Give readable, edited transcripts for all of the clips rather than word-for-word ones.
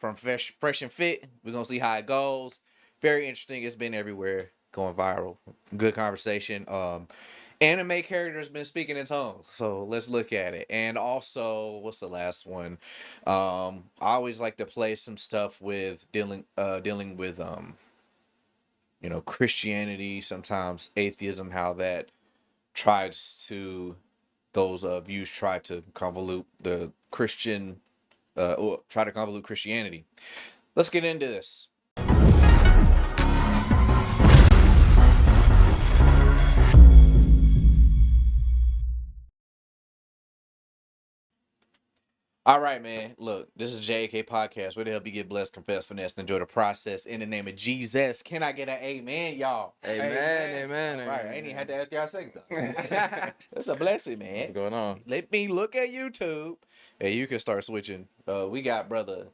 from Fresh and Fit. We're gonna see how it goes. Very interesting. It's been everywhere, going viral. Good conversation. Anime characters been speaking in tongues, so let's look at it. And also, what's the last one? I always like to play some stuff with dealing with Christianity, sometimes atheism, how that tries to those views try to convolute the Christian or try to convolute Christianity. Let's get into this. All right, man. Look, this is JAK Podcast. Where the help you get blessed, confess, finesse, and enjoy the process in the name of Jesus. Can I get an amen, y'all? Amen. All right, I ain't even had to ask y'all a second time. That's a blessing, man. What's going on? Let me look at YouTube. And you can start switching. We got brother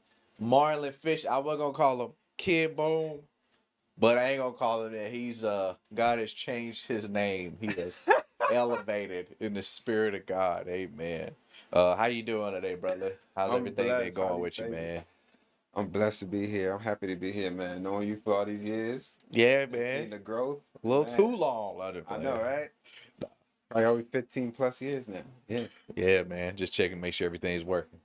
Marlon Fish. I was gonna call him Kid Boom, but I ain't gonna call him that. He's God has changed his name. He has elevated in the spirit of God. Amen. How you doing today, brother? How's everything been going with you, man? I'm blessed to be here. I'm happy to be here, man. Knowing you for all these years. Yeah, Seeing man. the growth. A little man. too long. I know, right? Like over 15 plus years now. Yeah. Yeah, man. Just checking, make sure everything's working.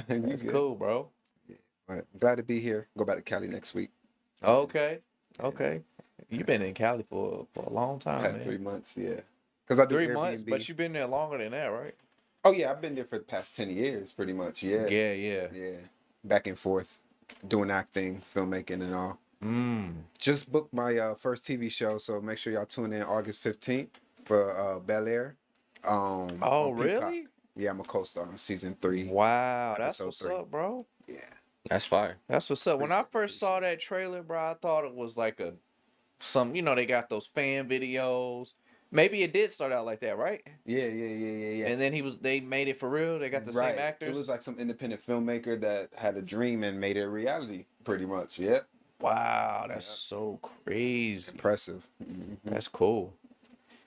That's cool, bro. Yeah. But glad to be here. Go back to Cali next week. Okay. Okay. You've been in Cali for a long time, Past man. 3 months, yeah. Because I do 3 Airbnb. months, but you've been there longer than that, right? Oh yeah, I've been there for the past 10 years, pretty much. Yeah. Yeah. Back and forth, doing acting, filmmaking, and all. Just booked my first TV show, so make sure y'all tune in August 15th for Bel Air. Oh, on Peacock. really? Yeah, I'm a co-star on season 3. Wow, that's Episode what's 3. up, bro. Yeah. That's fire. That's what's up. When I first saw that trailer, bro, I thought it was like they got those fan videos. Maybe it did start out like that, right? Yeah. And then they made it for real. They got the same actors. It was like some independent filmmaker that had a dream and made it a reality, pretty much. Yep. Wow, that's so crazy. Impressive. That's cool.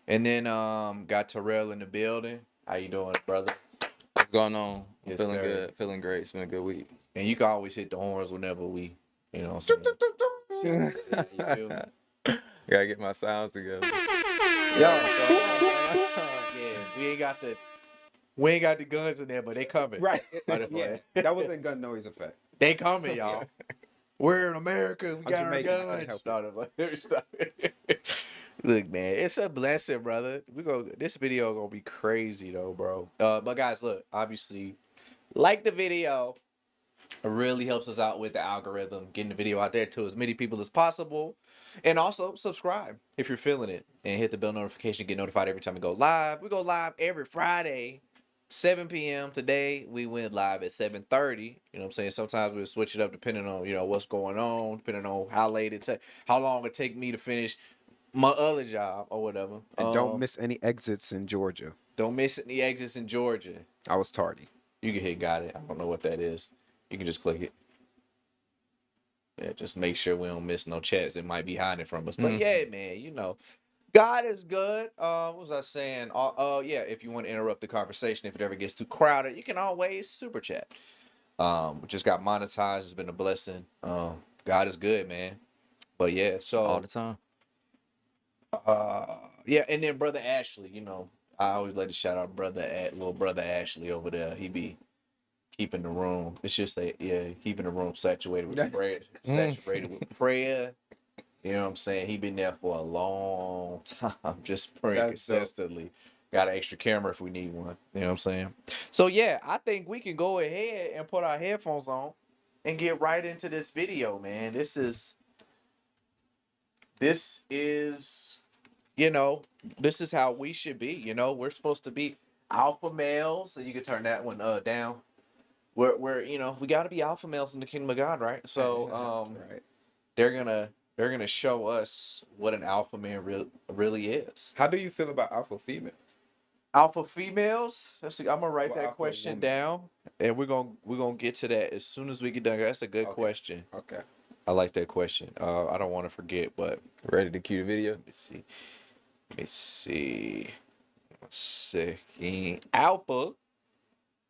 And then got Terrell in the building. How you doing, brother? What's going on? I'm Yes, feeling sir. good. Feeling great. It's been a good week. And you can always hit the horns whenever we, what I'm saying? Yeah, you feel me? Gotta get my sounds together. Yeah, we ain't got the guns in there, but they coming. Right. Yeah. That wasn't gun noise effect. They coming, y'all. We're in America. We got our Jamaican, I can't guns. help Look, man, it's a blessing, brother. This video gonna be crazy though, bro. But guys, look, obviously, like the video. It really helps us out with the algorithm, getting the video out there to as many people as possible. And also subscribe if you're feeling it. And hit the bell notification, get notified every time we go live. We go live every Friday, 7 p.m. Today, we went live at 7:30. You know what I'm saying? Sometimes we'll switch it up depending on, what's going on, depending on how long it take me to finish my other job or whatever. And don't miss any exits in Georgia. Don't miss any exits in Georgia. I was tardy. You can hit got it. I don't know what that is. You can just click it. Yeah, just make sure we don't miss no chats. It might be hiding from us. But yeah, man, God is good. What was I saying? Yeah, if you want to interrupt the conversation, if it ever gets too crowded, you can always super chat. We just got monetized. It's been a blessing. God is good, man. But yeah, so All the time. yeah, and then brother Ashley, I always like to shout out little brother Ashley over there. He be keeping the room. It's just keeping the room saturated with prayer. Saturated with prayer. You know what I'm saying? He been there for a long time, just praying consistently. Got an extra camera if we need one. You know what I'm saying? So yeah, I think we can go ahead and put our headphones on and get right into this video, man. This is this is how we should be. We're supposed to be alpha males. So you can turn that one down. We're we got to be alpha males in the kingdom of God, right? So Right. they're gonna show us what an alpha man really is. How do you feel about alpha females? Alpha females. I'm gonna write Well, that alpha question woman. down, and we're gonna get to that as soon as we get done. That's a good question. Okay. I like that question. I don't want to forget, but Ready to cue the video? let me see. 1 second. Alpha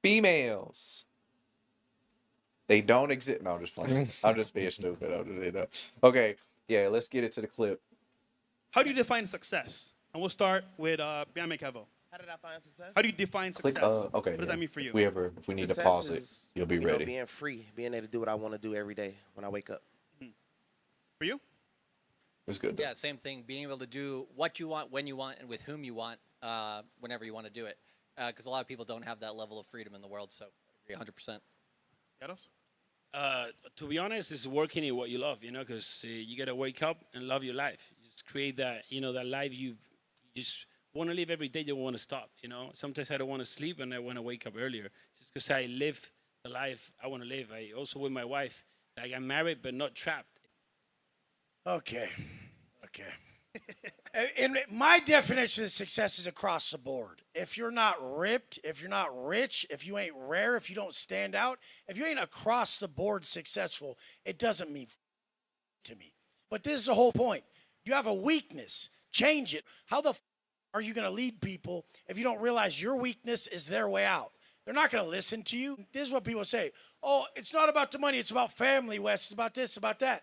females. They don't exist. No, I'm just playing. I'm just being stupid. Okay, yeah, let's get into the clip. How do you define success? And we'll start with Biame Kevo. How did I find success? How do you define Click. success? Okay. What does yeah. that mean for you? If we need to Success pause it, is, you'll be you know, ready. being free, being able to do what I want to do every day when I wake up. For you? It's good. Though. Yeah, same thing. Being able to do what you want, when you want, and with whom you want, whenever you want to do it. Because a lot of people don't have that level of freedom in the world. So I agree 100%. Yaros? To be honest, it's working in what you love, because you gotta wake up and love your life. You just create that, that life you just want to live every day. You want to stop, Sometimes I don't want to sleep and I want to wake up earlier, just because I live the life I want to live. I also with my wife, like I'm married but not trapped. Okay. In my definition of success is across the board. If you're not ripped, if you're not rich, if you ain't rare, if you don't stand out, if you ain't across the board successful, it doesn't mean to me. But this is the whole point. You have a weakness. Change it. How the are you going to lead people if you don't realize your weakness is their way out? They're not going to listen to you. This is what people say. Oh, it's not about the money. It's about family, Wes. It's about this, about that.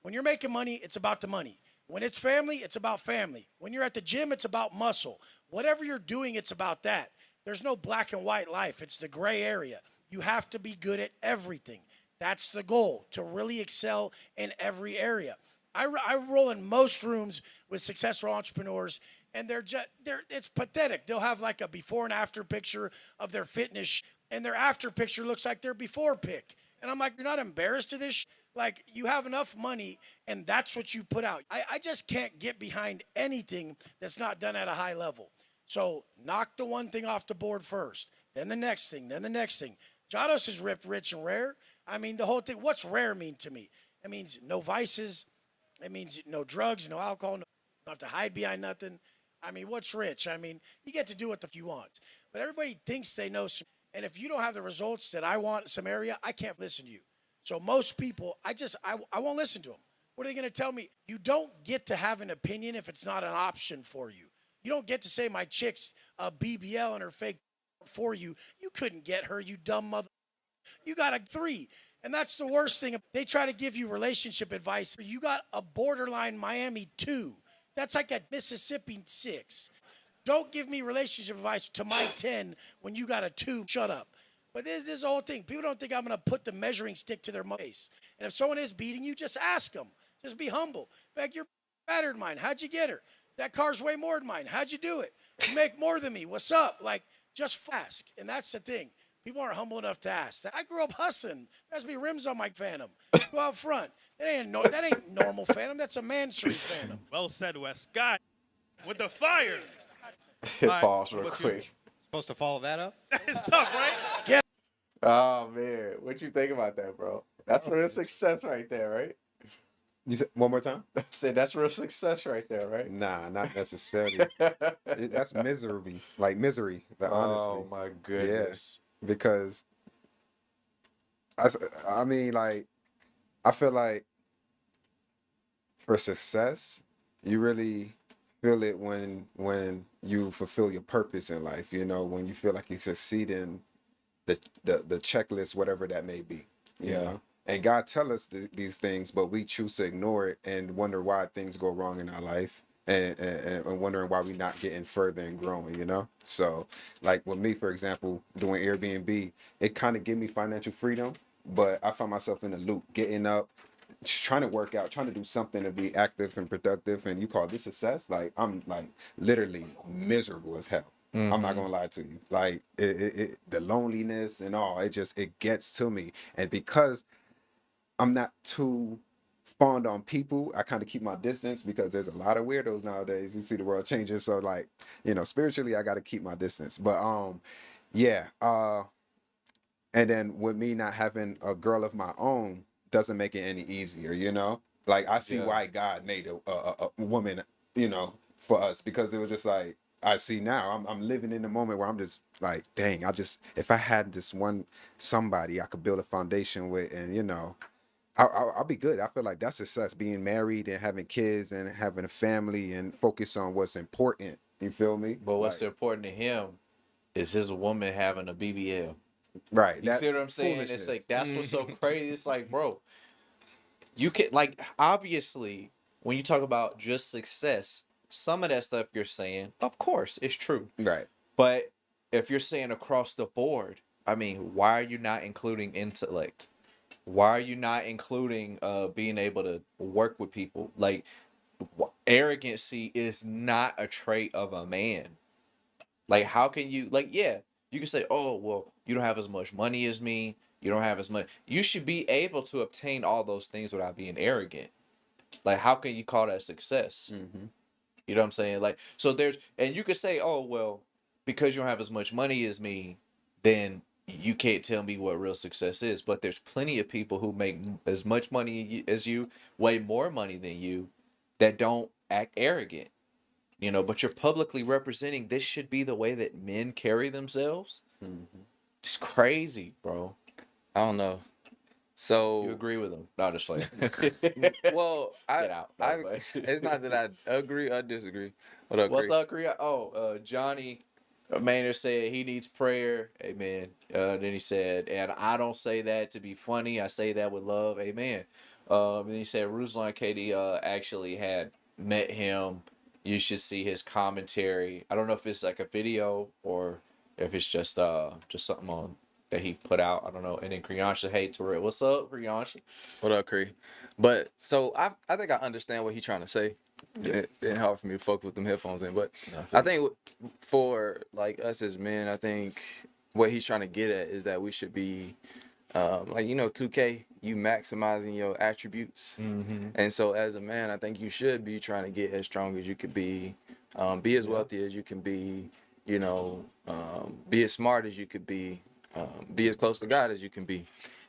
When you're making money, it's about the money. When it's family, it's about family. When you're at the gym, it's about muscle. Whatever you're doing, it's about that. There's no black and white life. It's the gray area. You have to be good at everything. That's the goal, to really excel in every area. I roll in most rooms with successful entrepreneurs, and it's pathetic. They'll have like a before and after picture of their fitness, and their after picture looks like their before pic. And I'm like, you're not embarrassed of this? Like, you have enough money, and that's what you put out. I just can't get behind anything that's not done at a high level. So knock the one thing off the board first, then the next thing, then the next thing. Jados is ripped, rich, and rare. I mean, the whole thing. What's rare mean to me? It means no vices. It means no drugs, no alcohol. You don't have to hide behind nothing. I mean, what's rich? I mean, you get to do what the you want. But everybody thinks they know. And if you don't have the results that I want in some area, I can't listen to you. So most people, I won't listen to them. What are they going to tell me? You don't get to have an opinion if it's not an option for you. You don't get to say my chick's a BBL and her fake for you. You couldn't get her, you dumb mother. You got a 3. And that's the worst thing. They try to give you relationship advice. You got a borderline Miami 2. That's like a Mississippi 6. Don't give me relationship advice to my 10 when you got a 2. Shut up. But this whole thing. People don't think I'm going to put the measuring stick to their face. And if someone is beating you, just ask them. Just be humble. Like, you're better than mine. How'd you get her? That car's way more than mine. How'd you do it? You make more than me. What's up? Like, just ask. And that's the thing. People aren't humble enough to ask. I grew up hustling. There has to be rims on my Phantom. Go out front. That ain't normal Phantom. That's a Mansory Phantom. Well said, Wes. God, with the fire. Pause real what's you? quick. Supposed to follow that up? It's tough, right? Oh man, what you think about that, bro? That's real success right there, right? You said one more time? I said that's real success right there, right? Nah, not necessarily. That's misery, like misery. Honestly. Oh my goodness. Yeah, because I mean, like, I feel like for success, you really feel it when you fulfill your purpose in life. When you feel like you succeed in the checklist, whatever that may be. You know? And God tell us these things, but we choose to ignore it and wonder why things go wrong in our life, and wondering why we're not getting further and growing. So, like with me, for example, doing Airbnb, it kind of gave me financial freedom, but I found myself in a loop, getting up, trying to work out, trying to do something to be active and productive. And you call this success? Like, I'm like literally miserable as hell. I'm not gonna lie to you. Like, the loneliness and all, it gets to me. And because I'm not too fond on people, I kind of keep my distance, because there's a lot of weirdos nowadays. You see the world changing. So, like, spiritually, I got to keep my distance. But yeah. And then with me not having a girl of my own doesn't make it any easier. Like, I see why God made a woman, for us, because it was just like, I see now I'm living in the moment where I'm just like, dang, if I had this one somebody I could build a foundation with, and I'll be good. I feel like that's success, being married and having kids and having a family and focus on what's important. You feel me? But what's important to him is his woman having a BBL. Right. You see what I'm saying? It's foolishness. like that's what's so crazy. It's like, bro, you can like obviously when you talk about just success, some of that stuff you're saying, of course, it's true. Right. But if you're saying across the board, I mean, why are you not including intellect? Why are you not including being able to work with people? Like arrogancy is not a trait of a man. Like how can you like yeah, you can say, "Oh, well, you don't have as much money as me. You don't have as much." You should be able to obtain all those things without being arrogant. Like how can you call that success? Mm-hmm. You know what I'm saying? Like so there's and you could say, "Oh, well, because you don't have as much money as me, then you can't tell me what real success is." But there's plenty of people who make as much money as you, way more money than you, that don't act arrogant. You know, but you're publicly representing this should be the way that men carry themselves. Mm-hmm. It's crazy, bro. I don't know. You So, agree with them? No, just like well, get out. No, I, but- it's not that I agree or disagree. What up, What's Chris? up, Korea? Oh, Johnny Maynard said he needs prayer. Amen. Then he said, and I don't say that to be funny. I say that with love. Amen. Then he said Ruslan Katie actually had met him. You should see his commentary. I don't know if it's like a video or if it's just something on that he put out. I don't know. And then Kriyansha, hey Terrell, what's up, Kriyansha? What up, Cree? But so I think I understand what he's trying to say. It ain't hard for me to focus with them headphones in, but I think for like us as men, I think what he's trying to get at is that we should be like 2K, you maximizing your attributes, and so as a man, I think you should be trying to get as strong as you could be as wealthy as you can be, be as smart as you could be as close to God as you can be.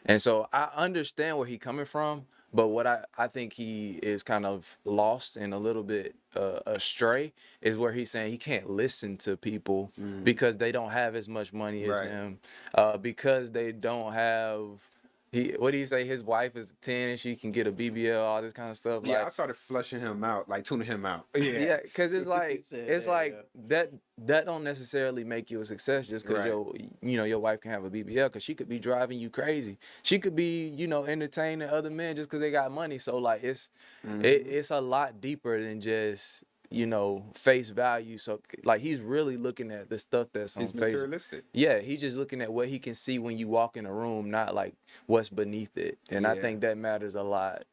And so I understand where he's coming from, but what I think he is kind of lost and a little bit astray is where he's saying he can't listen to people because they don't have as much money as Right. him, because they don't have. What do you say? His wife is 10 and she can get a BBL, all this kind of stuff. Yeah, like, I started flushing him out, like tuning him out. yeah, because it's like said it's that, like that don't necessarily make you a success just because Right. your wife can have a BBL, because she could be driving you crazy. She could be entertaining other men just because they got money. So like it's a lot deeper than just face value. So like he's really looking at the stuff that's on It's face. materialistic. Yeah, he's just looking at what he can see when you walk in a room, not like what's beneath it. And I Yeah. think that matters a lot.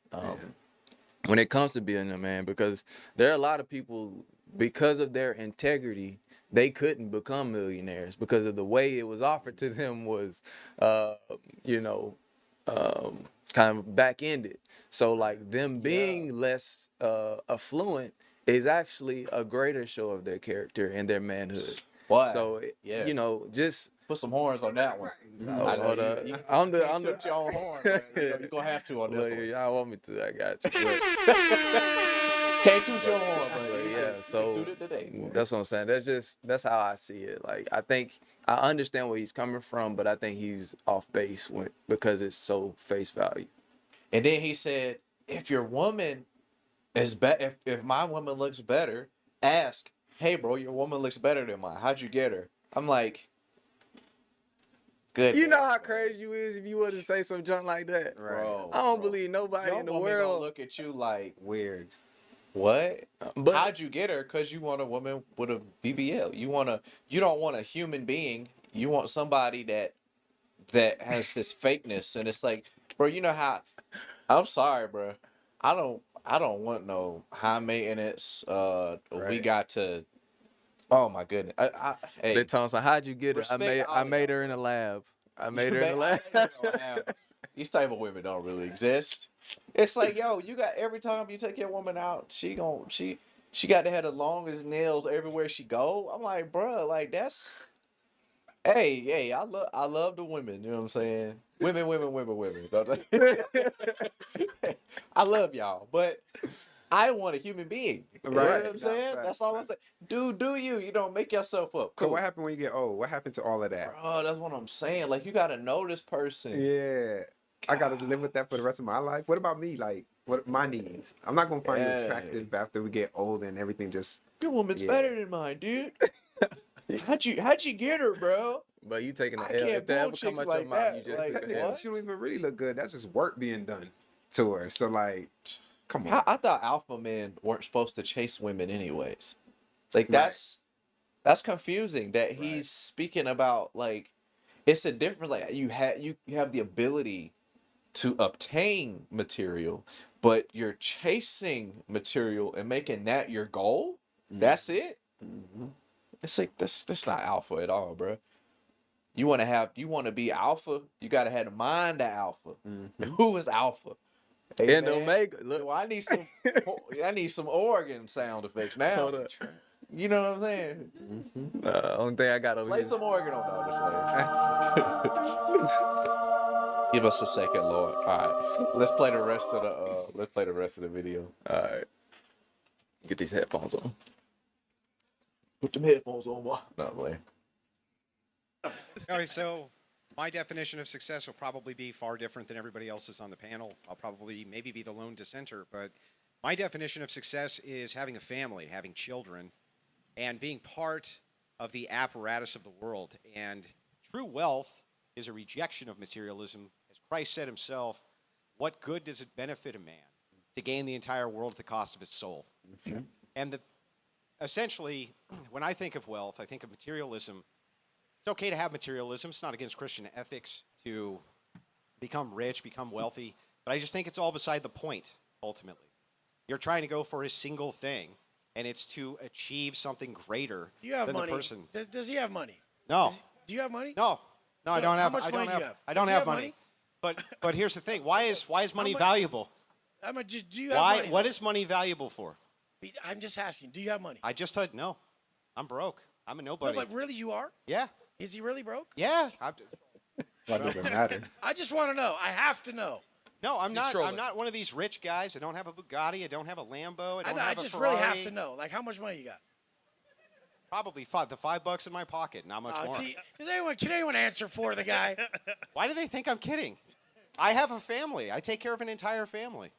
When it comes to being a man, because there are a lot of people, because of their integrity, they couldn't become millionaires because of the way it was offered to them was, kind of back-ended. So like them being less affluent is actually a greater show of their character and their manhood. Why? So Yeah. just Put some horns on that one. I know hold you, up. you I'm the can't toot your own horn. But, you're gonna have to on this well, one. y'all want me to? I got you. Can't toot your horn, But but yeah, so toot it today. Boy. that's what I'm saying. That's how I see it. Like I think I understand where he's coming from, but I think he's off base because it's so face value. And then he said, if your woman is better, if my woman looks better, ask, hey, bro, your woman looks better than mine. How'd you get her? I'm like, good. You know how crazy you is if you were to say some junk like that. Bro, I don't believe nobody your in the woman gonna world. look at you like, Weird. what? But How'd you get her? Because you want a woman with a BBL. You don't want a human being. You want somebody that has this fakeness. And it's like, bro, you know how, I'm sorry, bro. I don't want no high maintenance. We Right. got to, oh my goodness. Hey, they told us, how'd you get her? Respect I all made y'all. her in a lab. I you made her in a lab. These type of women don't really exist. It's like, yo, you got every time you take your woman out, she got to have the longest nails everywhere she go. I'm like, bro, like that's, hey, I love the women. You know what I'm saying? Women. I love y'all, but I want a human being. You know Right. what I'm saying? That's all I'm saying. Dude, do you? You don't make yourself up. So Cool. what happened when you get old? What happened to all of that? Bro, that's what I'm saying. Like, you got to know this person. Yeah. I gotta live with that for the rest of my life. What about me? Like, what my needs? I'm not gonna find you attractive after we get old and everything just. Your woman's Yeah. better than mine, dude. How'd you get her, bro? But you taking the I L. can't If that ever bullshit come out like your mouth, that. you just Like, took the Technically, L. what? she don't even really look good. That's just work being done to her. So like, come on. I thought alpha men weren't supposed to chase women anyways. Like that's confusing that he's speaking about. Like, it's a different, like, you have the ability to obtain material, but you're chasing material and making that your goal. That's it. It's like that's not alpha at all, bro. You want to be alpha, you got to have the mind of alpha. Who is alpha? Hey, And man, Omega. Look. well, I need some organ sound effects now. Hold up. You know what I'm saying? Only thing I got over Play here. some organ on the flame. Give us a second, Lord. All right, let's play the rest of the video. All right. Get these headphones on. Put them headphones on, boy. No, man. Okay, so my definition of success will probably be far different than everybody else's on the panel. I'll probably maybe be the lone dissenter, but my definition of success is having a family, having children, and being part of the apparatus of the world. And true wealth is a rejection of materialism. As Christ said himself, what good does it benefit a man to gain the entire world at the cost of his soul? And essentially, when I think of wealth, I think of materialism. It's okay to have materialism. It's not against Christian ethics to become rich, become wealthy. But I just think it's all beside the point, ultimately. You're trying to go for a single thing, and it's to achieve something greater Do you have than money? the person. Does he have money? No. Do you have money? No, I don't have. How much I money don't do you have. have? I Does don't he have have money. money? But here's the thing. Why is money much- valuable? Do you have Why? money? What is money valuable for? I'm just asking. Do you have money? I just said no. I'm broke. I'm a No, nobody. but really, you are? Yeah. Is he really broke? Yeah. Why does it matter? I just want to know. I have to know. No, I'm He's not. trolling. I'm not one of these rich guys. I don't have a Bugatti. I don't have a Lambo. I don't I have a just Ferrari. really have to know. Like, how much money you got? Probably $5 in my pocket. Not much more. See, can anyone answer for the guy? Why do they think I'm kidding? I have a family. I take care of an entire family.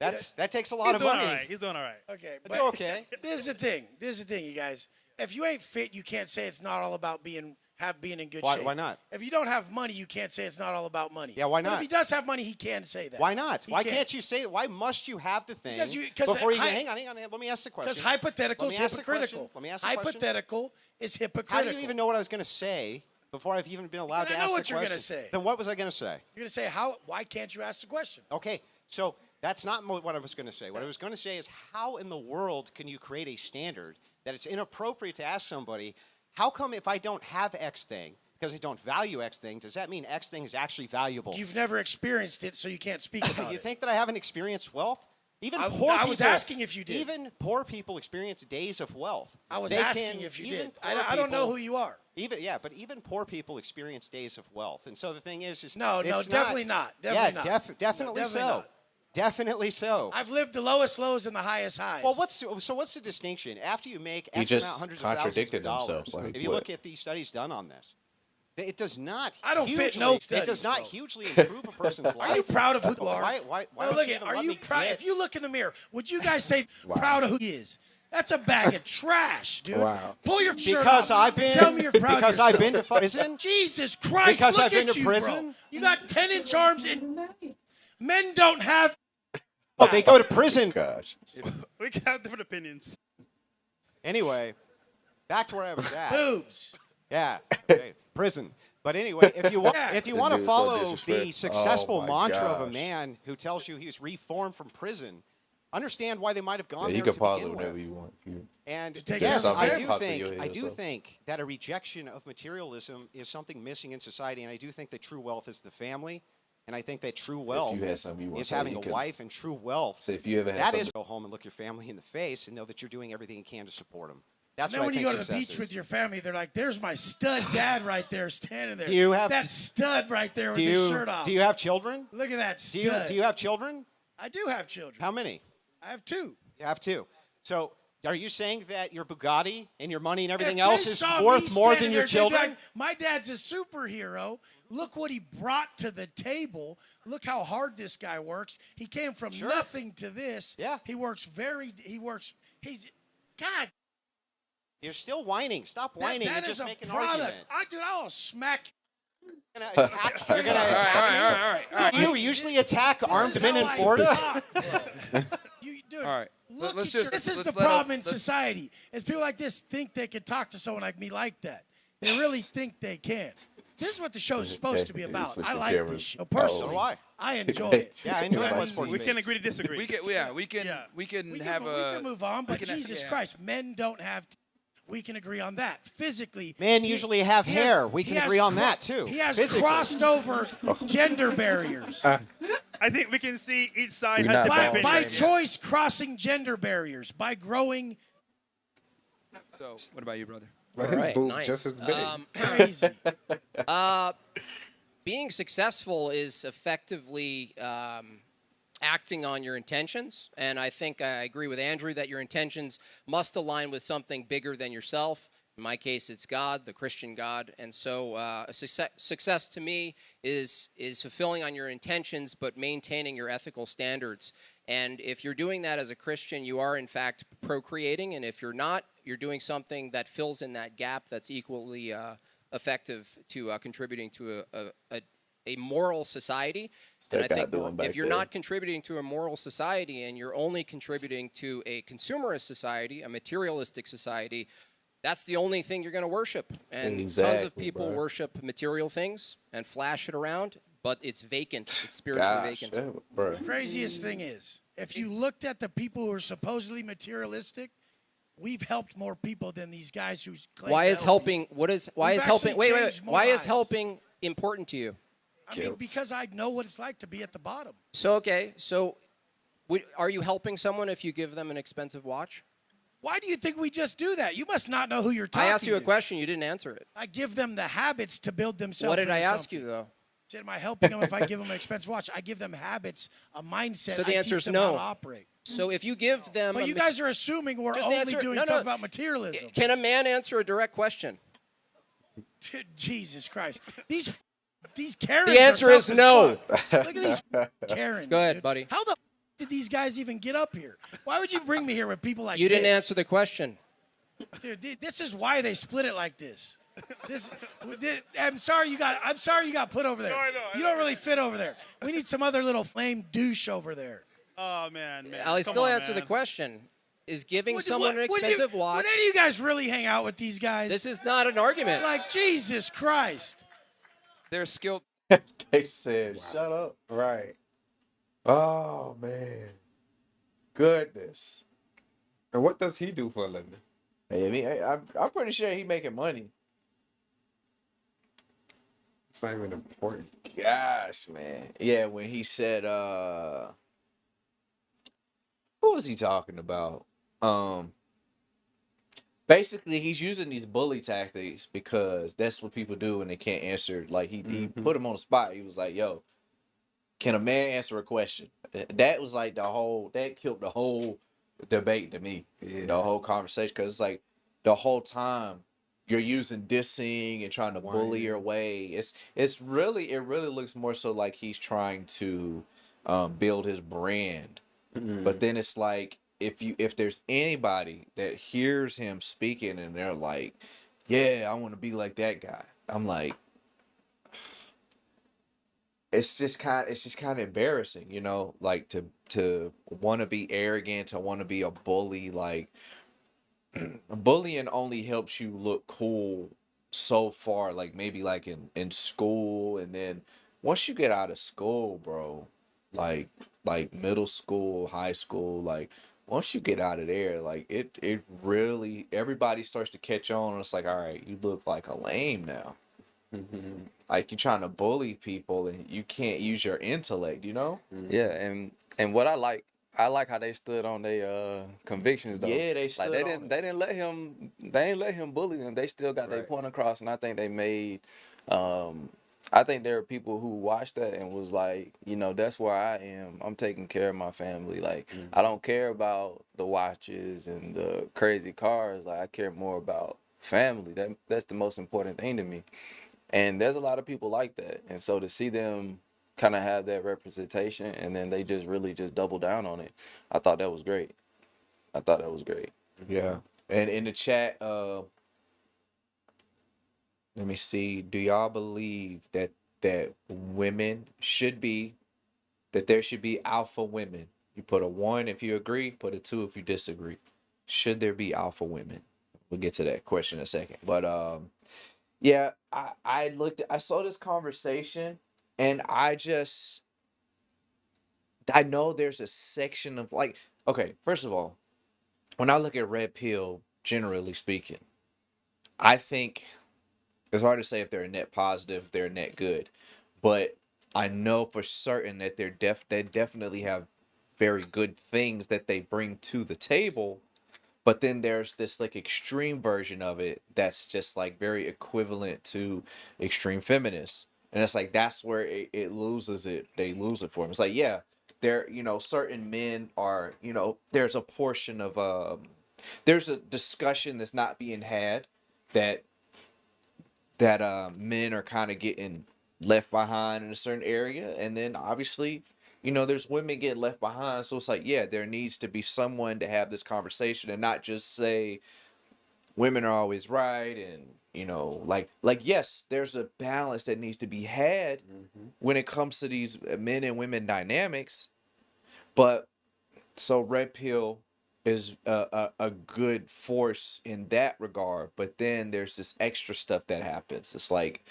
That takes a lot He's of doing money. all right. He's doing all right. Okay, It's okay. This is the thing. This is the thing, you guys. If you ain't fit, you can't say it's not all about being in good Why- shape. why not? If you don't have money, you can't say it's not all about money. Yeah, why But not? if he does have money, he can say that. Why not? He Why can. can't you say? Why must you have the thing Because before you hy- hang on? Let me ask the question. Because hypothetical Let is me ask the question. hypocritical. Let me ask the question. Hypothetical is How hypocritical. do you even know what I was going to say before I've even been allowed Because to I ask know the what you're question? gonna say. Then what was I going to say? You're gonna say why can't you ask the question? Okay, so that's not what I was going to say. What I was going to say is how in the world can you create a standard that it's inappropriate to ask somebody, how come if I don't have X thing, because I don't value X thing, does that mean X thing is actually valuable? You've never experienced it, so you can't speak about You it. think that I haven't experienced wealth? Even I poor was people, asking if you did. Even poor people experience days of wealth. I was They asking can- if you even did. poor I don't know people- who you are. But even poor people experience days of wealth. And so the thing is No, it's definitely not. Definitely not. Definitely No, so. definitely not. Definitely so. I've lived the lowest lows and the highest highs. Well, what's the distinction? After you make X just amount, hundreds of thousands of contradicted dollars, himself, like, if you what? look at these studies done on this, it does not. I don't fit hugely- no It does studies, not bro. hujely improve a person's life. Are you proud of who you are? Why Well, don't look you at, even are let you me proud? get- If you look in the mirror, would you guys say proud of who he is? That's a bag of trash, dude. Wow. Pull your shirt Because off. I've been Tell me you're proud because of I've yourself. been to prison. Jesus Christ! Because look I've been at to you, prison? bro. You got 10-inch arms, and men don't have. Oh, they go to prison. Gosh. We can have different opinions. Anyway, back to where I was at. boobs. Yeah, okay, prison. But anyway, if you want, Yeah. if you The want to dude's so follow disrespectful. the successful Oh my mantra of a gosh. man who tells you he's reformed from prison, understand why they might have gone Yeah, there you can to pause it begin whenever with. you want. And To take yes, yourself I there. do Pops in think your head I do yourself. think that a rejection of materialism is something missing in society, and I do think that true wealth is the family, and I think that true wealth you had something you want is to say, having you a could- wife, and true wealth. So if you ever had That something, is go home and look your family in the face and know that you're doing everything you can to support them. That's And then what when I you think go to the success beach is. with your family, they're like, "There's my stud dad right there, standing there. Do you have- that stud right there with do his you shirt off? do you have children? Look at that Do stud. you have children? I do have children. How many? I have 2. You have 2. So are you saying that your Bugatti and your money and everything If else they is saw me worth more standing than your there, they'd be children? like, my dad's a superhero. Look what he brought to the table. Look how hard this guy works. He came from Sure. nothing to this. Yeah. He's God. You're still whining. Stop whining That and is just a make an product. argument. Dude, I'll smack. You're gonna attack. You're gonna attack me. all right. You usually attack armed This is men in how I Florida. talk, bro. Dude, All right. look Let's at just- this is let's the let problem in let's- society. Is people like this think they can talk to someone like me like that. They really think they can. This is what the show is supposed to be about. Switch I the like cameras. this show Oh. personally. So do I. I enjoy it. Yeah, I enjoy Yeah, my I sports We debates. can agree to disagree. we can Yeah. we can We have can move on, but we can have- Jesus yeah. Christ, men don't have. We can agree on that. Physically, Men he- usually have he has- hair. We can he has agree on cro- that, too. He has Physically. crossed over gender barriers. I think we can see each side We're has not different By opinions. choice, crossing gender barriers, by growing So, what about you, brother? But his Right, boob nice. just as big. crazy. Being successful is effectively acting on your intentions. And I think I agree with Andrew that your intentions must align with something bigger than yourself. In my case, it's God, the Christian God. And so success to me is fulfilling on your intentions, but maintaining your ethical standards. And if you're doing that as a Christian, you are in fact procreating. And if you're not, you're doing something that fills in that gap that's equally effective to contributing to a moral society. And I Step out think doing back if you're there. not contributing to a moral society and you're only contributing to a consumerist society, a materialistic society, that's the only thing you're going to worship. And tons of Exactly, people bro. worship material things and flash it around, but it's vacant. It's spiritually Gosh, vacant. yeah, bro. Craziest thing is, if you looked at the people who are supposedly materialistic, we've helped more people than these guys who claim Why to is help you. helping? What is? Why We've is helping? actually Wait. changed more Why is lives. helping important to you? I mean, because I know what it's like to be at the bottom. So okay. So, are you helping someone if you give them an expensive watch? Why do you think we just do that? You must not know who you're talking I asked you a to. question. You didn't answer it. I give them the habits to build themselves. What did I into ask something. you though? Said, am I helping them if I give them an expensive watch? I give them habits, a mindset. So the I answer teach is them no. how to operate. So if you give them, But you guys are assuming we're Just only answer- doing no, stuff no. about materialism. Can a man answer a direct question? Jesus Christ. These Karens The answer are is tough as no. fuck. Look at these Karens. Go ahead, dude. buddy. How the did these guys even get up here? Why would you bring me here with people like You didn't this? answer the question. Dude, this is why they split it like this. I'm sorry you got put over there. I know. You don't really fit over there. We need some other little flame douche over there. Oh man. I'll Come still on, answer the man. question. Is giving Would- someone an would you- expensive watch? Would any of you guys really hang out with these guys? This is not an argument. like Jesus Christ. They're skilled. They said, "Shut up." Right. Oh man, goodness. And what does he do for a living? Hey, I mean, I'm pretty sure he making money. It's not even important. Gosh, man. Yeah, when he said, what was he talking about? Basically, he's using these bully tactics because that's what people do when they can't answer. Like he put him on the spot. He was like, "Yo, can a man answer a question?" That was like that killed the whole debate to me. Yeah. The whole conversation, because it's like the whole time you're using dissing and trying to bully your way. It really looks more so like he's trying to build his brand. But then it's like if there's anybody that hears him speaking and they're like, "Yeah, I want to be like that guy," I'm like, it's just kind of embarrassing, you know, like to want to be arrogant, to want to be a bully. Like bullying only helps you look cool so far, like maybe like in school, and then once you get out of school, bro, like middle school, high school, like once you get out of there, like it really, everybody starts to catch on, and it's like, all right, you look like a lame now. Like you're trying to bully people and you can't use your intellect, you know? Yeah, and what I like how they stood on their convictions though. Yeah, they like stood they on didn't it. they didn't let him bully them. They still got their Right. point across, and I think they made. I think there are people who watched that and was like, you know, that's where I am. I'm taking care of my family. Like I don't care about the watches and the crazy cars. Like I care more about family. That's the most important thing to me. And there's a lot of people like that. And so to see them kind of have that representation and then they just really just double down on it, I thought that was great. Yeah. And in the chat, let me see. Do y'all believe that women should be that there should be alpha women? You put a 1 if you agree, put a 2 if you disagree. Should there be alpha women? We'll get to that question in a second. But yeah, I saw this conversation and I know there's a section of like, okay, first of all, when I look at red pill, generally speaking, I think it's hard to say if they're a net positive, if they're a net good, but I know for certain that they definitely have very good things that they bring to the table. But then there's this like extreme version of it that's just like very equivalent to extreme feminists. And it's like that's where it loses it. They lose it for them. It's like, yeah, there, certain men are, there's a portion of there's a discussion that's not being had that men are kind of getting left behind in a certain area, and then obviously there's women getting left behind. So it's like, yeah, there needs to be someone to have this conversation and not just say women are always right. And like yes, there's a balance that needs to be had when it comes to these men and women dynamics. But so red pill is a good force in that regard, but then there's this extra stuff that happens. It's like,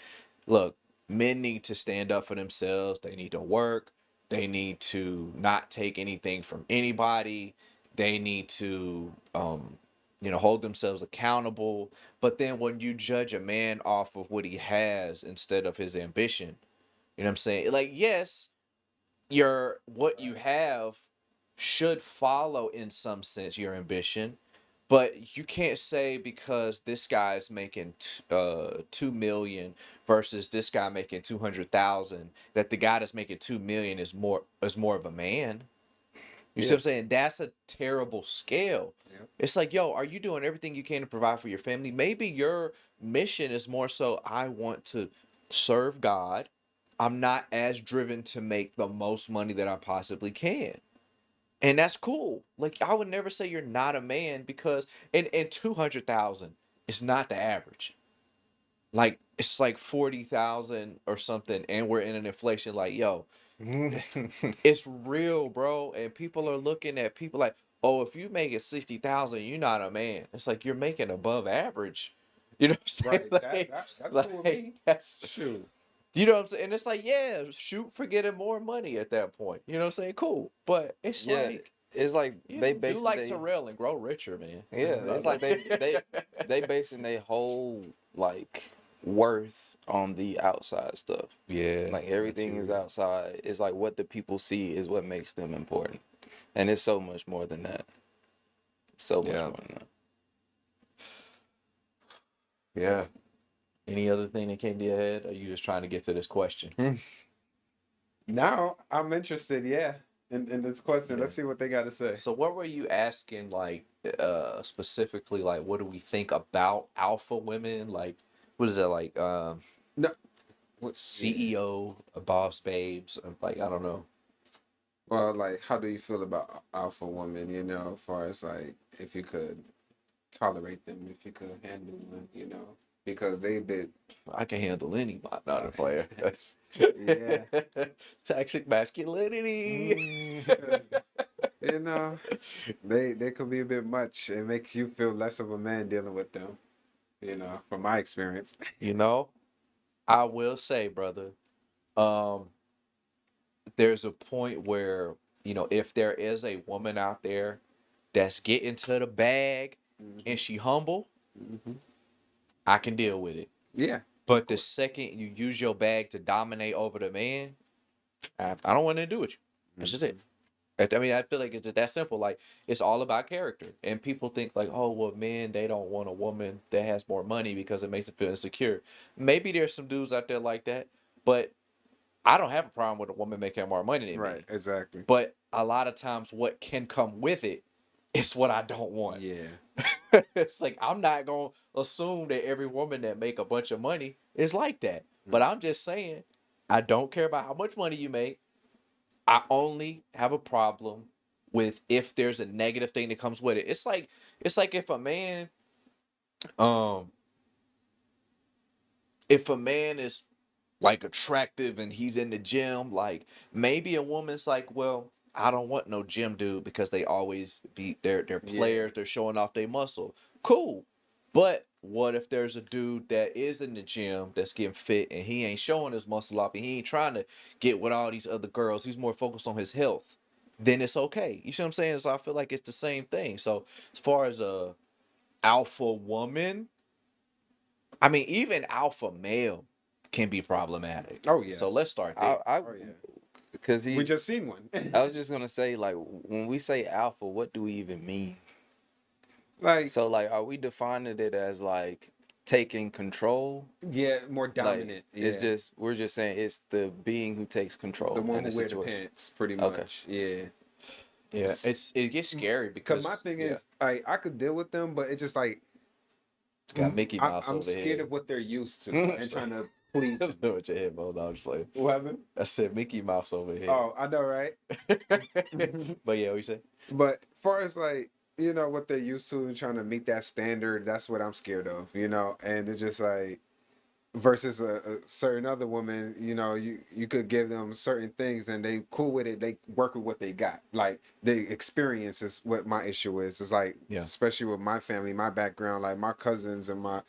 look, men need to stand up for themselves. They need to work. They need to not take anything from anybody. They need to hold themselves accountable. But then when you judge a man off of what he has instead of his ambition, you know what I'm saying? Like, yes, what you have should follow in some sense your ambition, but you can't say because this guy's making 2 million versus this guy making 200,000 that the guy that's making 2 million is more of a man. You see what I'm saying? That's a terrible scale. Yep. It's like, yo, are you doing everything you can to provide for your family? Maybe your mission is more so, I want to serve God. I'm not as driven to make the most money that I possibly can. And that's cool. Like, I would never say you're not a man, because and 200,000 is not the average. Like, it's like 40,000 or something, and we're in an inflation. Like, yo, it's real, bro. And people are looking at people like, oh, if you make it 60,000, you're not a man. It's like you're making above average. You know what I'm saying? Right. That's cool with me. That's Shoot. You know what I'm saying? And it's like, yeah, shoot for getting more money at that point. You know what I'm saying? Cool. But it's Yeah, like, it's like they do basically like Terrell and grow richer, man. yeah, it's like they basing their whole like worth on the outside stuff. Yeah. Like everything is outside. It's like what the people see is what makes them important, and it's so much more than that. So much more than that. Yeah. Any other thing that came to your head? Or are you just trying to get to this question? Now I'm interested, in this question. Yeah. Let's see what they got to say. So what were you asking, like, specifically, like, what do we think about alpha women? Like, what is that, like, No, what, CEO, boss babes? Like, I don't know. well, like, how do you feel about alpha women? As far as like, if you could tolerate them, if you could handle them, because they've been. I can handle anybody, not a player. That's Yeah. toxic masculinity. They could be a bit much. It makes you feel less of a man dealing with them. From my experience. I will say, brother, there's a point where, if there is a woman out there that's getting to the bag and she humble, I can deal with it. Yeah. But the second you use your bag to dominate over the man, I don't want to do with you. That's just it. I mean, I feel like it's just that simple. Like, it's all about character. And people think like, oh, well, men, they don't want a woman that has more money because it makes them feel insecure. Maybe there's some dudes out there like that, but I don't have a problem with a woman making more money than me. Right. Exactly. But a lot of times what can come with it is what I don't want. Yeah. It's like, I'm not going to assume that every woman that make a bunch of money is like that. But I'm just saying, I don't care about how much money you make. I only have a problem if there's a negative thing that comes with it. It's like um if a man is like attractive and he's in the gym, like maybe a woman's like, well, I don't want no gym dude because they always be they're players, they're showing off their muscle. Cool. But what if there's a dude that is in the gym that's getting fit and he ain't showing his muscle off and he ain't trying to get with all these other girls, he's more focused on his health, then it's okay. You see what I'm saying? So I feel like it's the same thing. So as far as a alpha woman, I mean, even alpha male can be problematic. Oh, yeah. So let's start there. Oh yeah. Because We just seen one. I was just gonna say, like, when we say alpha, what do we even mean? Like, So, like, are we defining it as like taking control? yeah, more Like, dominant. it's yeah. just we're just saying it's the being who takes control. the one in who the wear the situation. pants, pretty Okay. much. Yeah. Yeah, it gets scary because Cause my thing is, I could deal with them, but it's just like got Mickey Mouse I'm over scared here. of what they're used to and trying to please them. Just do with your headphones. I was playing. What happened? I said Mickey Mouse over here. Oh, I know, right? But yeah, what you say? But far as like, you know, what they're used to and trying to meet that standard, that's what I'm scared of, you know? And it's just like, versus a certain other woman, you know, you could give them certain things and they cool with it. They work with what they got. Like the experience is what my issue is. It's like, especially with my family, my background, like my cousins and my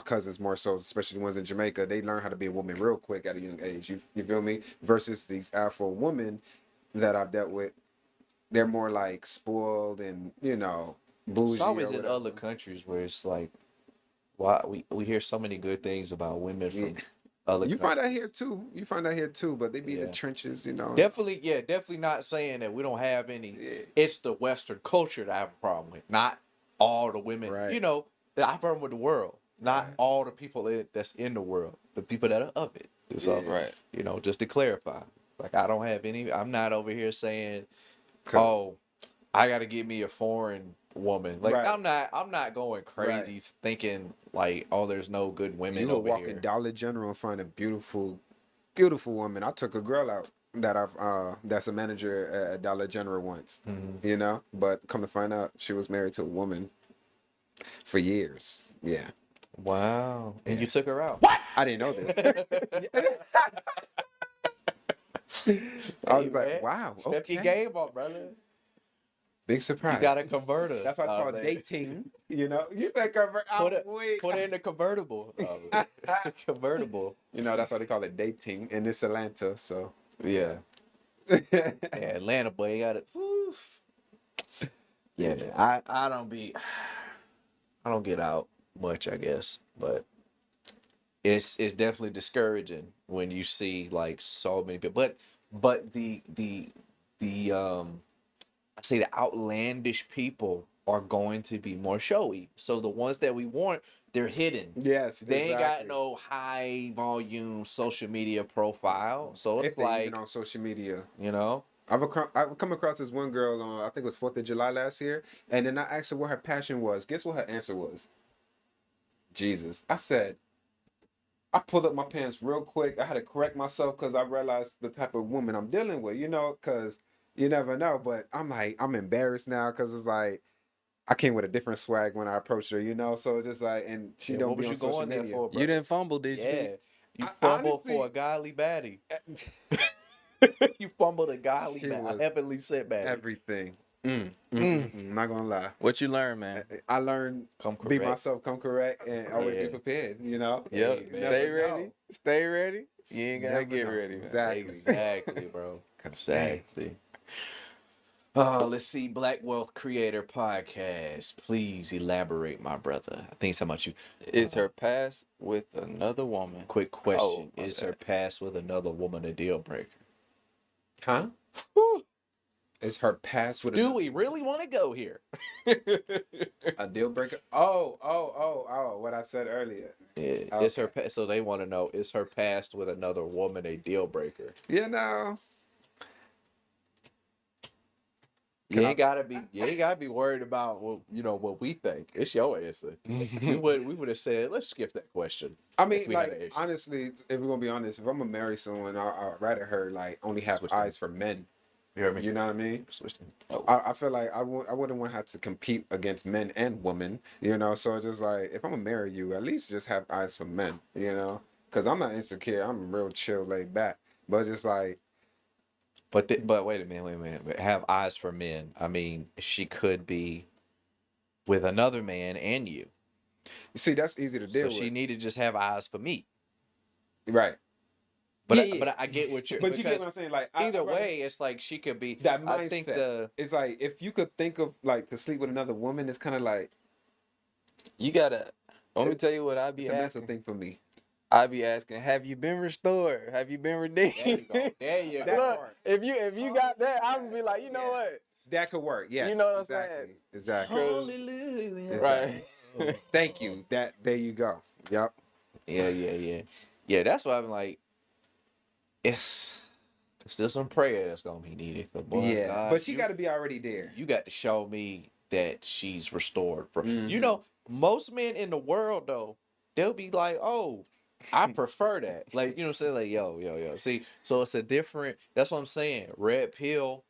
cousins more so, especially the ones in Jamaica, they learn how to be a woman real quick at a young age. You feel me? Versus these Afro women that I've dealt with, they're more like spoiled and, you know, bougie. It's always or in whatever. other countries where it's like, why we hear so many good things about women from other You countries. find out here too. You find out here too, but they be in Yeah. the trenches, you know. Definitely not saying that we don't have any. It's the Western culture that I have a problem with, not all the women. Right. You know, I have a problem with the world, not Right. all the people that's in the world, the people that are of it. So, Right. you know, just to clarify, like I don't have any. I'm not over here saying, Cool. oh, I got to get me a foreign woman. Like Right. I'm not going crazy thinking like, oh, there's no good women You will over walk here. in Dollar General and find a beautiful, beautiful woman. I took a girl out that that's a manager at Dollar General once. Mm-hmm. You know, but come to find out, she was married to a woman for years. Yeah, Wow. And you took her out. I didn't know this. I was Hey, like, man, wow, Step your okay. game up, brother. Big surprise. You got a converter. That's why it's called dating. You know, you think convert Put out. it in the convertible. Convertible. You know, that's why they call it dating, and it's Atlanta. So Yeah. Yeah, Atlanta boy, you got it. Yeah, I don't get out much, I guess, but it's definitely discouraging when you see like so many people. But the I say the outlandish people are going to be more showy. So the ones that we want, they're hidden. yes, They ain't got exactly. no high volume social media profile. So If it's they like, even on social media. you know, I've come across this one girl on, I think it was 4th of July last year, and then I asked her what her passion was. Guess what her answer was? Jesus. I said, I pulled up my pants real quick. I had to correct myself because I realized the type of woman I'm dealing with, you know, because you never know. But I'm like, I'm embarrassed now because it's like, I came with a different swag when I approached her, you know, so it's just like, and she yeah, don't what be was on you social going there media. for, bro? You didn't fumble, did you? Yeah, you I- fumbled honestly- for a godly baddie. You fumbled a godly, She a was heavenly set baddie. Everything. Not gonna lie. What you learn, man? I learned Come be correct. myself, come correct, and always Yeah. be prepared. You know. Yep. man. Stay Never ready. know. Stay ready. You ain't gotta Never get know. ready, man. Exactly. Exactly, bro. Exactly. Let's see. Black Wealth Creator Podcast. Please elaborate, my brother. I think it's talking about you. Is her past with another woman? Quick question: my is bad. her past with another woman a deal breaker? Huh? Is her past with Do we really want to go here? a deal breaker? Oh! What I said earlier. Yeah. Is her so they want to know, is her past with another woman a deal breaker? You know. You ain't gotta be worried about what we think. It's your answer. we would have said, let's skip that question. I if mean, we had an like issue. honestly, if we're gonna be honest, if I'm gonna marry someone, I'd rather her like only have Switch eyes for men. You heard me? You know what I mean? Switched it. Oh. I feel like I wouldn't want to have to compete against men and women, you know. So it's just like if I'm gonna marry you, at least just have eyes for men, you know. Because I'm not insecure. I'm real chill, laid back. But it's like, But wait a minute. But have eyes for men. I mean, she could be with another man and you. see, that's easy to deal So with, she need to just have eyes for me. right? But Yeah, but I get what you're. But you get because what I'm saying? Like either I'd rather- way, it's like she could be. that I think mindset. It's like if you could think of like to sleep with another woman, it's kind of like You gotta. Let me tell you what I be it's a mental asking. thing for me. I be asking, have you been restored? Have you been redeemed? There you go. There you That go. Look, part. if you got that, I would be like, you know Yeah. what? That could work. Yes. You know what I'm exactly. saying? Exactly. Hallelujah. Right. Thank you. That there you go. Yep. Yeah. That's why I'm like, it's still some prayer that's gonna be needed. But boy, Yeah. God, But she got to be already there. You got to show me that she's restored from. Mhm. You know, most men in the world though, they'll be like, oh, I prefer that. Like, you know what I'm saying? Like, yo. See, so it's a different. That's what I'm saying. Red pill,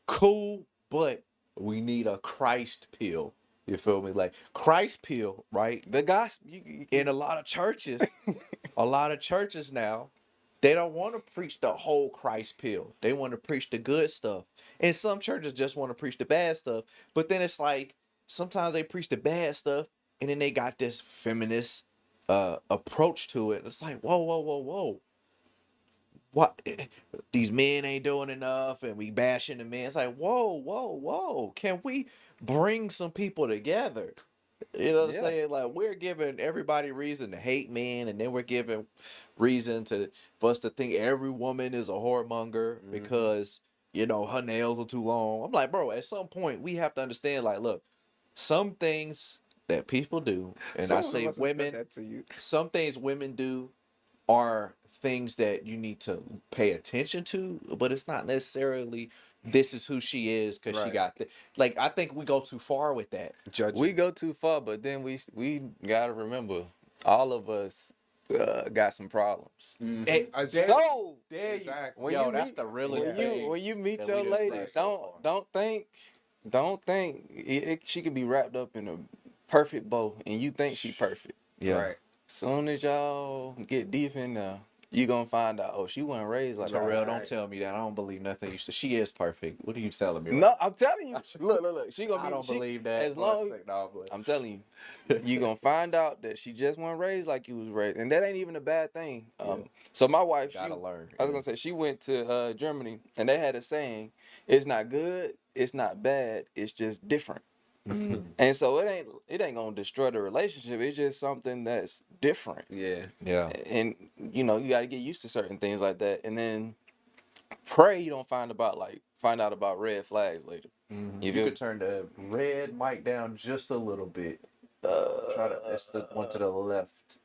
cool, but we need a Christ pill. You feel me? Like Christ pill, right? The gospel. In a lot of churches, now, they don't want to preach the whole Christ pill. They want to preach the good stuff. And some churches just want to preach the bad stuff. But then it's like sometimes they preach the bad stuff and then they got this feminist approach to it. It's like, whoa. What? These men ain't doing enough and we bashing the men. It's like, whoa. Can we bring some people together? You know what I'm Yeah. saying? Like we're giving everybody reason to hate men, and then we're giving reason for us to think every woman is a whoremonger because her nails are too long. I'm like, bro, at some point we have to understand. Like, look, some things that people do, and I Someone say must have said women, that to you. some things women do are things that you need to pay attention to, but it's not necessarily this is who she is because she Right. got like I think we go too far with that. Judging. We go too far, but then we gotta remember, all of us got some problems. So Exactly. when Yo, you that's meet, the realest when thing you when you meet that your we done lady, said so don't think she could be wrapped up in a perfect bow, and you think she perfect. Yeah. Right. Soon as y'all get deep in there, you gonna find out. Oh, she wasn't raised like Terrell, that. don't tell me that. I don't believe nothing. She is perfect. What are you telling me? No, I'm telling you. Look. She gonna be. I don't she- believe that. As long I'm telling you, you gonna find out that she just wasn't raised like you was raised, and that ain't even a bad thing. So my wife, Gotta learn. I was gonna say she went to Germany, and they had a saying: "It's not good, it's not bad, it's just different." And so it ain't gonna destroy the relationship. It's just something that's different. Yeah. Yeah. And you got to get used to certain things like that, and then pray you don't find out about red flags later. You could turn the red mic down just a little bit. Try to. It's the one to the left.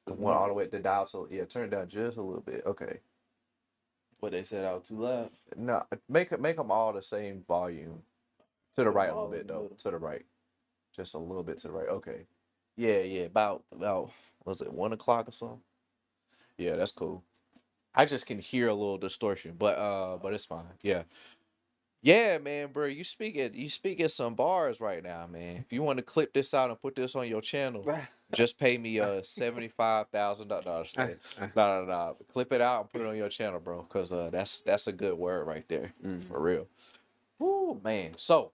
The one all the way. The dial to turn it down just a little bit. Okay. What they said out too loud. No, make them all the same volume. To the right a little bit though. To the right, just a little bit to the right. Okay. Yeah. About was it 1 o'clock or something? Yeah, that's cool. I just can hear a little distortion, but it's fine. Yeah, man, bro. You speaking some bars right now, man. If you want to clip this out and put this on your channel, just pay me $75,000. No. Clip it out and put it on your channel, bro. Cause that's a good word right there, for real. Woo, man. So,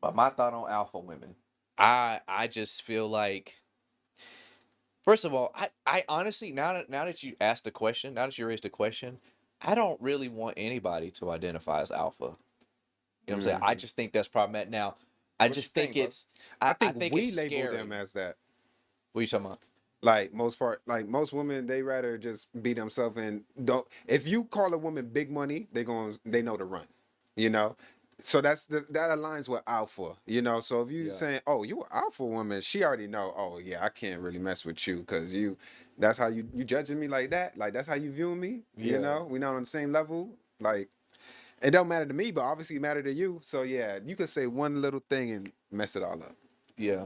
but my thought on alpha women, I just feel like, first of all, I honestly now that you asked the question, now that you raised the question, I don't really want anybody to identify as alpha. You know what I'm saying? I just think that's problematic. Now, I just think bro? it's I think we it's label scary. them as that. What are you talking about? Like most women, they rather just be themselves and don't. If you call a woman big money, they know to run. You know, so that aligns with alpha. You know, so if you saying, oh, you an alpha woman, she already know. Oh yeah, I can't really mess with you because that's how you judging me like that. Like that's how you viewing me. Yeah. You know, we not on the same level. Like it don't matter to me, but obviously it matter to you. So yeah, you could say one little thing and mess it all up. Yeah,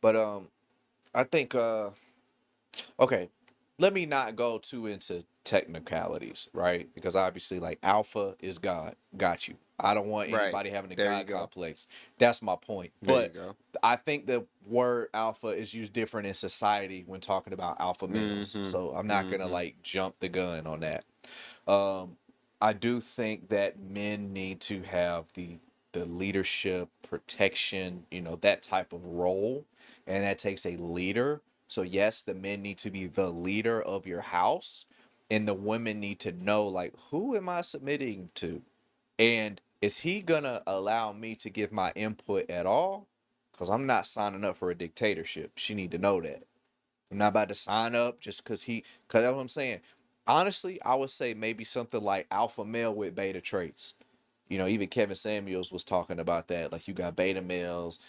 but I think okay. let me not go too into technicalities, right? Because obviously, like, alpha is God, got you. I don't want Right. anybody having a There you God go. complex. That's my point. There you But go. I think the word alpha is used different in society when talking about alpha males. Mhm. So I'm not gonna Mhm. like jump the gun on that. Um, I do think that men need to have the leadership, protection, that type of role, and that takes a leader. So yes, the men need to be the leader of your house, and the women need to know, like, who am I submitting to, and is he gonna allow me to give my input at all? Because I'm not signing up for a dictatorship. She need to know that. I'm not about to sign up just because that's what I'm saying. Honestly, I would say maybe something like alpha male with beta traits. Even Kevin Samuels was talking about that. Like, you got beta males,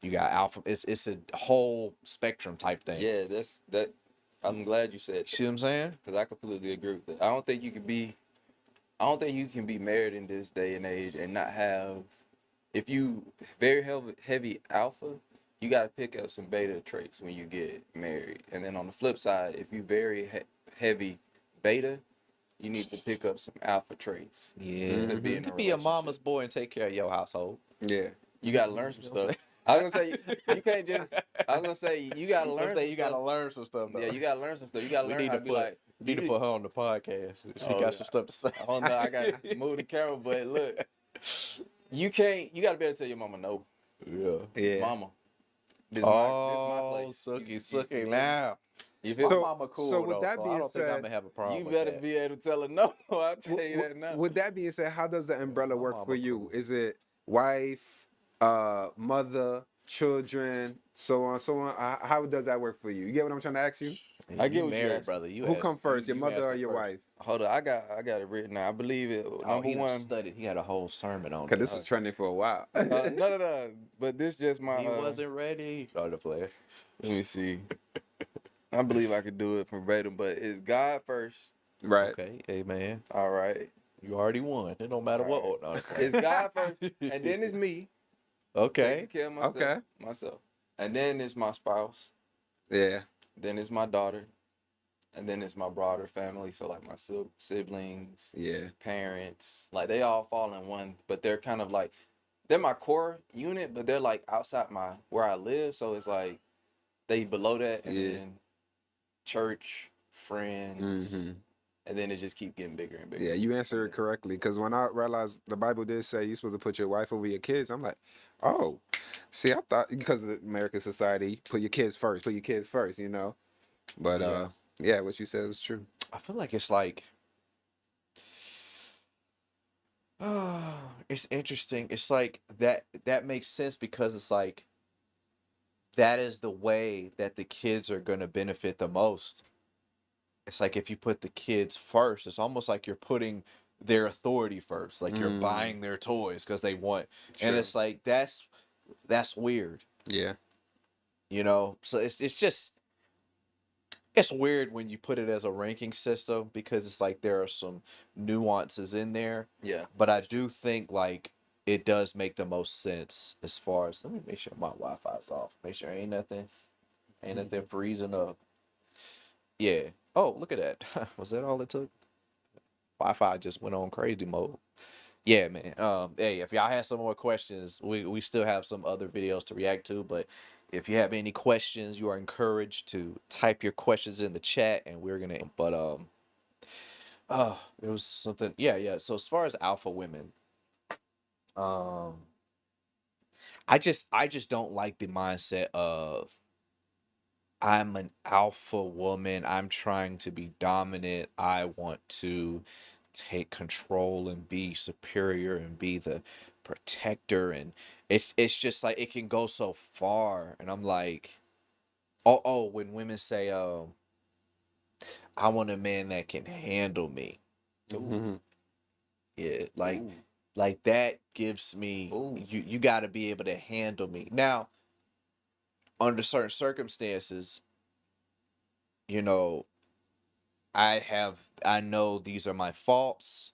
you got alpha. It's a whole spectrum type thing. Yeah, that's that. I'm glad you said See what I'm saying? because I completely agree with that. I don't think you can be married in this day and age and not have. If you very heavy alpha, you got to pick up some beta traits when you get married. And then on the flip side, if you very heavy beta, you need to pick up some alpha traits. Yeah. To be You in a could be a mama's relationship. boy and take care of your household. Yeah. You gotta learn some stuff. I was gonna say you can't just. I was gonna say you gotta learn. You gotta learn some stuff, though. Yeah, you gotta learn some stuff. You gotta We learn need how to to be put like. we need to put her on the podcast. She Oh, got some stuff to say. Oh no, I got to move the camera. But look, you can't. You gotta be able to tell your mama no. Yeah. Yeah. Mama, this my place. Sucky now. You My feel me? mama cool, so with though, that so I being don't think I'm said, gonna have a problem You with better that. be able to tell her no. I'll tell you that now. With that being said, how does the umbrella my work mama for you? cool. Is it wife, mother, children, so on, so on? How does that work for you? You get what I'm trying to ask you? I get You what you married, asked. brother. You Who asked- come first, your you mother asked or it your first. wife? Hold on, I got it written now. I believe it. Oh, Number he done one. studied. He had a whole sermon on Because this. this is trending for a while. No. But this just my. He wasn't ready. No, the player. Let me see. I believe I could do it verbatim, but it's God first. Right. Okay, hey man, All right. you already won. It don't matter what. All Oh, no, the player. It's God first, and then it's me Okay. taking care of myself. Okay. Myself, and then it's my spouse. Yeah. Then it's my daughter, and then it's my broader family. So like my siblings, Yeah. parents, like they all fall in one, but they're kind of like they're my core unit, but they're like outside where I live. So it's like they below that, and Yeah. then church, friends, Mhm. and then it just keep getting bigger and bigger. Yeah, you answered it correctly. Because when I realized the Bible did say you're supposed to put your wife over your kids, I'm like, oh, see, I thought because of American society, put your kids first, But yeah, what you said was true. I feel like it's like, it's interesting. It's like that makes sense because it's like that is the way that the kids are gonna benefit the most. It's like if you put the kids first, it's almost like you're putting their authority first. Like you're buying their toys because they want, and True. it's like that's weird. Yeah. So it's just it's weird when you put it as a ranking system because it's like there are some nuances in there. Yeah. But I do think like it does make the most sense as far as, let me make sure my Wi-Fi's off. Make sure ain't nothing freezing up. Yeah. Oh, look at that. Was that all it took? Wi-Fi just went on crazy mode. Yeah, man. Hey, if y'all have some more questions, we still have some other videos to react to, but if you have any questions, you are encouraged to type your questions in the chat and we're gonna it was something. Yeah. So as far as alpha women, I just don't like the mindset of I'm an alpha woman. I'm trying to be dominant. I want to take control and be superior and be the protector, and it's just like it can go so far, and I'm like, when women say I want a man that can handle me. Mhm. Yeah, like that gives me you got to be able to handle me. Now, under certain circumstances, I know these are my faults.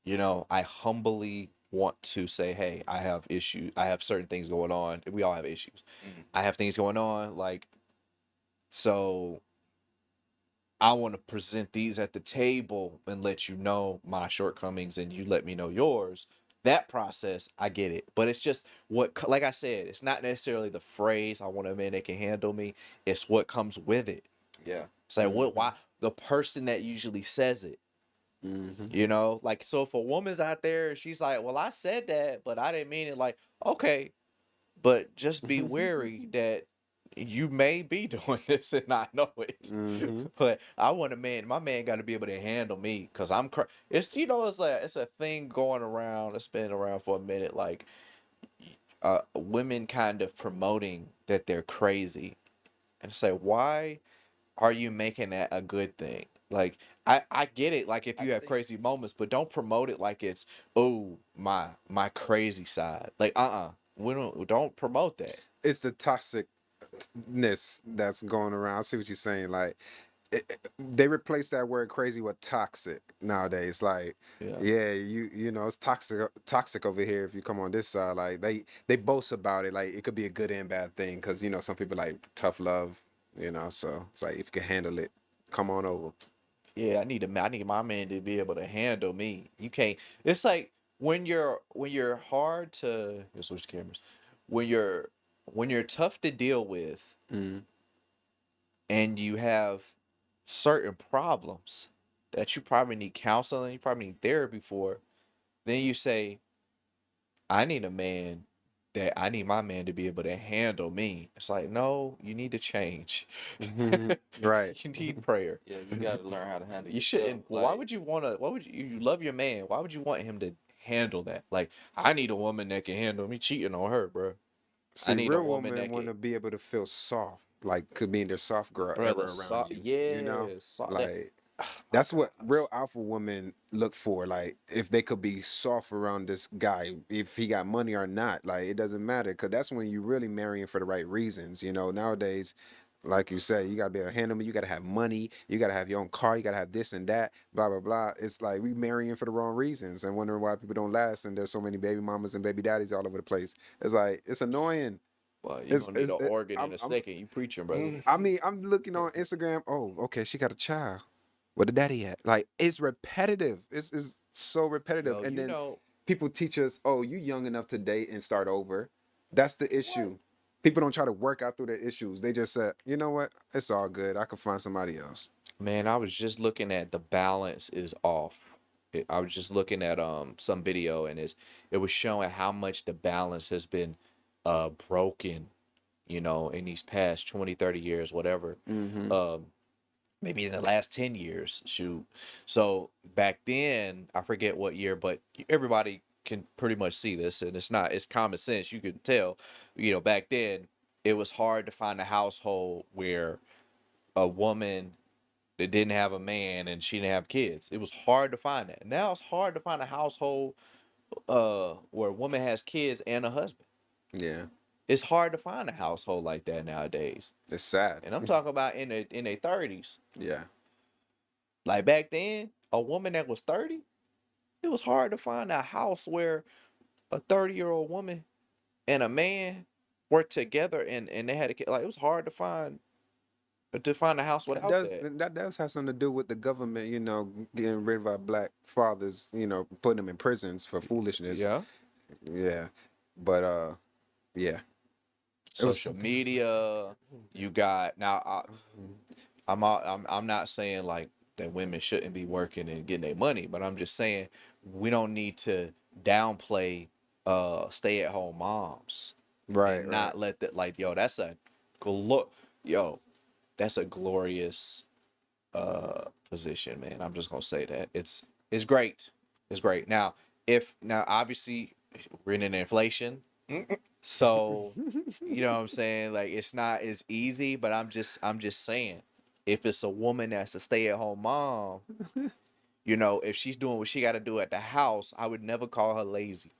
I humbly want to say, hey, I have issues. I have certain things going on. We all have issues. I have things going on, like, so I want to present these at the table and let you know my shortcomings and you let me know yours. That process, I get it. But it's just like I said, it's not necessarily the phrase, I want a man that can handle me. It's what comes with it. Yeah. It's like, why the person that usually says it, you know? Like, so if a woman's out there and she's like, well, I said that, but I didn't mean it, like, okay, but just be wary that you may be doing this and not know it. But I want a man. My man got to be able to handle me because it's it's a thing going around. It's been around for a minute. Like women kind of promoting that they're crazy, and say, why are you making that a good thing? Like I get it. Like if you have crazy moments, but don't promote it like it's my crazy side. Like we don't promote that. It's the toxicness that's going around. I see what you're saying. Like they replace that word crazy with toxic nowadays. Like you know it's toxic over here if you come on this side. Like they boast about it. Like it could be a good and bad thing because you know some people like tough love. You know, so it's like if you can handle it, come on over. Yeah, I need my man to be able to handle me. You can't. It's like when you're hard to switch the cameras. When you're tough to deal with, and you have certain problems that you probably need counseling, you probably need therapy for. Then you say, I need my man to be able to handle me. It's like, no, you need to change. Right. You need prayer. Yeah, you got to learn how to handle. You shouldn't. Why would you you love your man? Why would you want him to handle that? Like, I need a woman that can handle me cheating on her, bro. See, I need real a woman that want to can, be able to feel soft, like could be in their soft girl brother. era around you. Yeah, You know, that, like that's what real alpha women look for. Like if they could be soft around this guy, if he got money or not, like it doesn't matter because that's when you really marrying for the right reasons. You know, nowadays, like you said, you gotta be able to handle me. You gotta have money. You gotta have your own car. You gotta have this and that. Blah blah blah. It's like we marrying for the wrong reasons and wondering why people don't last. And there's so many baby mamas and baby daddies all over the place. It's like it's annoying. well, you're gonna need an organ in a second. You preaching, brother. I mean, I'm looking on Instagram. Oh, okay, she got a child. Where the daddy at? Like, it's repetitive. It's so repetitive. Yo, and you then know, people teach us, oh, you young enough to date and start over. That's the issue. People don't try to work out through their issues. They just said, you know what? It's all good. I can find somebody else. man, I was just looking at the balance is off. I was just looking at some video and it was showing how much the balance has been broken, you know, in these past 20, 30 years, whatever. Maybe in the last 10 years, shoot. So back then, I forget what year, but everybody can pretty much see this, and it's common sense. You can tell, you know, back then it was hard to find a household where a woman that didn't have a man and she didn't have kids. It was hard to find that. Now it's hard to find a household where a woman has kids and a husband. Yeah. It's hard to find a household like that nowadays. It's sad. And I'm talking about in their 30s. Yeah. Like back then, a woman that was 30, it was hard to find a house where a 30-year-old woman and a man were together and they had a kid. Like it was hard to find a house without that. That does have something to do with the government, you know, getting rid of our black fathers, you know, putting them in prisons for foolishness. Yeah. Yeah. But yeah. Social media, you got now. I'm not saying like that women shouldn't be working and getting their money, but I'm just saying we don't need to downplay stay-at-home moms, Right. and not let that like that's a that's a glorious position, man. I'm just gonna say that it's great. It's great. Now obviously we're in an inflation. So, you know what I'm saying? Like it's not as easy, but I'm just saying, if it's a woman that's a stay-at-home mom, you know, if she's doing what she got to do at the house, I would never call her lazy.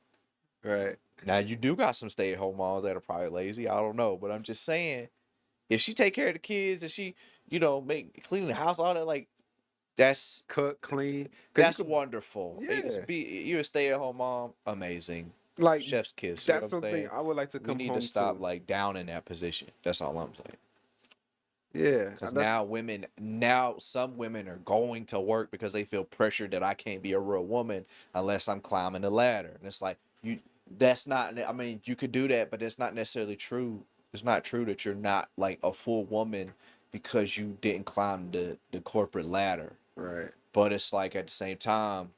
Right. Now you do got some stay-at-home moms that are probably lazy. I don't know, but I'm just saying, if she take care of the kids and she, you know, clean the house, all that, like that's cook, clean. That's wonderful. Yeah. You're a stay-at-home mom, amazing. Like chef's kiss. That's something I would like to come we need home to stop like down in that position. That's all I'm saying. Yeah, Because that's- now some women are going to work because they feel pressured that I can't be a real woman unless I'm climbing the ladder. And it's like that's not. I mean, you could do that, but that's not necessarily true. It's not true that you're not like a full woman because you didn't climb the corporate ladder. right. But it's like at the same time,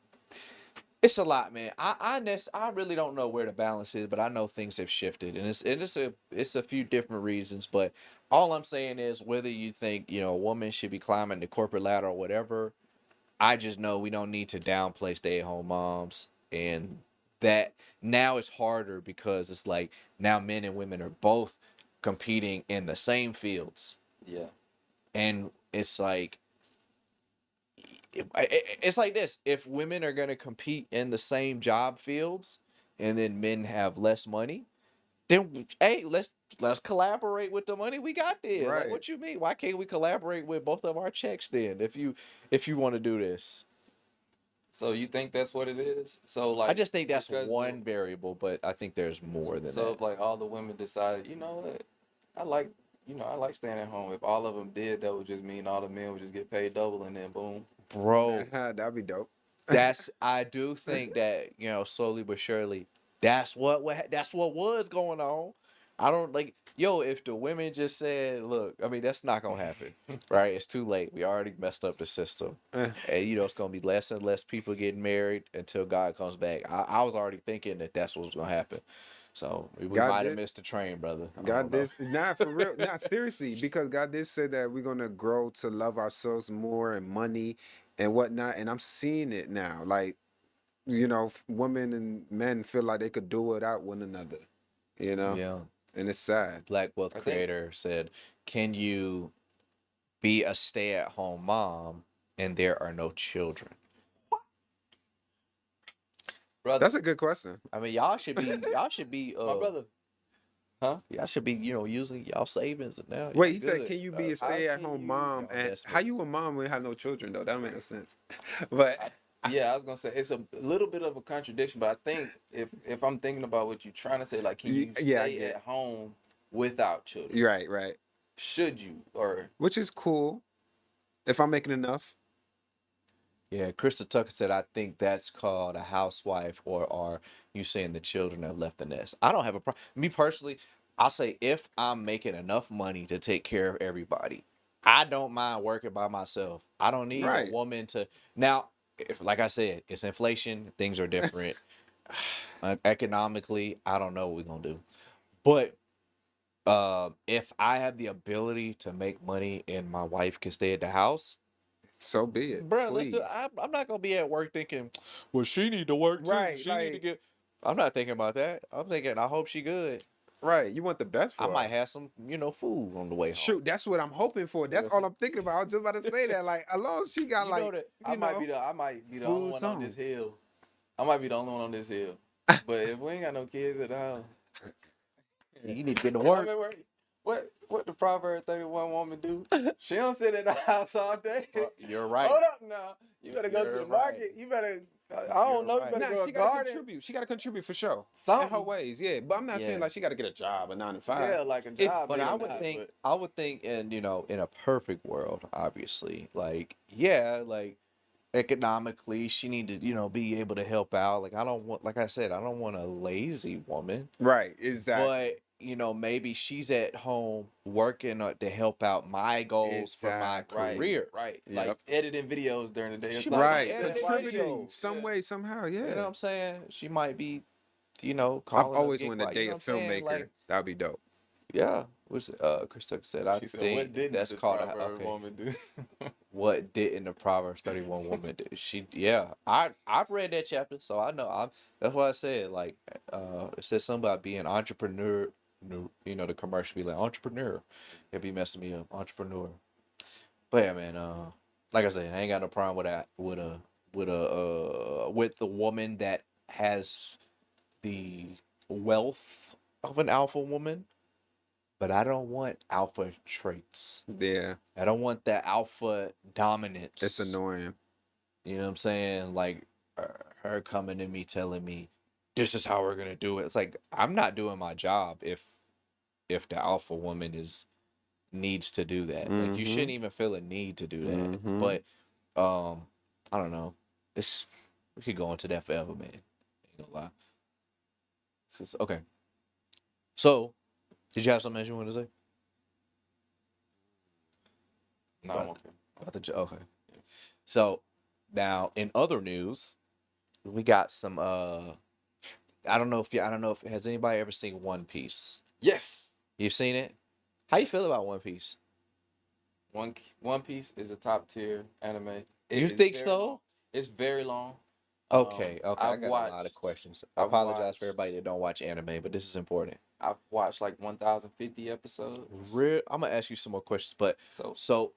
it's a lot, man. I really don't know where the balance is, but I know things have shifted, and it's a few different reasons. But all I'm saying is, whether you think a woman should be climbing the corporate ladder or whatever, I just know we don't need to downplay stay-at-home moms, and that now it's harder because it's like now men and women are both competing in the same fields, Yeah. and it's like it's like this: if women are going to compete in the same job fields and then men have less money, then hey, let's collaborate with the money we got there. Like, Right. what you mean? Why can't we collaborate with both of our checks then if you want to do this? So you think that's what it is? So like I just think that's because one variable, but I think there's more than So that. if like all the women decide, you know what, I like staying at home. If all of them did, that would just mean all the men would just get paid double, and then boom. Bro, That'd be dope. I do think that slowly but surely that's what was going on. I don't like if the women just said, look, I mean that's not gonna happen, right? It's too late. We already messed up the system, and it's gonna be less and less people getting married until God comes back. I was already thinking that that's what's gonna happen, so we God might have did- missed the train, brother. I God don't know. did not for real, not seriously, because God did say that we're gonna grow to love ourselves more and money and whatnot, and I'm seeing it now. Like women and men feel like they could do without one another, Yeah. and it's sad. Black Wealth I think- Creator said, "Can you be a stay-at-home mom and there are no children?" Brother, That's a good question. I mean, y'all should be my brother. Huh? y'all should be using y'all savings now. Wait, Y'all he said, good. "Can you be a How can stay-at-home you- mom?" Y'all And how investments. you a mom when you have no children though? That don't make no sense. But Yeah, I was gonna say it's a little bit of a contradiction, but I think if I'm thinking about what you're trying to say, like, can you Yeah, I stay get at home without children? you're right. Should you or Which is cool if I'm making enough. Yeah, Krista Tucker said, "I think that's called a housewife, or are you saying the children have left the nest?" I don't have a problem. Me personally, I'll say if I'm making enough money to take care of everybody, I don't mind working by myself. I don't need Right. a woman to now. If, like I said, it's inflation. Things are different. Economically, I don't know what we're gonna do. But if I have the ability to make money and my wife can stay at the house, So be it. bro, let's do. Please. I'm not gonna be at work thinking, well, she need to work too. Right, She need to like- get. I'm not thinking about that. I'm thinking, I hope she good. Right. You want the best for I her. might have some, food on the way home. Shoot, that's what I'm hoping for. That's all I'm thinking about. I was just about to say that. Like, as long as she got You like, know that I might be the only food one on something. this hill. I might be the only one on this hill. But if we ain't got no kids at the house, You need to get to I work. mean, what the Proverb 31 woman do? She don't sit at the house all day. You're right. Hold up now. You better go to You're the market. right. You better. I don't know. right. You better nah, go she to gotta garden. contribute. She gotta contribute for sure. In Something. her ways, yeah. But I'm not saying Yeah. like she gotta get a job, a 9 to 5. Yeah, like a job. But maybe I would not, think, but- in in a perfect world, obviously, like like economically, she need to be able to help out. Like I don't want, like I said, I don't want a lazy woman. Right, exactly. But maybe she's at home working to help out my goals for my Exactly. career. Right. Yep. Like editing videos during the day. or She something. might Right, be editing contributing videos. some Yeah. way, somehow, yeah. You know what I'm saying? She might be, I've calling up always gig wanted to cli- date know a what I'm saying? filmmaker. Like, That'd be dope. yeah. What's Chris Tucker said? I She said, think what didn't that's the called Proverb woman do? What didn't the Proverbs 31 woman do? I've read that chapter, so I know. That's why I said it says something about being entrepreneur. The commercial be like entrepreneur. It'd be messing me up, entrepreneur. But yeah, man. Like I said, I ain't got no problem with the woman that has the wealth of an alpha woman. But I don't want alpha traits. Yeah, I don't want that alpha dominance. it's annoying. You know what I'm saying? Like her coming to me telling me, "This is how we're gonna do it." It's like I'm not doing my job if the alpha woman is needs to do that. Like you shouldn't even feel a need to do that. Mhm. But I don't know. It's we could go into that forever, man. Ain't gonna lie. Okay. So, did you have something else you wanted to say? No, I'm okay. About the okay. So now in other news, we got some I don't know if has anybody ever seen One Piece? Yes. You've seen it? How you feel about One Piece? One Piece is a top tier anime. You is think very so? long. It's very long. Okay, I I've got a lot of watched- questions. I I've apologize for watched- everybody that don't watch anime, but this is important. I've watched like 1,050 episodes. I'm gonna ask you some more questions, but So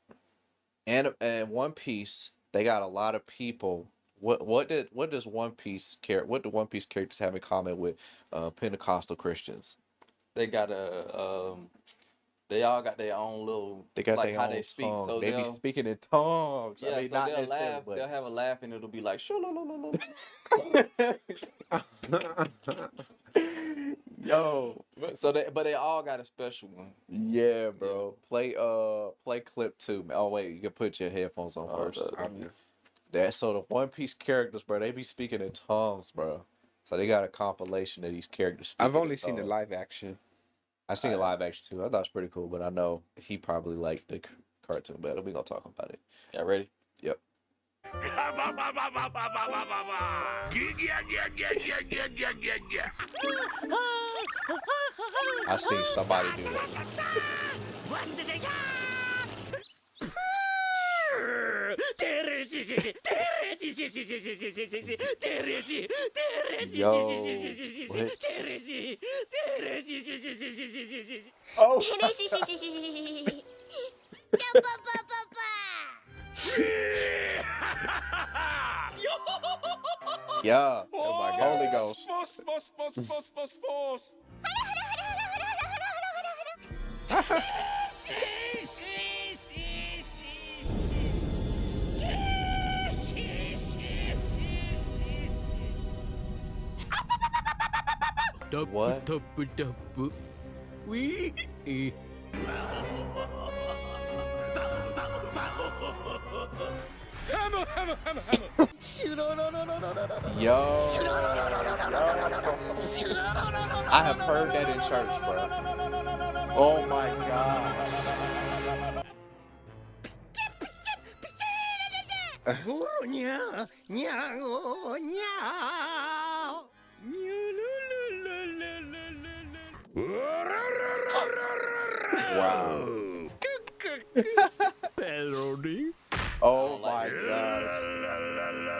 and One Piece, they got a lot of people. What does One Piece what do One Piece characters have in common with Pentecostal Christians? they got they all got their own little. They got like their how own they speak. tongue. So They be they'll speaking in tongues. yeah. I mean, So not they'll necessarily, laugh. but They'll have a laugh and it'll be like yo. But they all got a special one. Yeah, bro. Play clip 2. Oh wait, you can put your headphones on first. That so the One Piece characters, bro, they be speaking in tongues, bro. So they got a compilation of these characters. I've speaking only in seen the tongues. live action. I seen the live action too. I thought it was pretty cool, but I know he probably liked the cartoon better. We gonna talk about it. Y'all ready? Yep. I see somebody do that. Yo, what? Yeah. Oh my God. Holy Ghost. What? Yo. I have heard that in church, bro. Oh my God. Wow. Oh my God.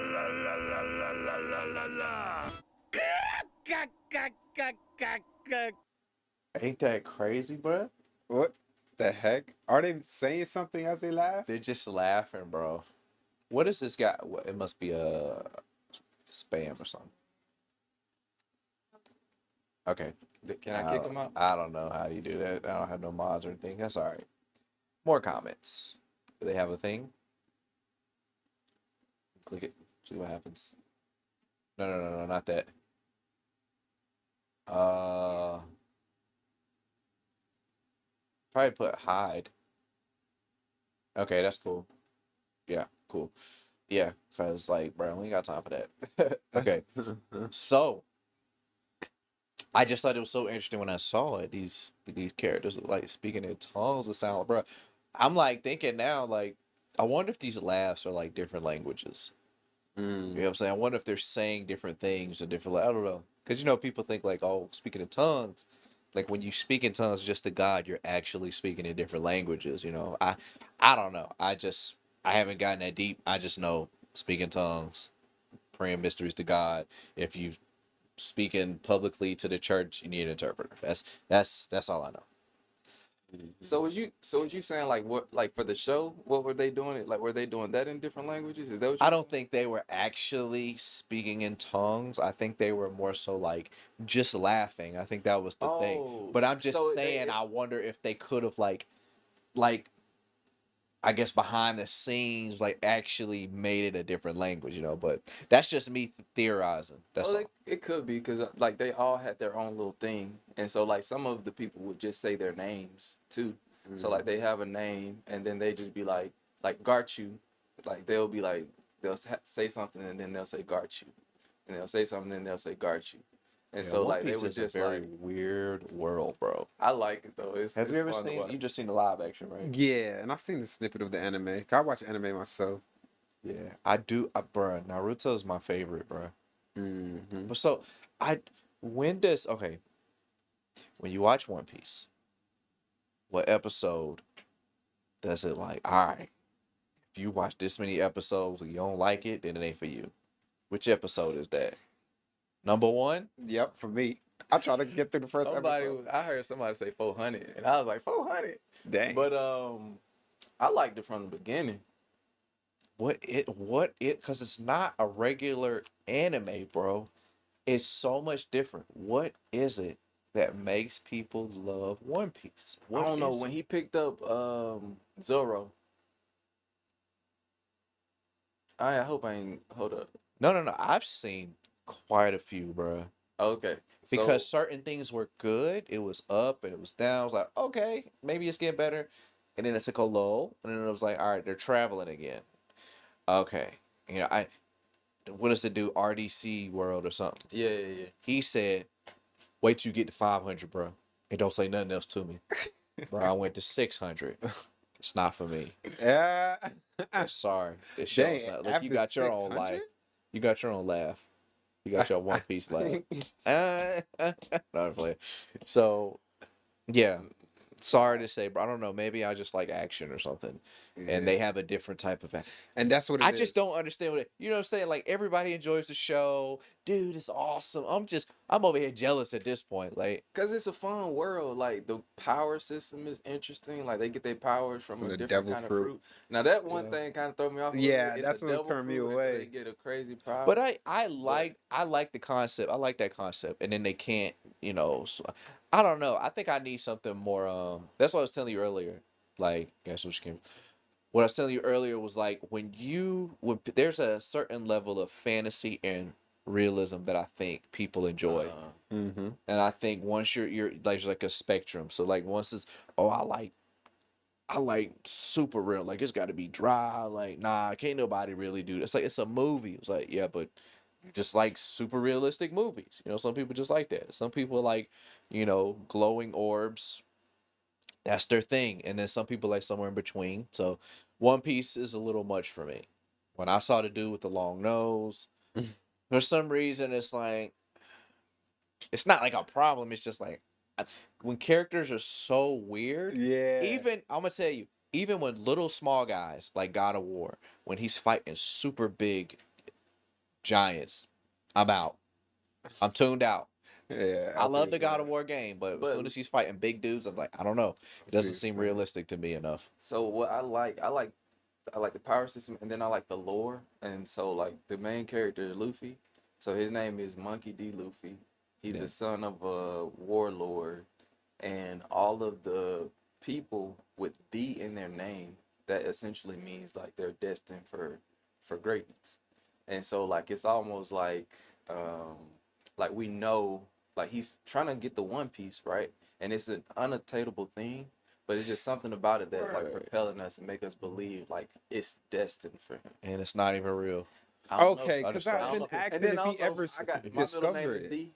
Ain't that crazy, bro? What the heck? Are they saying something as they laugh? They're just laughing, bro. What is this guy? It must be a spam or something. Okay. Can I kick him out? I don't know how you do that. I don't have no mods or anything. That's all right. More comments. Do they have a thing? Click it. See what happens. No, not that. Probably put hide. Okay, that's cool. Yeah, cool. Yeah, because, like, bro, we ain't got time for that. Okay. So, I just thought it was so interesting when I saw it. These characters, like, speaking in tongues and sound, bro. I'm, like, thinking now, like, I wonder if these laughs are, like, different languages. You know what I'm saying? I wonder if they're saying different things or different, I don't know. Because, you know, people think, like, oh, speaking in tongues, like, when you speak in tongues just to God, you're actually speaking in different languages, you know? I don't know. I haven't gotten that deep. I just know speaking tongues, praying mysteries to God. If you speaking publicly to the church, you need an interpreter. That's all I know. So was you saying like what, like for the show, what were they doing? Like were they doing that in different languages? Is that what you I don't think they were actually speaking in tongues. I think they were more so like just laughing. I think that was the thing. But I'm just so saying, I wonder if they could have like I guess behind the scenes, like actually made it a different language, you know. But that's just me theorizing. That's all. It could be because like they all had their own little thing, and so like some of the people would just say their names too. So like they have a name, and then they just be like Garchu, like they'll be like say something and then they'll say Garchu, and they'll say something and they'll say Garchu, and Yeah, so One like they Piece were is a just very like, weird world, bro. I like it though. Have It's you ever fun to seen? watch. You just seen the live action, right? Yeah, and I've seen the snippet of the anime. I watch anime myself. Yeah, I do, bruh. Naruto is my favorite, bruh. Mm-hmm. But so, I when does okay when you watch One Piece, what episode does it like? All right, if you watch this many episodes and you don't like it, then it ain't for you. Which episode is that? Number one? Yep, for me. I try to get through the first Somebody, episode. I heard somebody say 400, and I was like 400. Dang. But I liked it from the beginning. What it? Because it's not a regular anime, bro. It's so much different. What is it that makes people love One Piece? What I don't know is when it? he picked up Zoro. I hope I ain't hold up. No. I've seen quite a few, bro. Okay, Because so certain things were good, it was up and it was down. I was like, okay, maybe it's getting better. And then it took a lull, and then it was like, all right, they're traveling again. Okay, what does it do? RDC World or something? yeah. He said, wait till you get to 500, bro, and don't say nothing else to me, bro. I went to 600. It's not for me. Yeah. Sorry, this show's Dang, not. Look, you after got your own 600? life. You got your own laugh. You got your One Piece laugh. No, I'm playing. So, yeah. Sorry to say, but I don't know. Maybe I just like action or something, and they have a different type of action. And that's what it I is. just don't understand what it. You know what I'm saying? Like everybody enjoys the show, dude. It's awesome. I'm over here jealous at this point. Like, Cause it's a fun world. Like the power system is interesting. Like they get their powers from From a the different devil kind of fruit. fruit. Now that one thing kind of throw me off. A little Yeah, bit. It's that's a what devil turned me fruit, and so away. they get a crazy power. but I like the concept. I like that concept, and then they can't. I don't know. I think I need something more. That's what I was telling you earlier. Like, guess what came. What I was telling you earlier was like when there's a certain level of fantasy and realism that I think people enjoy. Mm-hmm. And I think once you're like there's like a spectrum. So like once it's I like super real. Like it's got to be dry. Like nah, can't nobody really do this. Like it's a movie. It's like yeah, but just like super realistic movies. Some people just like that. Some people like glowing orbs. That's their thing. And then some people like somewhere in between. So One Piece is a little much for me. When I saw the dude with the long nose, for some reason it's like it's not like a problem. It's just like when characters are so weird. Yeah. Even I'm gonna tell you, even when little small guys like God of War, when he's fighting super big giants, I'm out. I'm tuned out. Yeah. I love the think so. God of War game, but as But- soon as he's fighting big dudes, I'm like, I don't know. It doesn't think seem so. realistic to me enough. So what I like the power system, and then I like the lore. And so like the main character Luffy, so his name is Monkey D. Luffy. He's Yeah. the son of a warlord, and all of the people with D in their name, that essentially means like they're destined for greatness. And so like it's almost like we know like he's trying to get the One Piece, right? And it's an unattainable thing, but it's just something about it that's like Right. propelling us and make us believe like it's destined for him. And it's not even real. I don't know. Okay, I because just- I I've don't been know. And asking then if he also, ever I got my middle discovered name is it. D.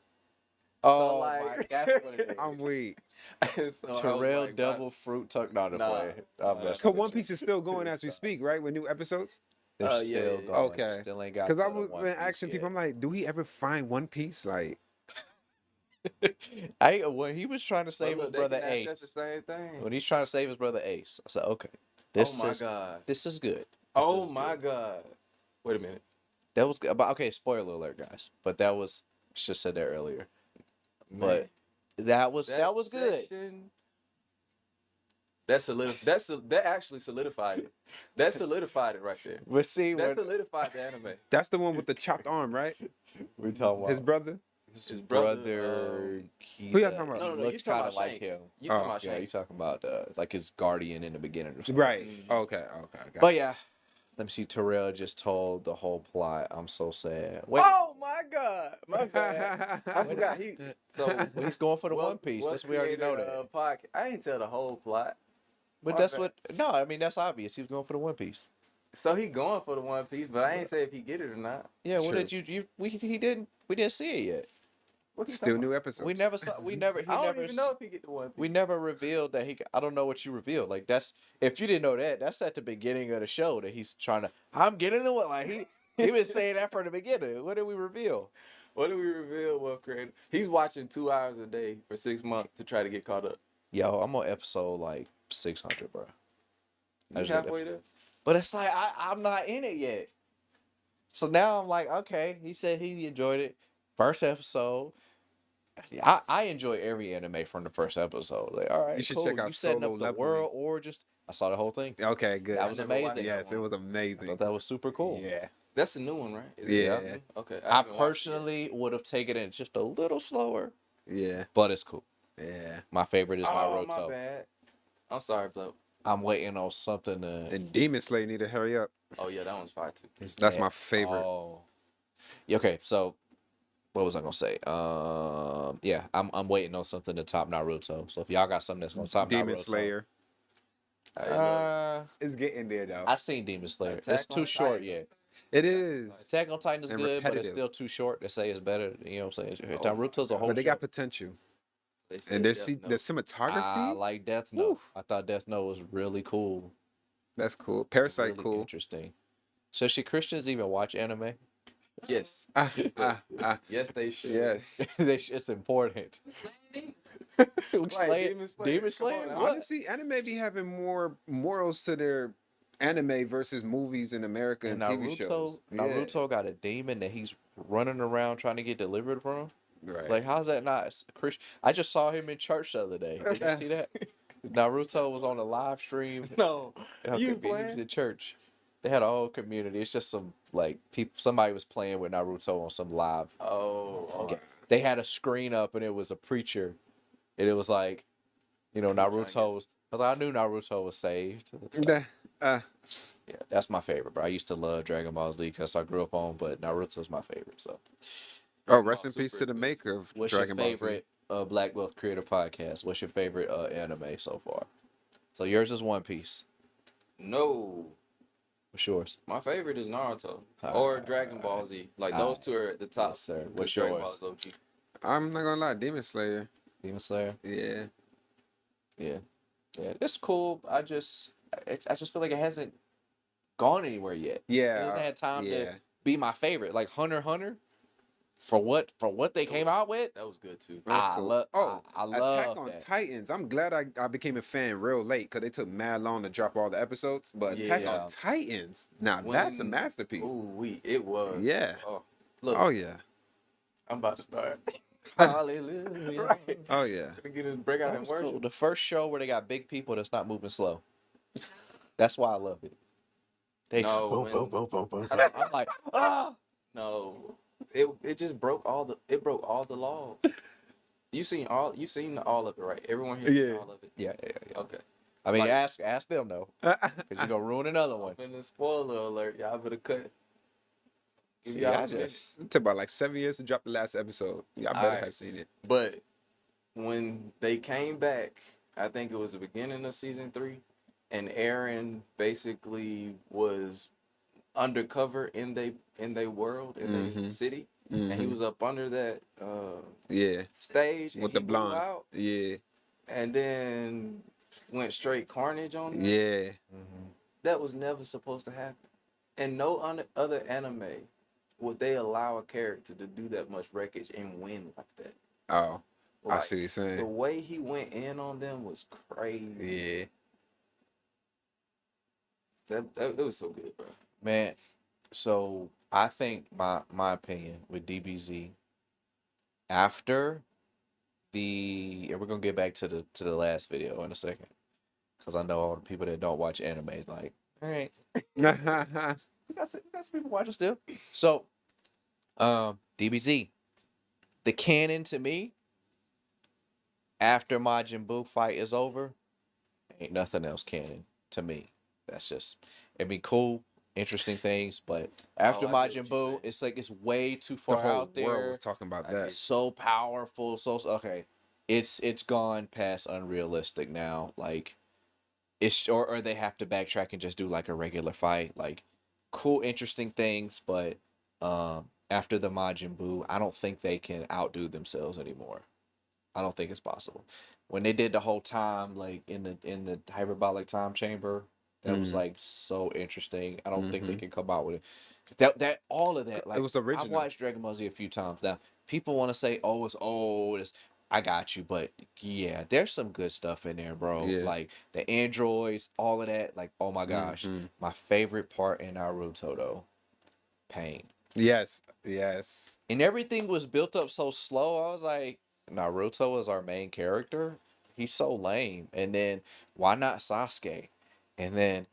Oh, like- my, that's what it is. I'm weak. So I was Terrell like, Devil Fruit Tuck. Not a Nah. play. I'm Nah. messing So with One you. Piece is still going as we speak, right? With new episodes? They're Yeah, still yeah. going. Okay. Still ain't got. Because I to the was One been Piece asking people, yet. I'm like, do we ever find One Piece? Like, When he was trying to save his Look, they brother can ask us the Ace. same thing. When he's trying to save his brother Ace, I said, okay, this Oh my is god. this is good. This Oh is my good. god. Wait a minute. That was good. But okay, spoiler alert, guys. But that was just said that earlier. But Man, that was good. section- that actually solidified it. That solidified it right there. But see, That solidified the anime. that's the one with the chopped arm, right? we're talking about His brother? his brother, brother. Who y'all talking about? No, you Looks talking kind of about like Shanks. him. You talking Oh, about Yeah, you Shanks. talking about like his guardian in the beginning or something. Right. Mm. Okay. Got But it. yeah, let me see. Terrell just told the whole plot. I'm so sad. Wait, Oh my god. My bad. I forgot so he's going for the what- One Piece. what That's we already know created that. a podcast? I ain't tell the whole plot. But My that's bad. what. No, I mean that's obvious. He was going for the One Piece. So he going for the One Piece, but I ain't say if he get it or not. Yeah. What True. did you? He didn't. We didn't see it yet. What he Still talking new about? episodes. We never saw. We never. He I don't never. even know if he get the One Piece. We never revealed that he. I don't know what you revealed. Like that's if you didn't know that, that's at the beginning of the show that he's trying to. I'm getting the one. Like he been saying that from the beginning. What did we reveal? What did we reveal? Well, creator. He's watching 2 hours a day for 6 months to try to get caught up. Yo, I'm on episode like 600, bro. I You just did halfway there? But it's like I'm not in it yet. So now I'm like, okay. He said he enjoyed it. First episode. I enjoy every anime from the first episode. Like, all right, You should cool. check out You setting Solo up the Leveling. world or just I saw the whole thing. Okay, good. That was I never watched- amazing. Yes, it was I amazing. thought that was super cool. Yeah. That's a new one, right? Is it Yeah. new? Okay. I haven't watched it yet. personally would have taken it just a little slower, Yeah. but it's cool. Yeah. My favorite is Oh, Naruto. my bad. I'm sorry, Blow. I'm waiting on something to. And Demon Slayer need to hurry up. Oh yeah, that one's fire too. That's my favorite. Oh. Yeah, okay, so what was I gonna say? Yeah, I'm waiting on something to top Naruto. So if y'all got something that's gonna top Demon Naruto, Slayer. It's getting there though. I seen Demon Slayer. Attack It's too on short Titan. yet. It is. Attack on Titan is And good, but it's repetitive. still too short. They say it's better. You know what I'm saying? Oh, Naruto's a whole. But they show. got potential. They said And Death the Note. cinematography. I like Death Note. I thought Death Note was really cool. That's cool. Parasite Really cool. interesting. So should Christians even watch anime? Yes. Ah. Yes, they should. Yes. It's important. Right, Demon Slayer. Demon Slayer? Come on now. What? Honestly, anime be having more morals to their anime versus movies in America and TV shows. Naruto got a demon that he's running around trying to get delivered from. Right. Like, how's that not Christian? I just saw him in church the other day. Did you see that? Naruto was on a live stream. No. Okay, You he was playing? in church. They had a whole community. It's just some like people. Somebody was playing with Naruto on some live. Oh. Okay. They had a screen up and it was a preacher, and it was like, you know, Naruto was. I was like, I knew Naruto was saved. Yeah, that's my favorite, bro. I used to love Dragon Ball Z because I grew up on, but Naruto's my favorite. So, Oh, rest in peace to the maker of what's Dragon your Ball Z. favorite Black Wealth Creator podcast? What's your favorite anime so far? So yours is One Piece. No. What's yours? My favorite is Naruto or Dragon Ball Z. Like those two are at the top. Yes, sir. because What's Dragon yours? Ball is low-key. I'm not gonna lie, Demon Slayer. Demon Slayer. Yeah. Yeah, it's cool. I just feel like it hasn't gone anywhere yet. Yeah. It hasn't had time yeah. to be my favorite. Like Hunter x Hunter, for what they came out with. That was good too. That's I cool. love. Oh, I love Attack on that. Titans. I'm glad I became a fan real late because they took mad long to drop all the episodes. But Attack Yeah. on Titans, now that's a masterpiece. Ooh, it was. Yeah. Oh, look, Oh yeah. I'm about to start. Hallelujah. Right. Oh yeah. Gonna get his break out That in was worship. cool. The first show where they got big people that's not moving slow. That's why I love it. They No, boom, when- boom, boom, boom, boom. I'm like, ah. No, it just broke all the laws. You seen all of it, right? Everyone here seen Yeah. all of it. Yeah. Okay. I mean, Like- ask them though, because you're gonna ruin another one. In the spoiler alert, y'all better cut. Give See, y'all I a minute. just It took about like 7 years to drop the last episode. Y'all better Alright. have seen it. But when they came back, I think it was the beginning of season 3, and Aaron basically was undercover in they world, in their city, and he was up under that Yeah. stage and With he the blew blonde. out, Yeah. and then went straight carnage on them. Yeah. That was never supposed to happen. And no other anime would they allow a character to do that much wreckage and win like that. Oh. I Like, see what you're the saying. way he went in on them was crazy. Yeah. That was so good, bro. man. So I think my opinion with DBZ after and we're gonna get back to the last video in a second, because I know all the people that don't watch anime is like, all right, we got some people watching still. So, DBZ, the canon to me after Majin Buu fight is over, ain't nothing else canon to me. That's just it'd be cool, interesting things, but after I get what Majin you're Buu, saying. it's like it's way too The far whole out world there. was talking about I that. get So powerful, so okay. It's gone past unrealistic now. Like it's or they have to backtrack and just do like a regular fight. Like cool, interesting things, but after the Majin Buu, I don't think they can outdo themselves anymore. I don't think it's possible. When they did the whole time, like in the hyperbolic time chamber, that was like so interesting. I don't think they can come out with it. That all of that, like It was I've original. watched Dragon Ball Z a few times now. People want to say, "Oh, it's old." I got you, but yeah, there's some good stuff in there, bro. Yeah. Like the androids, all of that. Like, oh my gosh, my favorite part in Naruto though, pain. Yes. Yes. And everything was built up so slow. I was like, Naruto is our main character. He's so lame. And then why not Sasuke? And then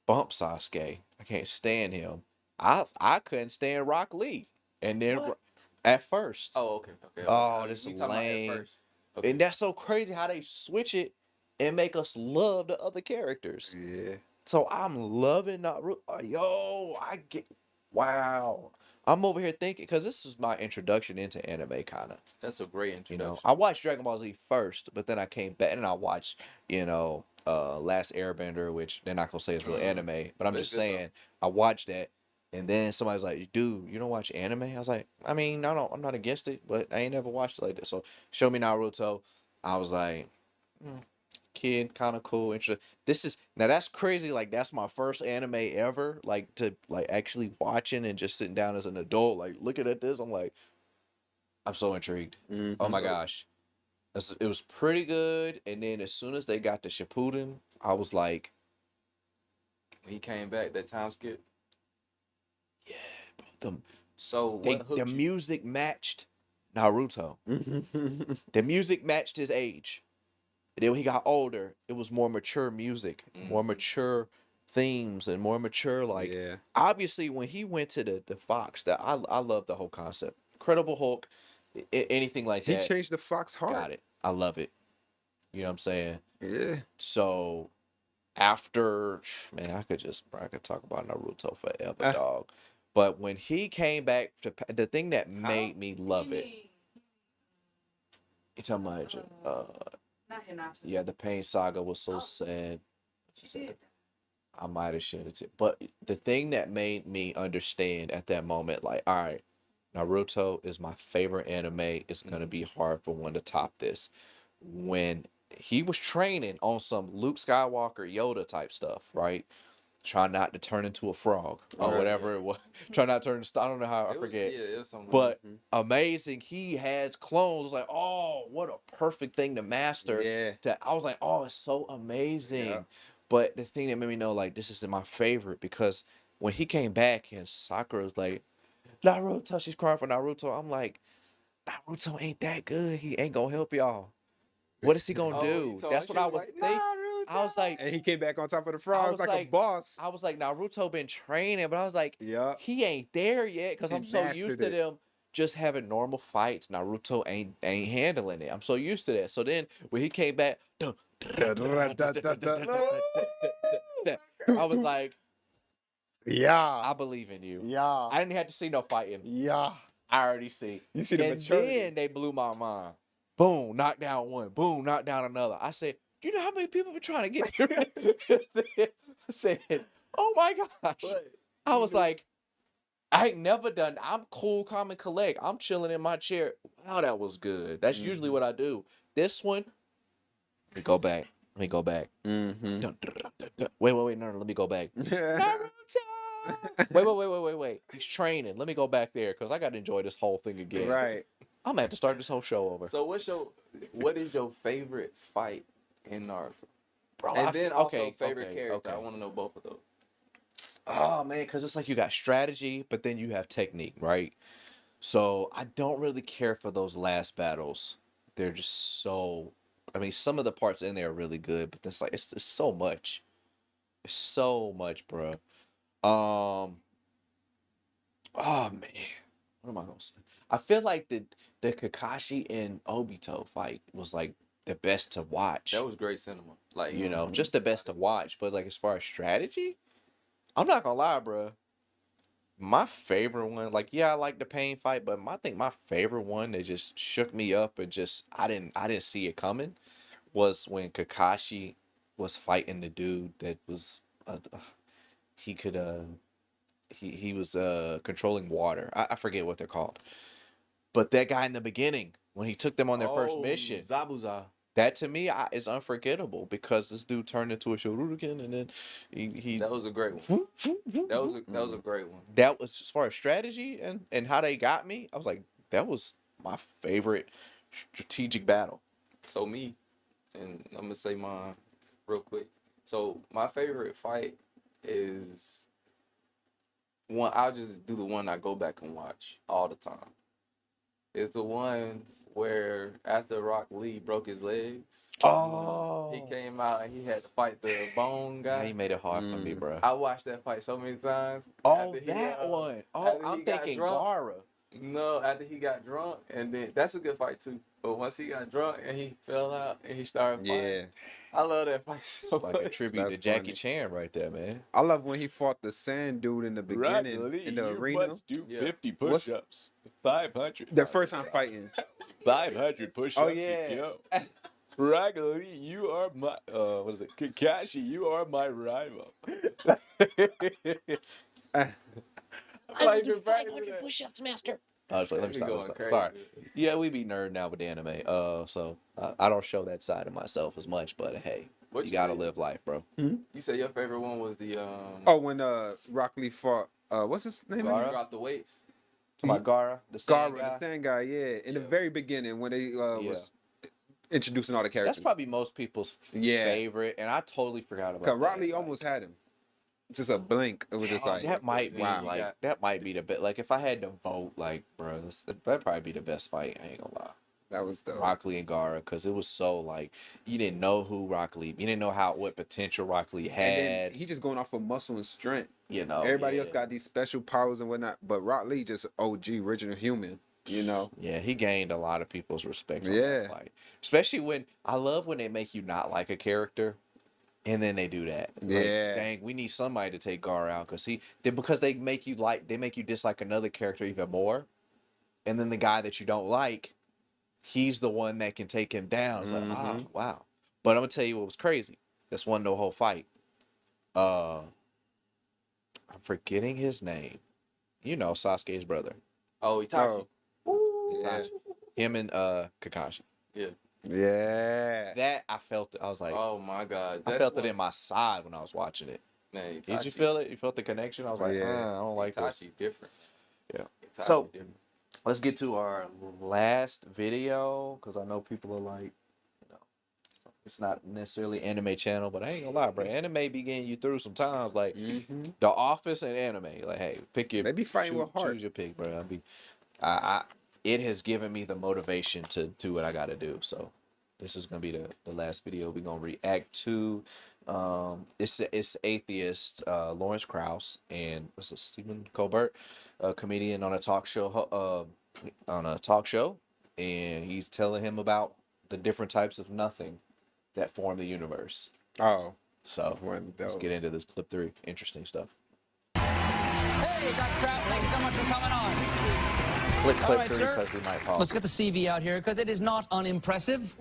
bump Sasuke. I can't stand him. I couldn't stand Rock Lee. And then at first. Oh, okay. Okay. Oh, this You is talking about at lame. first. Okay. And that's so crazy how they switch it and make us love the other characters. Yeah. So I'm loving Naruto. Yo, wow. I'm over here thinking, because this is my introduction into anime, kind of. That's a great You introduction. know, I watched Dragon Ball Z first, but then I came back and I watched, Last Airbender, which they're not gonna say it's real anime, but I'm But just it's good, saying I watched that, and then somebody's like, "Dude, you don't watch anime?" I was like, "I mean, I'm not against it, but I ain't never watched it like that." So show me Naruto. I was like, kid, kind of cool, interesting. That's crazy. Like that's my first anime ever. Like to like actually watching and just sitting down as an adult, like looking at this, I'm like, I'm so intrigued. Oh my gosh. It was pretty good. And then as soon as they got to Shippuden, I was like, When he came back, that time skip. the, So what hooked the you? music matched Naruto. The music matched his age. And then when he got older, it was more mature music, more mature themes, and more mature, like, Yeah. obviously when he went to the Fox, I love the whole concept. Incredible Hulk, anything like He that. changed the Fox heart. Got it. I love it. You know what I'm saying? Yeah. So after, man, I could talk about Naruto forever, dog. But when he came back the thing that made me love it. You talking about yeah, the Pain Saga was so sad. I might have shared it too. But the thing that made me understand at that moment, like, all right, Naruto is my favorite anime. It's gonna be hard for one to top this. When he was training on some Luke Skywalker Yoda type stuff, right? Try not to turn into a frog or whatever it was. Try not to turn into, I don't know how, I forget. It was something. But amazing, he has clones. Like, oh, what a perfect thing to master. Yeah. I was like, oh, it's so amazing. Yeah. But the thing that made me know, like, this is my favorite, because when he came back and Sakura was like, Naruto, she's crying for Naruto. I'm like, Naruto ain't that good. He ain't gonna help y'all. What is he gonna do? That's what I was thinking. I was like, And he came back on top of the frogs like a boss. I was like, Naruto been training, but I was like, Yeah. he ain't there yet, because He I'm so used mastered to it. them just having normal fights. Naruto ain't handling it. I'm so used to that. So then when he came back, I was like, Yeah. I believe in you. Yeah. I didn't have to see no fighting. Yeah. I already see. You see the And maturity. then they blew my mind. Boom, knock down one. Boom, knock down another. I said, do you know how many people been trying to get through? I said, oh my gosh. I was like, I ain't never done. I'm cool, calm, and collect. I'm chilling in my chair. Wow, that was good. That's usually what I do. This one, let me go back. Wait, no, let me go back. Naruto! Wait. He's training. Let me go back there, because I got to enjoy this whole thing again. Right. I'm going to have to start this whole show over. So what is your favorite fight in Naruto? Bro, And then also okay, favorite okay, character. okay. I want to know both of those. Oh, man, because it's like you got strategy, but then you have technique, right? So I don't really care for those last battles. They're just so... I mean, some of the parts in there are really good, but it's like, it's so much. It's so much, bro. Oh, man. What am I going to say? I feel like the Kakashi and Obito fight was, like, the best to watch. That was great cinema. Like, You know, just the best to watch. But, like, as far as strategy, I'm not going to lie, bro. My favorite one, like, yeah, I like the pain fight, but I think my favorite one that just shook me up and just I didn't see it coming was when Kakashi was fighting the dude that was he could he was controlling water. I forget what they're called. But that guy in the beginning, when he took them on their first mission, Zabuza. that to me is unforgettable because this dude turned into a Shoryuken and then he That was a great one. That was a great one. that was as far as strategy and how they got me. I was like, that was my favorite strategic battle. So me, and I'm gonna say mine real quick. So my favorite fight is one. I'll just do the one I go back and watch all the time. It's the one where after Rock Lee broke his legs, Oh, he came out and he had to fight the bone guy. he made it hard for me, bro. I watched that fight so many times. Oh, After he, that one. Oh, after he I'm got thinking drunk. Gara. No, after he got drunk, and then that's a good fight too. But once he got drunk and he fell out and he started fighting, Yeah. I love that fight so Like a much. tribute That's to Jackie funny. Chan right there, man. I love when he fought the sand dude in the beginning in the arena. do Yeah. 50 What's- push-ups, 500. The first time fighting. 500 push-ups. Oh, yeah. Yo. Rock Lee, you are my what is it? Kakashi, you are my rival. I would do 500 push-ups, master. I was like, let me Be stop. going crazy. Sorry. Yeah, we be nerding out with the anime. So I don't show that side of myself as much, but hey, What'd you you gotta say? live life, bro. You said your favorite one was the Oh, when Rock Lee fought what's his name? when Gara? you dropped the weights. To my Gara, the sand Gara, guy. the stand guy, yeah. In the very beginning when they was introducing all the characters. That's probably most people's Yeah. favorite, and I totally forgot about Cause that. Rock Lee Like, almost had him. Just a blink. It was just like that might be wow. like that might be the best. Like if I had to vote, like bro, that'd probably be the best fight. I ain't gonna lie. That was the Rock Lee and Gara, because it was so like you didn't know who Rock Lee, you didn't know what potential Rock Lee and had. then he just going off of muscle and strength. You know, Everybody yeah. else got these special powers and whatnot, but Rock Lee just OG original human. You know. Yeah, he gained a lot of people's respect. On Yeah. that fight. Especially when I love when they make you not like a character, and then they do that. Like, Yeah. dang, we need somebody to take Gar out because they make you dislike another character even more, and then the guy that you don't like, he's the one that can take him down. It's like wow. But I'm gonna tell you what was crazy. This won the whole fight. I'm forgetting his name. You know, Sasuke's brother. Oh, Itachi. Yeah. Him and Kakashi. Yeah. Yeah. That I felt it. I was like, Oh my God. I felt it in my side when I was watching it. Man, Did you feel it? You felt the connection? I was like, Yeah. I don't like this. Itachi different. Yeah. Itachi So- different. Let's get to our last video because I know people are like, you know, it's not necessarily anime channel, but I ain't gonna lie, bro. Anime be getting you through sometimes. Like The Office and anime. Like, hey, pick your. They be fighting with heart. Choose your pick, bro. It has given me the motivation to do what I got to do. So this is gonna be the last video we're gonna react to. It's Atheist Lawrence Krauss and what's it, Stephen Colbert, a comedian on a talk show. And he's telling him about the different types of nothing that form the universe. Oh. So One of let's get those. into this clip 3. Interesting stuff. Hey, Dr. Kraus, thank you so much for coming on. Clip All right, 3 sir. because we might pause. Let's get the CV out here because it is not unimpressive.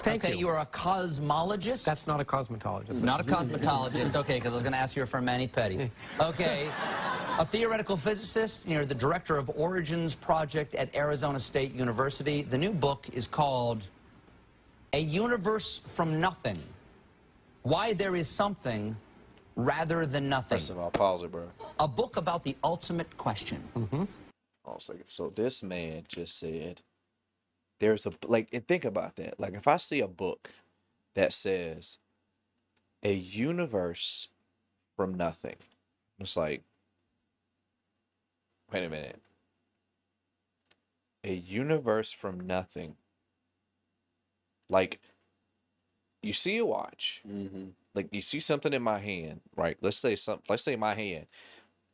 Thank okay, you. you are a cosmologist. That's not a cosmetologist. Not a cosmetologist. Okay, because I was going to ask you for a mani-pedi. Okay. A theoretical physicist. You're the director of Origins Project at Arizona State University. The new book is called A Universe from Nothing. Why There Is Something Rather Than Nothing. First of all, pause it, bro. A book about the ultimate question. Hold on a second. So this man just said there's and think about that. Like if I see a book that says a universe from nothing, it's like, wait a minute. A universe from nothing. Like you see a watch. Like you see something in my hand, right? Let's say my hand.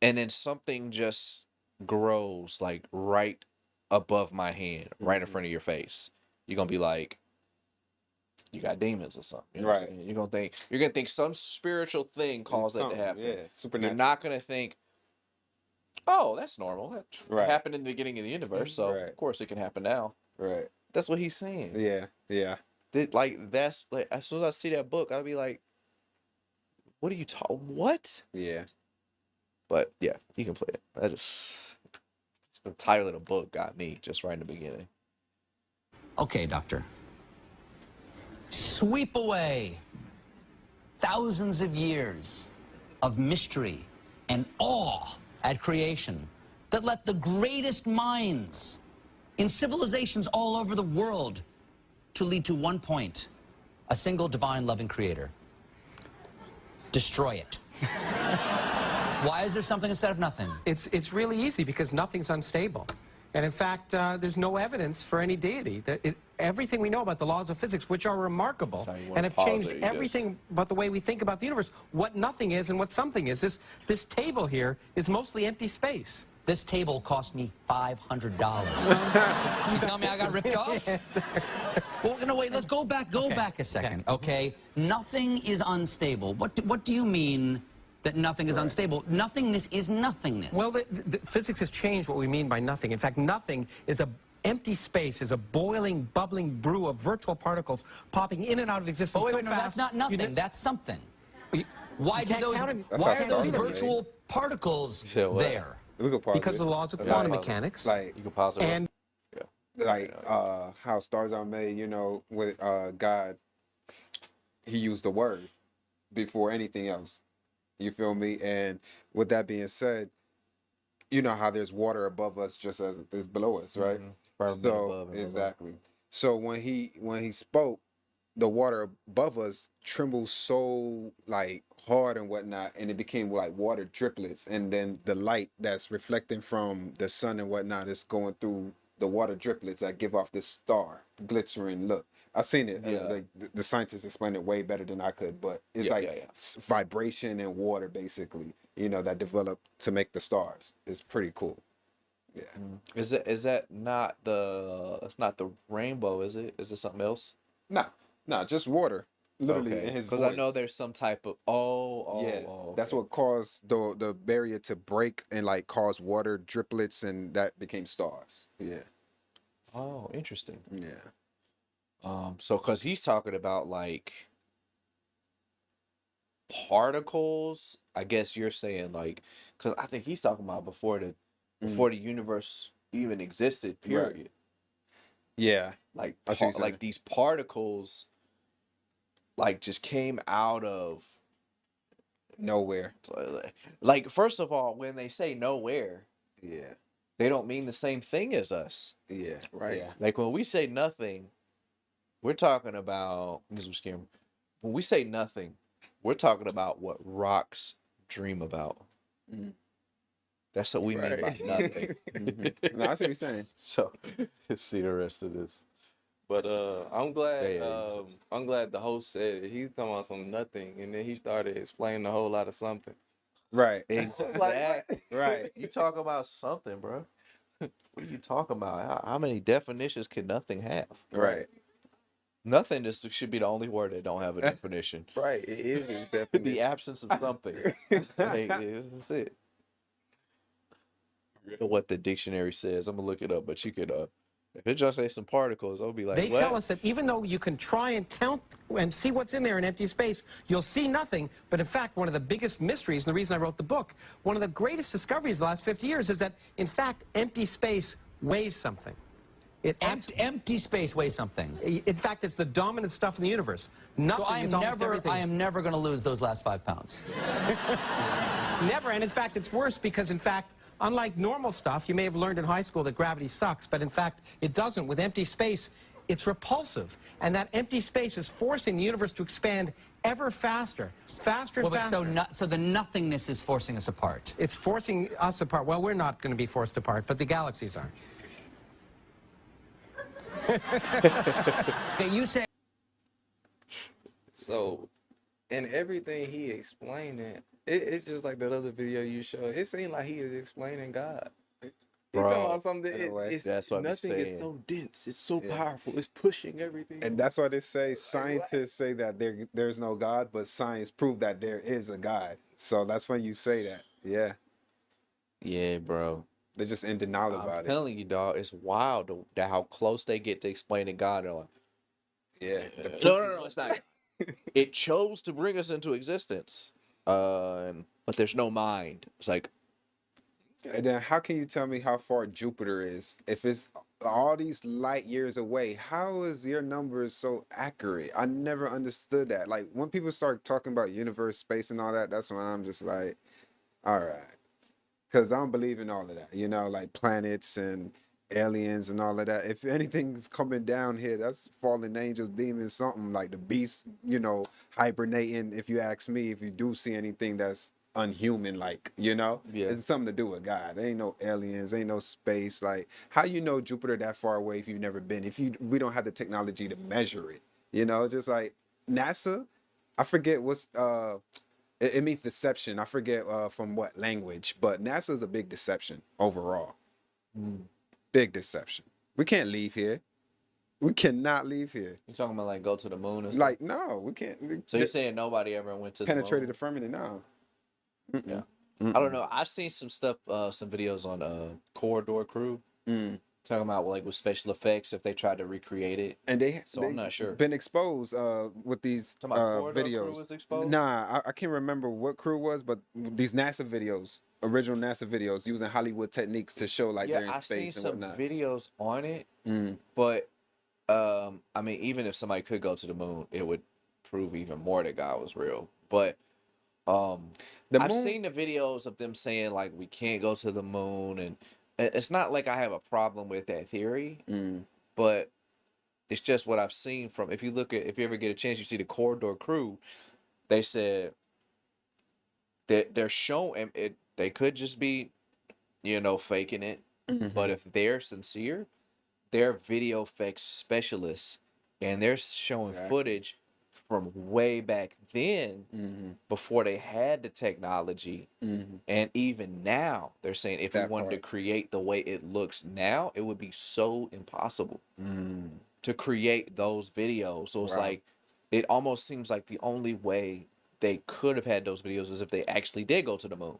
And then something just grows like right above my hand, right in front of your face. You're gonna be like, you got demons or something. You know what I'm Right. saying? You're gonna think some spiritual thing caused that to Something, happen. yeah, You're supernatural. not gonna think, oh, that's normal. That Right. happened in the beginning of the universe, so Right. of course it can happen now. Right. That's what he's saying. Yeah. Yeah. That's like as soon as I see that book, I'll be like, What are you talking? What? Yeah. But yeah, you can play it. Just the title of the book got me just right in the beginning. Okay, Doctor. Sweep away thousands of years of mystery and awe at creation that let the greatest minds in civilizations all over the world to lead to one point, a single divine loving creator. Destroy it. Why is there something instead of nothing? It's really easy because nothing's unstable. And in fact, there's no evidence for any deity. Everything we know about the laws of physics, which are remarkable and have changed everything about the way we think about the universe, what nothing is and what something is. This table here is mostly empty space. This table cost me $500. You tell me I got ripped off? Well, no, wait, let's go back a second, okay? Nothing is unstable. What do you mean that nothing is unstable? Nothingness is nothingness. Well, the physics has changed what we mean by nothing. In fact, nothing is a empty space, is a boiling, bubbling brew of virtual particles popping in and out of existence. Oh, wait, so wait, no, fast, that's not nothing. That's something. Why can't are count those it. virtual particles there? We could pause Because it. of the laws of quantum mechanics. Like You can pause it. And like how stars are made, you know, with God, he used the word before anything else. You feel me? And with that being said, you know how there's water above us just as is below us, right? Firmament So above and below. exactly. So when he spoke, the water above us trembled so like hard and whatnot, and it became like water driplets, and then the light that's reflecting from the sun and whatnot is going through the water driplets that give off this star glittering look. I've seen it. Like the scientists explain it way better than I could, but it's vibration and water basically, you know, that develop to make the stars. It's pretty cool. Yeah. Is that not it's not the rainbow, is it? Is it something else? No, just water. Literally in his voice. Because I know there's some type of that's what caused the barrier to break and like cause water driplets, and that became stars. Yeah. Oh, interesting. Yeah. So because he's talking about like particles, I guess you're saying like, because I think he's talking about before the universe even existed. Period. Right. Yeah. Like I see what you're saying. like these particles, like just came out of nowhere. Like first of all, when they say nowhere, yeah, they don't mean the same thing as us. Yeah. Right. Yeah. Like when we say nothing, we're talking about, because I'm scared. When we say nothing, we're talking about what rocks dream about. That's what we mean by nothing. No, I see what you're saying. So, let's see the rest of this. But I'm glad I'm glad the host said it. He's talking about some nothing, and then he started explaining a whole lot of something. Right. Exactly. Right. You talk about something, bro. What are you talking about? How many definitions can nothing have? Right. Nothing should be the only word that don't have a definition. Right. It is his definition. The absence of something. Like, that's it. I don't know what the dictionary says. I'm gonna look it up, but you could if it just say some particles, I'll be like, they what? tell us that even though you can try and count and see what's in there in empty space, you'll see nothing. But in fact, one of the biggest mysteries, and the reason I wrote the book, one of the greatest discoveries of the last 50 years is that, in fact, empty space weighs something. Empty space weighs something. In fact, it's the dominant stuff in the universe. Nothing So is almost everything. I am never going to lose those last 5 pounds. Never, and in fact, it's worse because, in fact, unlike normal stuff, you may have learned in high school that gravity sucks, but in fact, it doesn't. With empty space, it's repulsive. And that empty space is forcing the universe to expand ever faster, faster and faster. So the nothingness is forcing us apart. It's forcing us apart. Well, we're not going to be forced apart, but the galaxies are. Okay, you say. So, in everything he explaining, it's just like that other video you showed. It seemed like he is explaining God. He's talking about something. That's what nothing I'm is saying. so dense. It's so powerful. It's pushing everything. And that's why they say scientists say that there's no God, but science proved that there is a God. So that's when you say that. Yeah. Yeah, bro. They're just in denial about I'm it. telling you, dog, it's wild how close they get to explaining God. They're like, yeah. no, it's not. It chose to bring us into existence. But there's no mind. It's like, And then how can you tell me how far Jupiter is if it's all these light years away? How is your numbers so accurate? I never understood that. Like when people start talking about universe, space, and all that, that's when I'm just like, all right, because I don't believe in all of that. You know, like planets and aliens and all of that. If anything's coming down here, that's fallen angels, demons, something like the beast. You know, hibernating. If you ask me, if you do see anything that's unhuman, like yeah. it's something to do with God. There ain't no aliens, ain't no space. Like how you know Jupiter that far away if you've never been? If we don't have the technology to measure it. You know, just like NASA. I forget what's it means deception. I forget from what language, but NASA is a big deception overall. Big deception. We can't leave here. We cannot leave here. You talking about like go to the moon and stuff? Like no, we can't. So you're saying nobody ever went to penetrated the the firmament? No. Yeah. I don't know. I've seen some stuff, some videos on Corridor Crew talking about like with special effects if they tried to recreate it. And I'm not sure. Been exposed with these Corridor Crew videos. was exposed? Nah, I can't remember what crew was, but these NASA videos, original NASA videos, using Hollywood techniques to show like they're in I've seen space and some whatnot. videos on it, but I mean, even if somebody could go to the moon, it would prove even more that God was real. But I've seen the videos of them saying like we can't go to the moon, and it's not like I have a problem with that theory, but it's just what I've seen from. If you ever get a chance, you see the Corridor Crew. They said that they're showing it. They could just be, faking it, but if they're sincere, they're video effects specialists, and they're showing footage from way back then before they had the technology. And even now they're saying if we wanted to create the way it looks now, it would be so impossible to create those videos. So it's like it almost seems like the only way they could have had those videos is if they actually did go to the moon.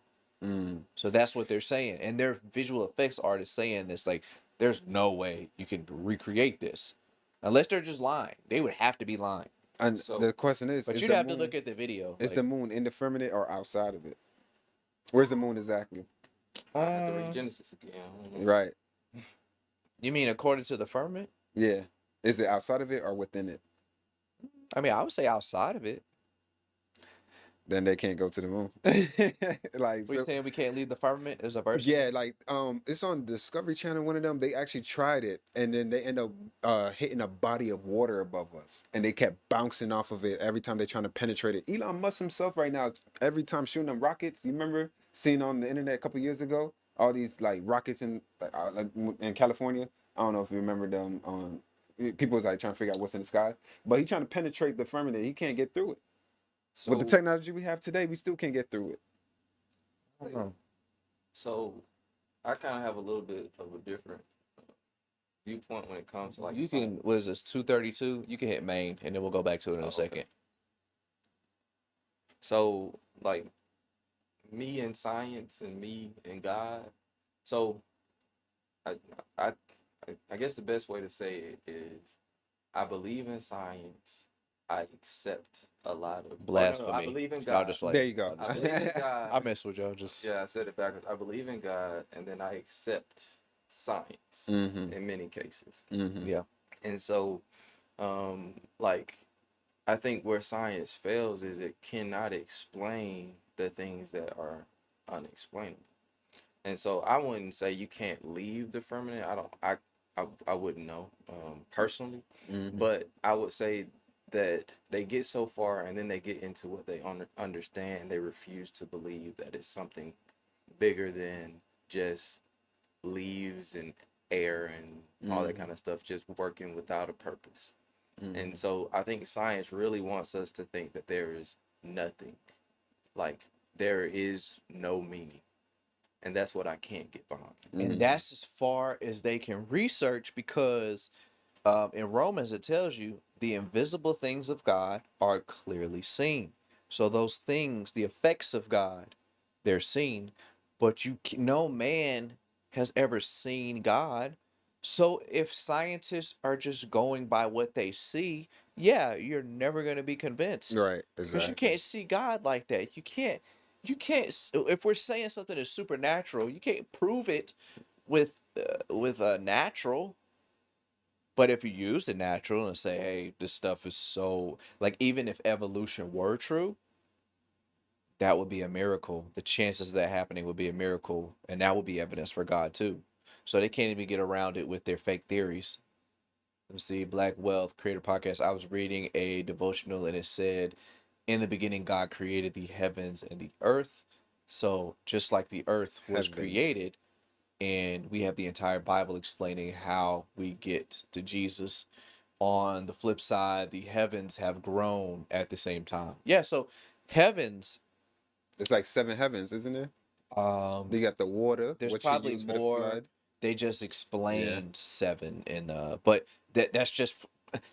So that's what they're saying, and their visual effects artists saying this, like there's no way you can recreate this unless they're just lying. They would have to be lying. And the question is, but you'd have to look at the video. Is the moon in the firmament or outside of it? Where's the moon exactly? Genesis again. Right. You mean according to the firmament? Yeah. Is it outside of it or within it? I mean, I would say outside of it. Then they can't go to the moon. Like, you saying we can't leave the firmament as a verse? Yeah, like it's on Discovery Channel. One of them, they actually tried it, and then they end up hitting a body of water above us, and they kept bouncing off of it every time they're trying to penetrate it. Elon Musk himself, right now, every time shooting them rockets. You remember seeing on the internet a couple years ago all these like rockets in California. I don't know if you remember them. People was like trying to figure out what's in the sky, but he's trying to penetrate the firmament. He can't get through it. So, with the technology we have today, we still can't get through it. So, I kind of have a little bit of a different viewpoint when it comes to like. You can. What is this? 232. You can hit main, and then we'll go back to it in a second. So, like, me and science and me and God. So, I guess the best way to say it is, I believe in science. I accept a lot of blasphemy. I believe in God. There you go. I believe in God. I mess with y'all. I said it backwards. I believe in God, and then I accept science in many cases. Yeah. And so, like, I think where science fails is it cannot explain the things that are unexplainable. And so I wouldn't say you can't leave the firmament. I wouldn't know personally, but I would say that they get so far and then they get into what they understand. They refuse to believe that it's something bigger than just leaves and air and all that kind of stuff just working without a purpose. And so I think science really wants us to think that there is nothing, like there is no meaning. And that's what I can't get behind. And that's as far as they can research, because in Romans it tells you the invisible things of God are clearly seen. So those things, the effects of God, they're seen, but no man has ever seen God. So if scientists are just going by what they see, yeah, you're never gonna be convinced. Right. Because you Exactly. can't see God like that. You can't. If we're saying something is supernatural, you can't prove it with a natural. But if you use the natural and say, hey, this stuff is so like, even if evolution were true, that would be a miracle. The chances of that happening would be a miracle, and that would be evidence for God too. So they can't even get around it with their fake theories. Let me see, Black Wealth Creator Podcast. I was reading a devotional and it said, in the beginning, God created the heavens and the earth. So just like the earth was Heavens. created, and we have the entire Bible explaining how we get to Jesus. On the flip side, the heavens have grown at the same time. Yeah, so heavens, It's like 7 heavens, isn't it? You got the water, there's which probably you use for the more. flood. They just explained 7 in but that's just,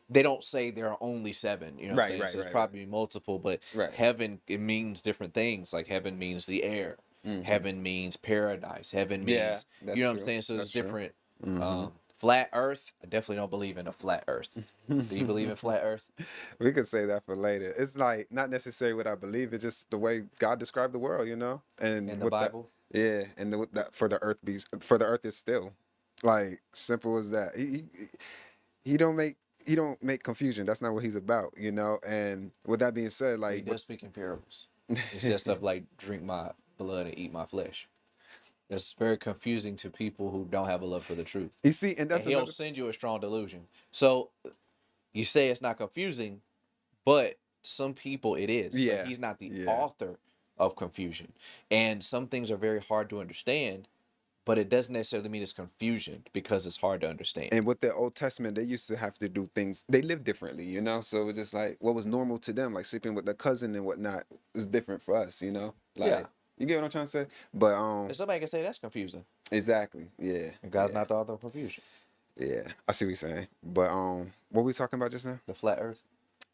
they don't say there are only 7, you know what I'm saying? Right, So there's right, probably multiple, but Right. heaven, it means different things. Like heaven means the air. Heaven means paradise. Heaven means, Yeah, that's you know what I'm true. saying? So That's there's true. different flat earth. I definitely don't believe in a flat earth. Do you believe in flat earth? We could say that for later. It's like not necessarily what I believe. It's just the way God described the world, you know. And In the with Bible? yeah, and with that for the earth for the earth is still, like simple as that. He don't make confusion. That's not what he's about, you know. And with that being said, He like does speak in parables. He says stuff like drink my blood and eat my flesh. That's very confusing to people who don't have a love for the truth. you see, and And that's he'll another. send you a strong delusion. So you say it's not confusing, but to some people it is. But Yeah, he's not the yeah. author of confusion. And some things are very hard to understand, but it doesn't necessarily mean it's confusion because it's hard to understand. And with the Old Testament, they used to have to do things. They lived differently, you know. So it's just like what was normal to them, like sleeping with their cousin and whatnot, is different for us, you know. Like Yeah. you get what I'm trying to say? But And somebody can say that's confusing. exactly, yeah. And God's yeah. not the author of confusion. Yeah, I see what you're saying. But what were we talking about just now? The flat earth.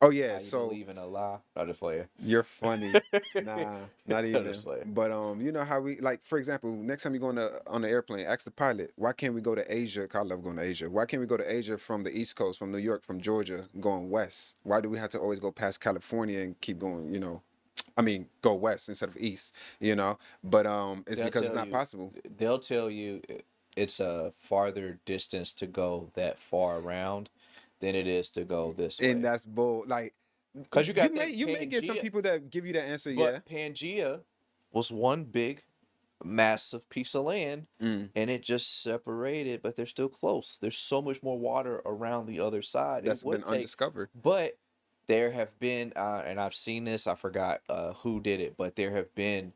Oh yeah, How you so believe in a lie. Not just for you. you're funny. Nah, not even. Just like- But you know how we like, for example, next time you go on the airplane, ask the pilot, why can't we go to Asia? 'Cause I love going to Asia. Why can't we go to Asia from the East Coast, from New York, from Georgia, going west? Why do we have to always go past California and keep going? You know, I mean, go west instead of east. You know, but it's They'll because it's tell not you- possible. They'll tell you it's a farther distance to go that far around than it is to go this way. And that's bull. Like, 'Cause you got that you may get some Pangea- people that give you that answer. But Yeah. Pangea was one big, massive piece of land, and it just separated. But they're still close. There's so much more water around the other side. That's It would been take- undiscovered. But there have been, and I've seen this. I forgot who did it, but there have been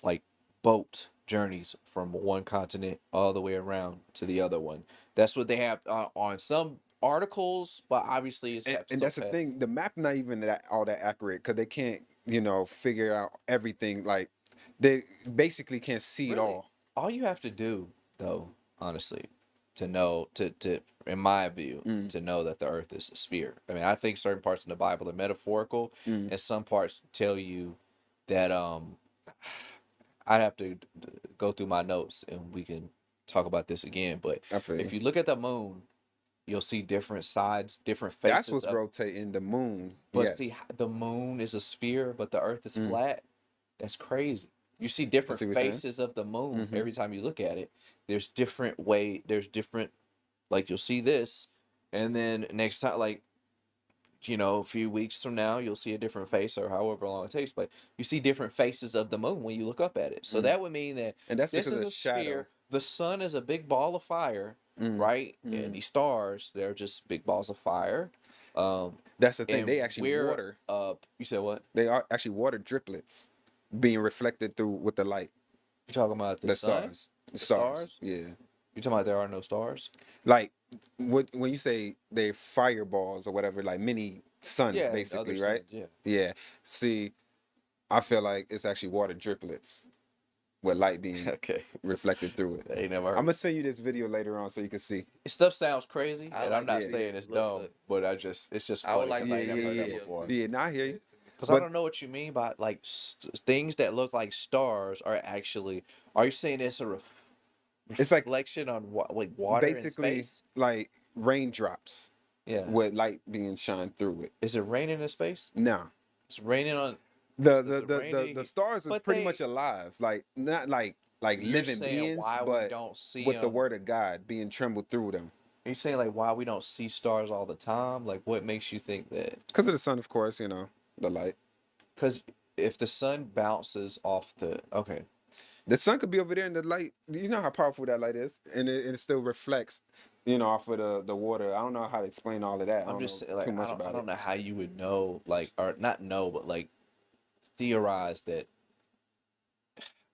like boat journeys from one continent all the way around to the other one. That's what they have on some articles, but obviously it's And that's the thing. The map not even all that accurate because they can't, you know, figure out everything. Like they basically can't see it all. All you have to do, though, honestly, to know to in my view, to know that the Earth is a sphere. I mean, I think certain parts in the Bible are metaphorical, and some parts tell you that I'd have to go through my notes and we can talk about this again. But I feel if you. you look at the moon, you'll see different sides, different faces. That's what's of- rotating the moon. But Yes. see, the moon is a sphere, but the Earth is Mm. flat. That's crazy. You see different see what you're saying? faces of the moon Mhm. every time you look at it. There's different there's different, like you'll see this, and then next time, like, you know, a few weeks from now, you'll see a different face, or however long it takes. But you see different faces of the moon when you look up at it. So Mm. that would mean that And that's this because is of a shadow. sphere. The sun is a big ball of fire, Mm. right? Mm. And these stars, they're just big balls of fire. That's the thing. And They actually we're water. You said what? They are actually water driplets being reflected through with the light. You're talking about the sun? stars. The The stars. stars? Yeah. You're talking about there are no stars? Like when you say they fireballs or whatever, like mini suns, Yeah, basically, other right? suns, Yeah. See, I feel like it's actually water driplets with light being Okay. reflected through it. They never I'm heard. gonna send you this video later on so you can see. Stuff sounds crazy, I and like I'm not to see saying it. it's Look, dumb, look. but it's just I would funny like 'cause to I see never the heard that video before. too. Yeah, now I hear you. Because I But- don't know what you mean by like things that look like stars are actually. Are you saying it's a It's like reflection on like water in basically space? like raindrops Yeah. with light being shined through it. Is it raining in space? No. It's raining on The stars are but pretty much alive, like not like You're living saying beings, why we but don't see with the them. word of God being trembled through them. Are you saying like why we don't see stars all the time? Like what makes you think that? Because of the sun, of course, you know, the light. Because if the sun bounces off the sun could be over there and the light, you know how powerful that light is, and it still reflects, you know, off of the water. I don't know how to explain all of that. I'm just know saying, like too much I about don't it. know how you would know, like, or not know, but like theorize that.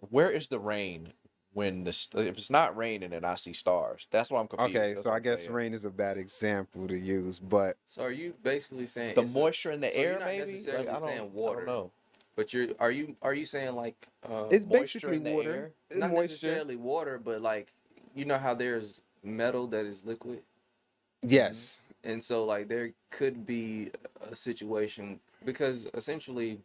Where is the rain when if it's not raining and I see stars? That's why I'm confused. Okay, That's so what I I'm guess saying. rain is a bad example to use, but So are you basically saying The it's moisture in the so air, you're not maybe? necessarily Like, saying I water, don't know. but are you saying like it's Moisture basically in the water. air? It's not moisture. necessarily water, but like you know how there's metal that is liquid, Yes. and so like there could be a situation because essentially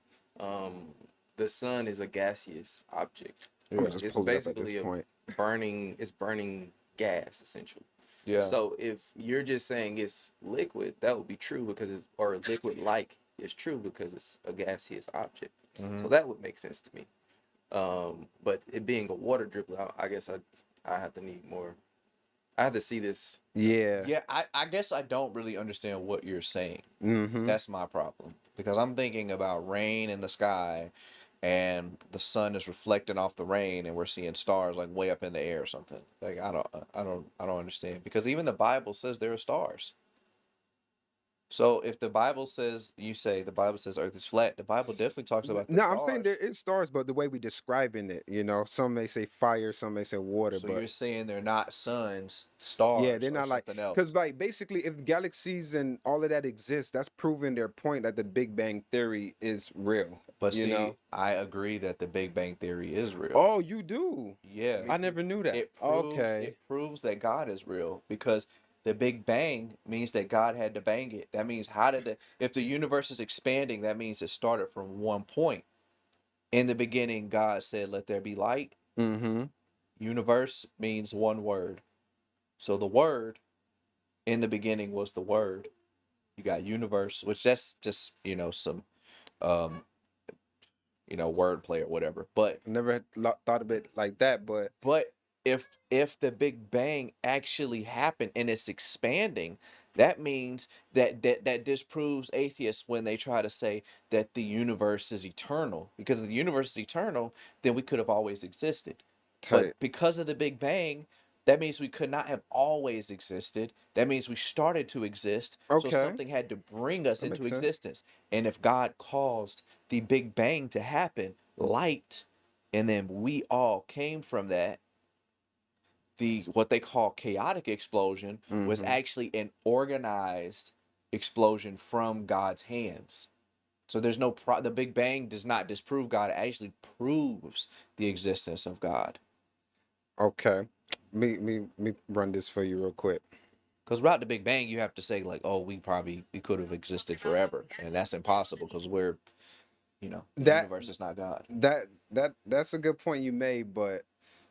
the sun is a gaseous object. I'm gonna just It's pull it up at basically this point. it's burning gas essentially. Yeah. So if you're just saying it's liquid, that would be true because it's or liquid like it's true because it's a gaseous object. So that would make sense to me. But it being a water droplet, I guess I have to need more. I have to see this. Yeah. Yeah, I guess I don't really understand what you're saying. Mm-hmm. That's my problem. Because I'm thinking about rain in the sky and the sun is reflecting off the rain and we're seeing stars like way up in the air or something. Like I don't understand. Because even the Bible says there are stars. So if the Bible says the Bible says Earth is flat, the Bible definitely talks about the No, I'm stars. saying there is stars, but the way we describing it, you know, some may say fire, some may say water, So but you're saying they're not suns, stars, yeah, they're or not like something else. because like basically, if galaxies and all of that exists, that's proving their point that the Big Bang Theory is real. But you see, know? I agree that the Big Bang Theory is real. Oh, you do? Yeah. I never knew that. It proves that God is real because the Big Bang means that God had to bang it. That means if the universe is expanding, that means it started from one point. In the beginning, God said, "Let there be light." Mm-hmm. Universe means one word. So the word in the beginning was the word. You got universe, which that's just, some um wordplay or whatever. But Never had thought of it like that, but if the Big Bang actually happened and it's expanding, that means that disproves atheists when they try to say that the universe is eternal. Because if the universe is eternal, then we could have always existed. tight. But because of the Big Bang, that means we could not have always existed. That means we started to exist. Okay. So something had to bring us That into makes sense. existence. And if God caused the Big Bang to happen, light, and then we all came from that, what they call chaotic explosion was actually an organized explosion from God's hands. So there's the Big Bang does not disprove God. It actually proves the existence of God. Okay. Me run this for you real quick. Because without the Big Bang, you have to say like, oh, we could have existed forever, and that's impossible because the universe is not God. That's a good point you made, but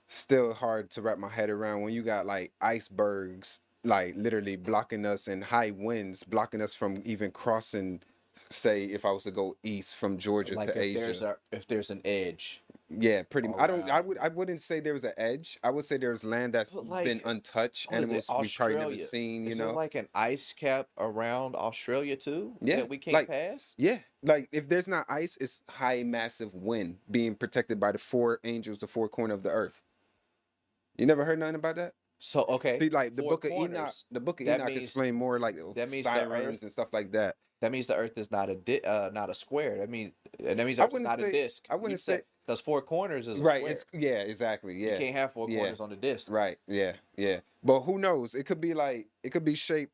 still hard to wrap my head around when you got like icebergs like literally blocking us and high winds blocking us from even crossing, say if I was to go east from Georgia Like to Asia. if there's an edge. Yeah, pretty much. I wouldn't say there's an edge. I would say there's land that's been untouched, animals we've probably never seen, Is there like an ice cap around Australia too? Yeah, That we can't pass? Yeah, like if there's not ice, it's high massive wind being protected by the four angels, the four corners of the earth. You never heard nothing about that? So okay. See, like the four book of Enoch, corners. the book of That Enoch means- explain more like that means the sirens earth- and stuff like that. That means the Earth is not not a square. That means I Earth is wouldn't not a say- disc. I wouldn't say- because four corners is a Right. square. Yeah, exactly. Yeah. You can't have four Yeah. corners on the disc. Right. Yeah. Yeah. But who knows? It could be shaped.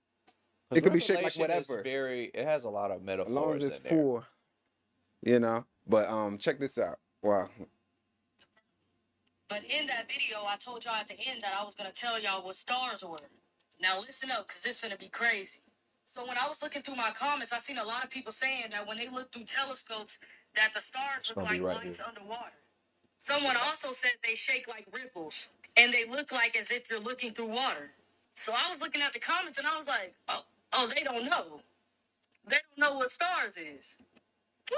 It could be shaped like Revelation is whatever. It has a lot of As metaphors long as it's in there. poor. But check this out. Wow. But in that video, I told y'all at the end that I was going to tell y'all what stars were. Now listen up, because this finna be crazy. So when I was looking through my comments, I seen a lot of people saying that when they look through telescopes, that the stars look gonna be like right lights underwater. Someone also said they shake like ripples, and they look like as if you're looking through water. So I was looking at the comments, and I was like, oh, Oh, they don't know. They don't know what stars is. Woo!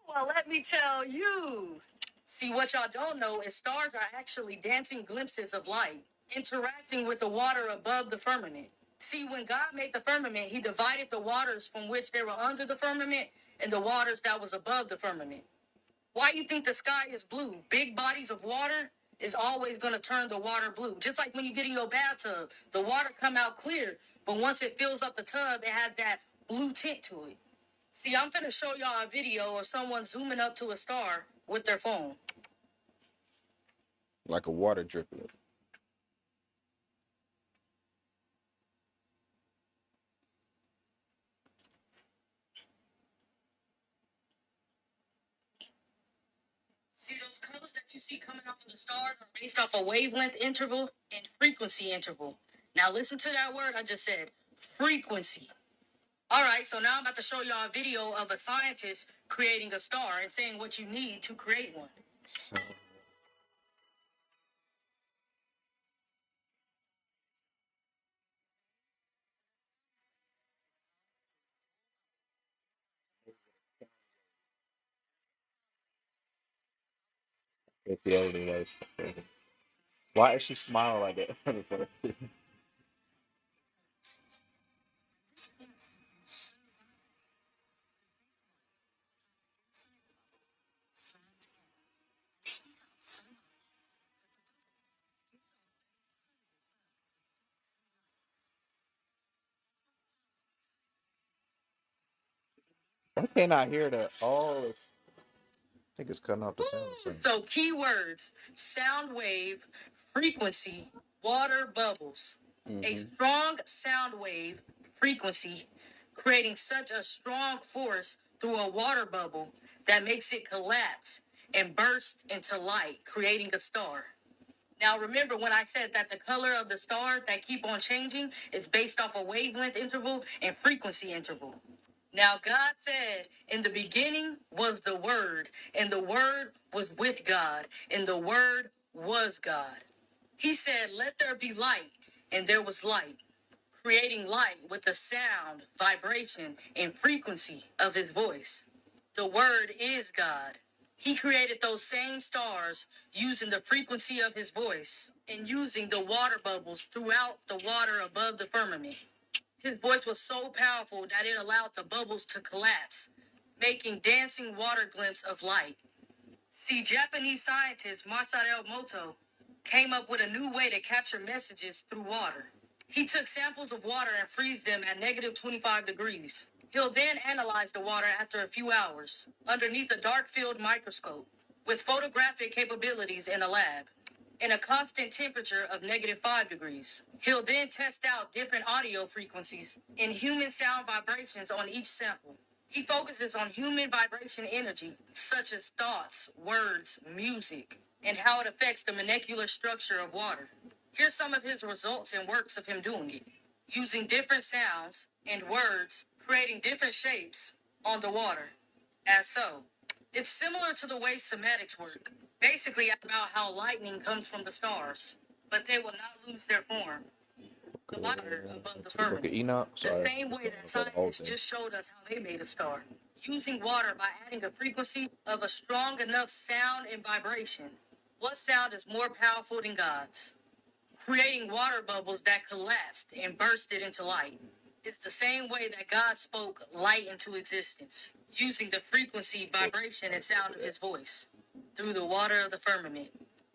Well, let me tell you. See, what y'all don't know is stars are actually dancing glimpses of light, interacting with the water above the firmament. See, when God made the firmament, he divided the waters from which they were under the firmament and the waters that was above the firmament. Why you think the sky is blue? Big bodies of water is always going to turn the water blue. Just like when you get in your bathtub, the water come out clear, but once it fills up the tub, it has that blue tint to it. See, I'm finna show y'all a video of someone zooming up to a star with their phone. Like a water driplet. See, those colors that you see coming off of the stars are based off a wavelength interval and frequency interval. Now listen to that word I just said, frequency. All right, so now I'm about to show y'all a video of a scientist creating a star and saying what you need to create one. So, If the editing was. Why is she smiling like that? Why can't I hear the? Oh, I think it's cutting off the sound. So keywords, sound wave, frequency, water bubbles. A strong sound wave, frequency, creating such a strong force through a water bubble that makes it collapse and burst into light, creating a star. Now remember when I said that the color of the star that keep on changing is based off a wavelength interval and frequency interval. Now God said, in the beginning was the Word, and the Word was with God, and the Word was God. He said, let there be light, and there was light, creating light with the sound, vibration, and frequency of his voice. The Word is God. He created those same stars using the frequency of his voice and using the water bubbles throughout the water above the firmament. His voice was so powerful that it allowed the bubbles to collapse, making dancing water glimpses of light. See, Japanese scientist Masaru Emoto came up with a new way to capture messages through water. He took samples of water and freeze them at negative 25 degrees. He'll then analyze the water after a few hours underneath a dark field microscope with photographic capabilities in a lab in a constant temperature of negative 5 degrees. He'll then test out different audio frequencies and human sound vibrations on each sample. He focuses on human vibration energy, such as thoughts, words, music, and how it affects the molecular structure of water. Here's some of his results and works of him doing it. Using different sounds and words, creating different shapes on the water, as so. It's similar to the way Semetics work, basically about how lightning comes from the stars, but they will not lose their form. The water above the firmament. Enoch. The same way that scientists just showed us how they made a star. Using water by adding a frequency of a strong enough sound and vibration. What sound is more powerful than God's? Creating water bubbles that collapsed and bursted into light. It's the same way that God spoke light into existence, using the frequency, vibration, and sound of his voice through the water of the firmament,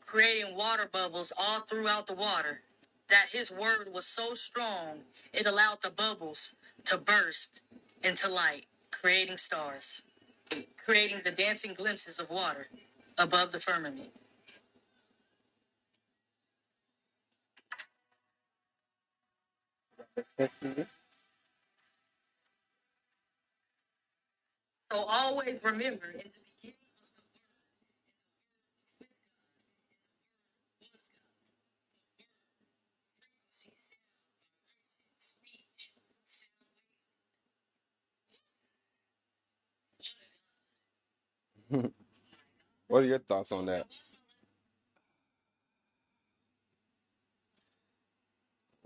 creating water bubbles all throughout the water, that his word was so strong, it allowed the bubbles to burst into light, creating stars, creating the dancing glimpses of water above the firmament. So always remember, in the beginning was the Word, and the Word was with God, and the Word was God. The Word, frequency, sound, vibration, speech, sound wave. what are your thoughts on that?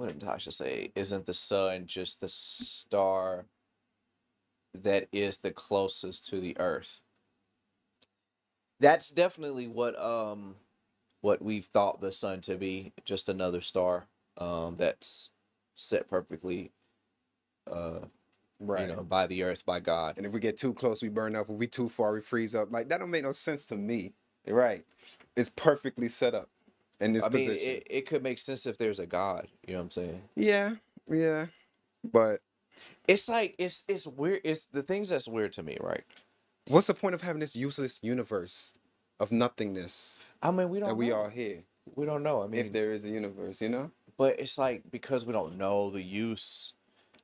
what did Natasha say? Isn't the sun just the star that is the closest to the Earth? That's definitely what we've thought the sun to be, just another star that's set perfectly Right. by the earth, by God. And if we get too close, we burn up. If we too far, we freeze up. Like that don't make no sense to me. Right. It's perfectly set up in this I mean, position. it could make sense if there's a God. You know what I'm saying? Yeah. Yeah. But It's like it's weird. It's the things that's weird to me, right? what's the point of having this useless universe of nothingness? I mean, we don't. And we know. are here. We don't know. I mean, If there is a universe, you know. but it's like because we don't know the use.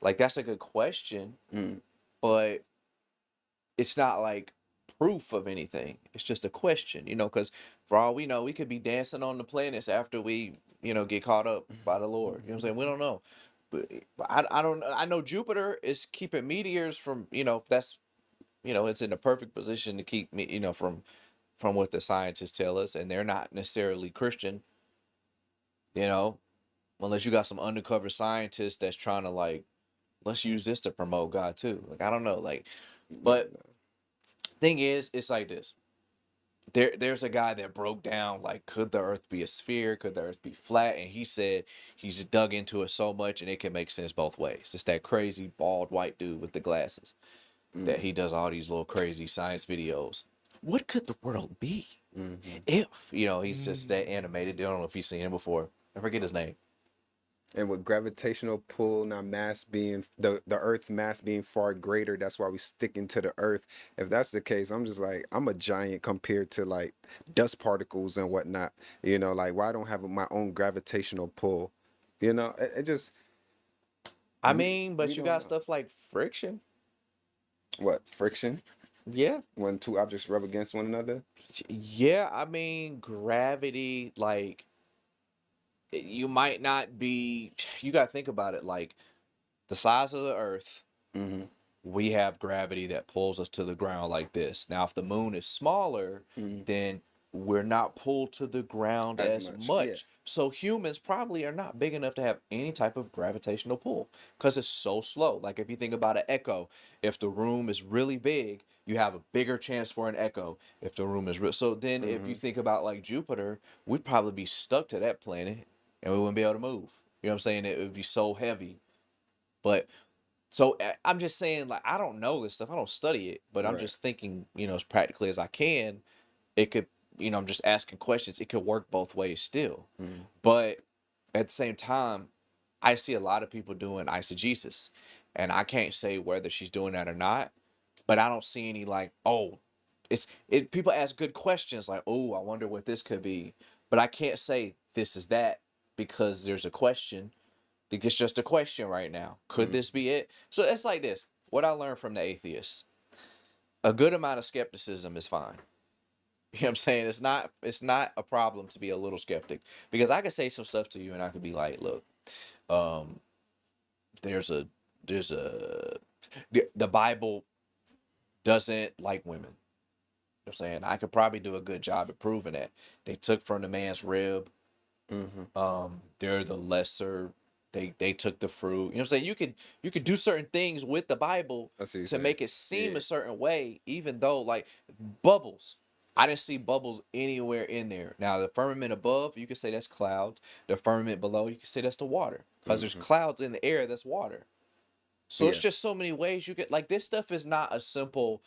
Like that's a good question, but it's not like proof of anything. It's just a question, because for all we know, we could be dancing on the planets after we, get caught up by the Lord. You know what I'm saying? We don't know. But I don't I know Jupiter is keeping meteors from, that's, it's in the perfect position to keep me, from what the scientists tell us, and they're not necessarily Christian, unless you got some undercover scientist that's trying to like, let's use this to promote God too. Like I don't know, like, but thing is, it's like this. There's a guy that broke down like, could the earth be a sphere? Could the earth be flat? And he said he's dug into it so much and it can make sense both ways. It's that crazy bald white dude with the glasses that he does all these little crazy science videos. What could the world be if, he's just that animated? I don't know if you've seen him before. I forget his name. And with gravitational pull, now mass being the Earth mass being far greater, that's why we sticking to the Earth. If that's the case, I'm just like, I'm a giant compared to like dust particles and whatnot. Like why I don't have my own gravitational pull? It just. I mean, but we you don't got know. stuff like friction. What, friction? Yeah. When two objects rub against one another? Yeah, I mean, gravity, like, you might not be, you got to think about it, like, the size of the Earth, we have gravity that pulls us to the ground like this. Now, if the moon is smaller, then we're not pulled to the ground as much. Yeah. So humans probably are not big enough to have any type of gravitational pull because it's so slow. Like if you think about an echo, if the room is really big, you have a bigger chance for an echo if the room is real. So then if you think about like Jupiter, we'd probably be stuck to that planet and we wouldn't be able to move. You know what I'm saying? It would be so heavy. But so I'm just saying, like, I don't know this stuff. I don't study it, but I'm just thinking, as practically as I can, it could, I'm just asking questions. It could work both ways still. But at the same time, I see a lot of people doing eisegesis, and I can't say whether she's doing that or not, but I don't see any like, oh, people ask good questions like, oh, I wonder what this could be. But I can't say this is that because there's a question. I think it's just a question right now. Could this be it? So it's like this. What I learned from the atheists, a good amount of skepticism is fine. You know what I'm saying? It's not a problem to be a little skeptic because I could say some stuff to you and I could be like, look, there's the Bible doesn't like women. You know what I'm saying? I could probably do a good job at proving that. They took from the man's rib. They're the lesser. They took the fruit. You know what I'm saying? You could do certain things with the Bible to make it seem a certain way, even though like bubbles. I didn't see bubbles anywhere in there. Now the firmament above, you could say that's clouds. The firmament below, you could say that's the water. Because there's clouds in the air, that's water. So it's just so many ways you could like this stuff is not a simple,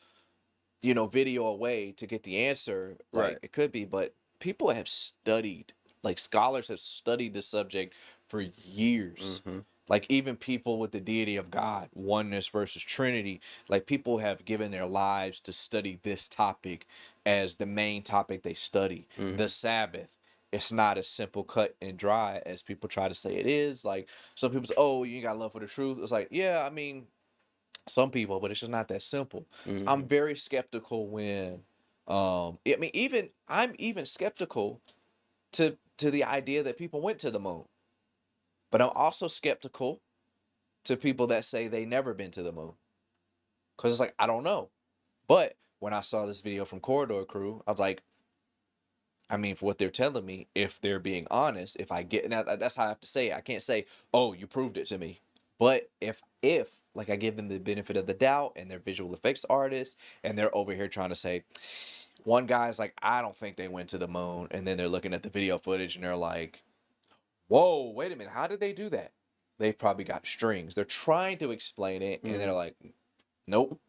video away to get the answer. Like it could be, but people have studied, like scholars have studied the subject for years. Like even people with the deity of God, oneness versus Trinity, like people have given their lives to study this topic as the main topic they study. The Sabbath. It's not as simple, cut and dry as people try to say it is. Like some people say, oh, you ain't got love for the truth. It's like, yeah, I mean, some people, but it's just not that simple. I'm very skeptical when, I mean, I'm even skeptical to the idea that people went to the moon. But I'm also skeptical to people that say they never been to the moon. Because it's like, I don't know. But when I saw this video from Corridor Crew, I was like, I mean, for what they're telling me, if they're being honest, if I get, now that's how I have to say it. I can't say, oh, you proved it to me. But if like I give them the benefit of the doubt and they're visual effects artists and they're over here trying to say, one guy's like, I don't think they went to the moon. And then they're looking at the video footage and they're like, whoa, wait a minute. How did they do that? They've probably got strings. They're trying to explain it. And they're like, nope,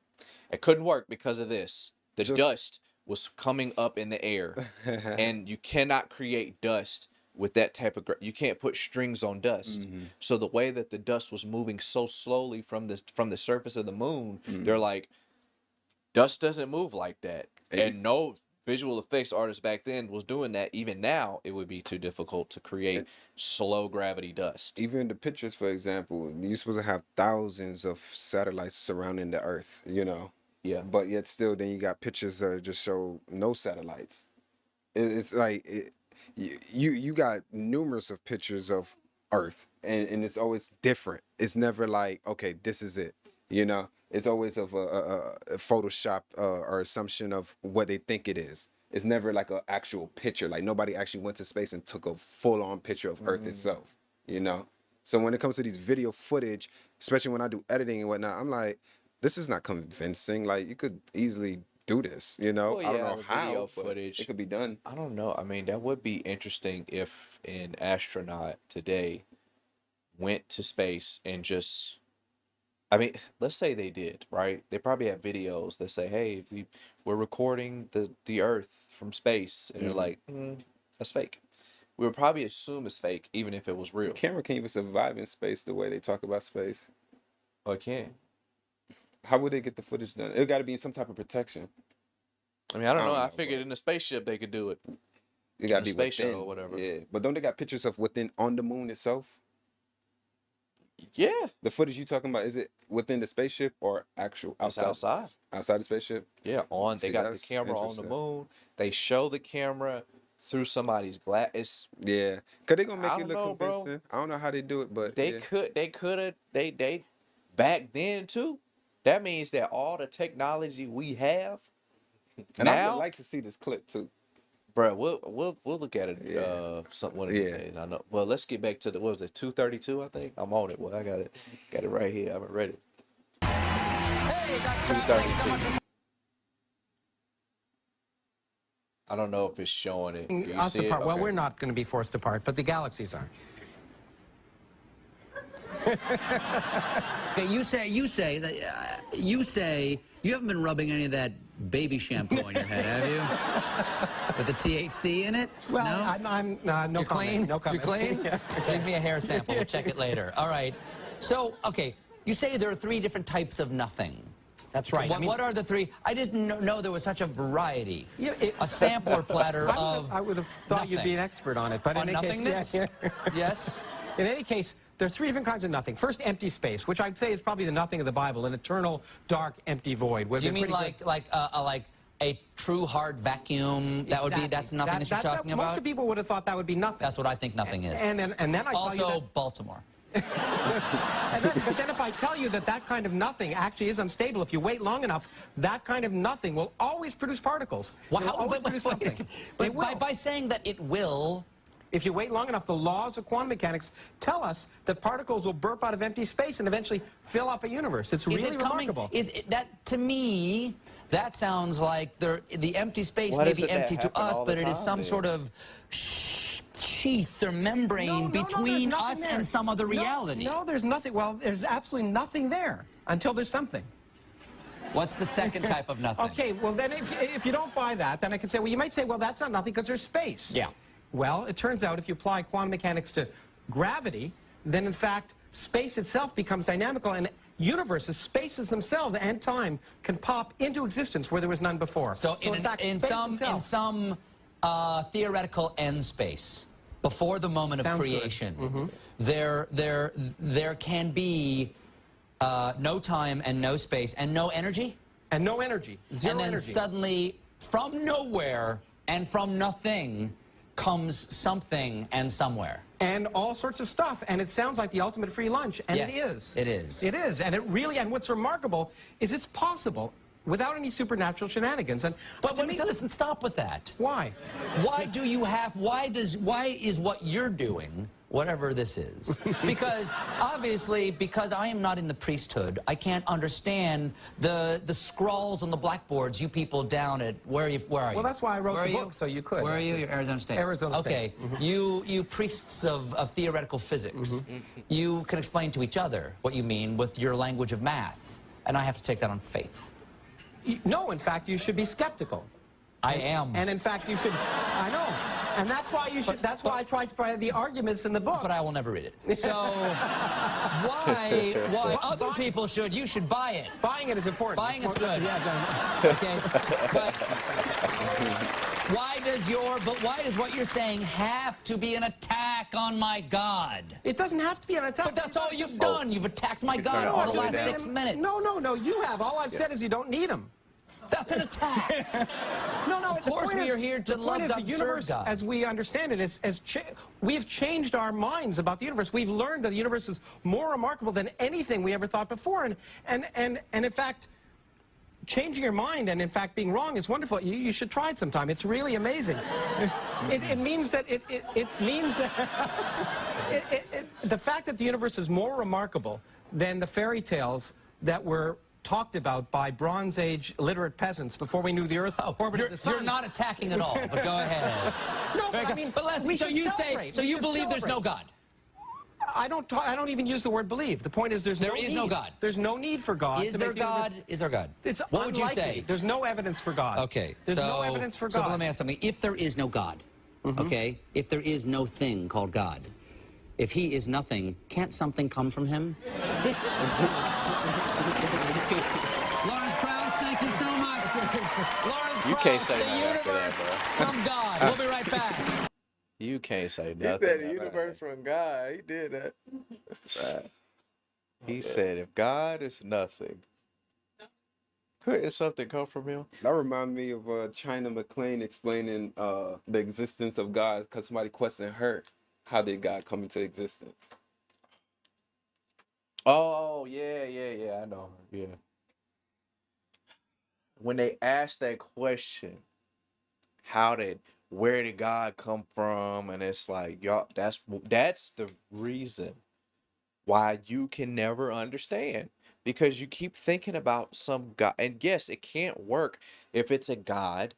it couldn't work because of this. The dust was coming up in the air. And you cannot create dust with that type of, you can't put strings on dust. So the way that the dust was moving so slowly from the surface of the moon, they're like, dust doesn't move like that. And no visual effects artist back then was doing that. Even now, it would be too difficult to create slow gravity dust. Even the pictures, for example, you're supposed to have thousands of satellites surrounding the Earth, you know? Yeah. But yet still, then you got pictures that just show no satellites. It's like, you got numerous of pictures of Earth, and it's always different. It's never like, okay, this is it, you know? It's always of a Photoshop or assumption of what they think it is. It's never like an actual picture. Like nobody actually went to space and took a full-on picture of Earth itself, you know? So when it comes to these video footage, especially when I do editing and whatnot, I'm like, this is not convincing. Like you could easily do this, you know? Well, I don't yeah, know the how, video but footage. it could be done. I don't know. I mean, that would be interesting if an astronaut today went to space and just, I mean, let's say they did, right? They probably have videos that say, hey, we're recording the Earth from space. And they're like, that's fake. We would probably assume it's fake, even if it was real. The camera can't even survive in space the way they talk about space. Oh, it can. How would they get the footage done? It got to be in some type of protection. I mean, I don't know. I figured in the spaceship they could do it. It got to be space within, shuttle or whatever. Yeah, but don't they got pictures of within on the moon itself? Yeah. The footage you talking about, is it within the spaceship or actual outside? It's outside. Outside the spaceship? Yeah, they got the camera on the moon. They show the camera through somebody's glass. Yeah, cause they gonna make it look know, convincing. bro. I don't know how they do it, but They could have back then too. That means that all the technology we have And I now, would like to see this clip too. bro. We'll look at it. Some one of these days. I know. Well, let's get back to what was it? 232, I think. I'm on it. Well, I got it right here. I haven't read it. 232. I don't know if it's showing it. Do you Us see it? apart. Well, Okay. we're not going to be forced apart, but the galaxies are. Okay, you say that you haven't been rubbing any of that baby shampoo on your head, have you? With the THC in it? Well, no? I'm no You're comment. clean? No comment. You're clean? Leave me a hair sample. We'll check it later. All right. So, okay, you say there are 3 different types of nothing. That's right. What are the 3? I didn't know there was such a variety. Yeah, a sampler platter of I would have thought you'd be an expert on it, but on in any nothingness? case, Yes. In any case, there's 3 different kinds of nothing. First, empty space, which I'd say is probably the nothing of the Bible, an eternal, dark, empty void. Do you mean like a true hard vacuum? That would be, that's nothing that you're talking about? Most people would have thought that would be nothing. That's what I think nothing is. And then I tell you also, that, Baltimore. but then if I tell you that kind of nothing actually is unstable, if you wait long enough, that kind of nothing will always produce particles. Wow, It'll always produce something. But by saying that it will... If you wait long enough, the laws of quantum mechanics tell us that particles will burp out of empty space and eventually fill up a universe. It's really remarkable. To me, that sounds like the empty space may be empty to us, but it is some sort of sheath or membrane between us and some other reality. No, there's nothing. Well, there's absolutely nothing there until there's something. What's the second type of nothing? Okay, well then if you don't buy that, then I can say, well, you might say, well, that's not nothing because there's space. Yeah. Well, it turns out if you apply quantum mechanics to gravity, then in fact space itself becomes dynamical, and universes, spaces themselves, and time can pop into existence where there was none before. So in fact, in some theoretical end space, before the moment of creation, there can be no time and no space and no energy? And no energy. Zero energy. And then suddenly, from nowhere and from nothing, comes something and somewhere. And all sorts of stuff. And it sounds like the ultimate free lunch. And yes, it is. It is. It is. And it really, and what's remarkable is it's possible. without any supernatural shenanigans. And But listen, stop with that. why? Why is what you're doing, whatever this is? Because obviously, because I am not in the priesthood, I can't understand the scrawls on the blackboards you people down at where are you? Well, that's why I wrote Where the are you? book, so you could. Where are you? You're Arizona State. Arizona Okay, State. you priests of theoretical physics, you can explain to each other what you mean with your language of math, and I have to take that on faith. No, in fact, you should be skeptical. I am. And in fact, you should. I know. And that's why you should. That's why I tried to provide the arguments in the book. But I will never read it. So why other people should? You should buy it. Buying it is important. Buying is good. Yeah, Okay. But why does what you're saying have to be an attack on my God? it doesn't have to be an attack. But that's all you've done. You've attacked my God for the last 6 minutes. No, you have. All I've said is you don't need him. That's an attack. No. Of course we are here to love God, the universe, serve God. as we understand it, we've changed our minds about the universe. We've learned that the universe is more remarkable than anything we ever thought before. And in fact, changing your mind and in fact being wrong is wonderful. You should try it sometime. It's really amazing. It means that the fact that the universe is more remarkable than the fairy tales that were talked about by Bronze Age literate peasants before we knew the Earth orbited the Sun. You're not attacking at all, but go ahead. No, but I mean, but Leslie, so you believe there's no God? I don't even use the word believe. The point is there is no God. There's no need for God. Is there God? Is there God? It's what would you unlikely. say? There's no evidence for God. Okay. There's no evidence for God. So let me ask something. If there is no God, okay, if there is no thing called God, if he is nothing, can't something come from him? Lawrence Krauss, thank you so much. Lawrence You Krauss, can't say the nothing after that, universe bro. from God. We'll be right back. You can't say He nothing. said the universe from God. He did that. He said, if God is nothing, couldn't something come from him? That reminds me of China McClain explaining the existence of God because somebody questioned her. How did God come into existence? Oh, yeah, I know. Yeah. When they asked that question, where did God come from? And it's like, y'all, that's the reason why you can never understand. Because you keep thinking about some God. And yes, it can't work if it's a God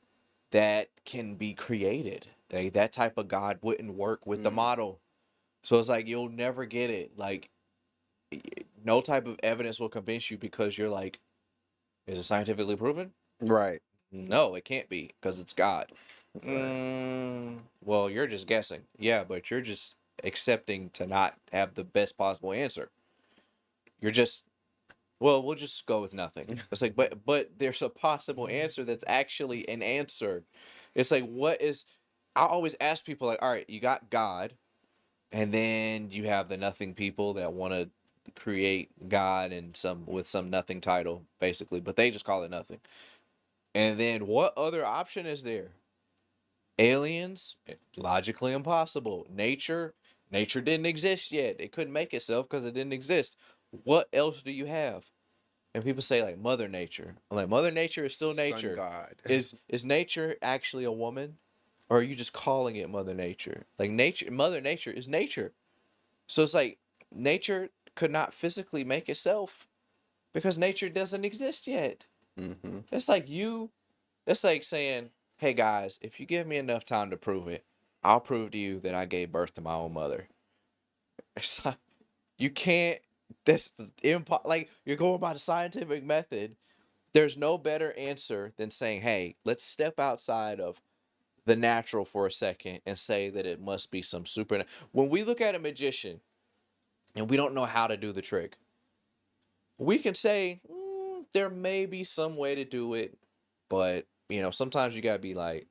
that can be created. That type of God wouldn't work with the model. So it's like, you'll never get it. Like, no type of evidence will convince you because you're like, is it scientifically proven? Right. No, it can't be because it's God. Well, you're just guessing. Yeah, but you're just accepting to not have the best possible answer. You're just, well, we'll just go with nothing. It's like, but there's a possible answer that's actually an answer. It's like, I always ask people like, all right, you got God, and then you have the nothing people that want to create God and with some nothing title, basically, but they just call it nothing. And then what other option is there? Aliens? Logically impossible. Nature didn't exist yet. It couldn't make itself because it didn't exist. What else do you have? And people say like Mother Nature. I'm like, Mother Nature is still nature. Sun God. Is nature actually a woman? Or are you just calling it Mother Nature? Like Mother Nature is nature. So it's like nature could not physically make itself because nature doesn't exist yet. Mm-hmm. It's like saying, hey guys, if you give me enough time to prove it, I'll prove to you that I gave birth to my own mother. It's like, you can't, like, you're going by the scientific method. There's no better answer than saying, hey, let's step outside of the natural for a second and say that it must be some super. When we look at a magician and we don't know how to do the trick, we can say there may be some way to do it, but sometimes you gotta be like,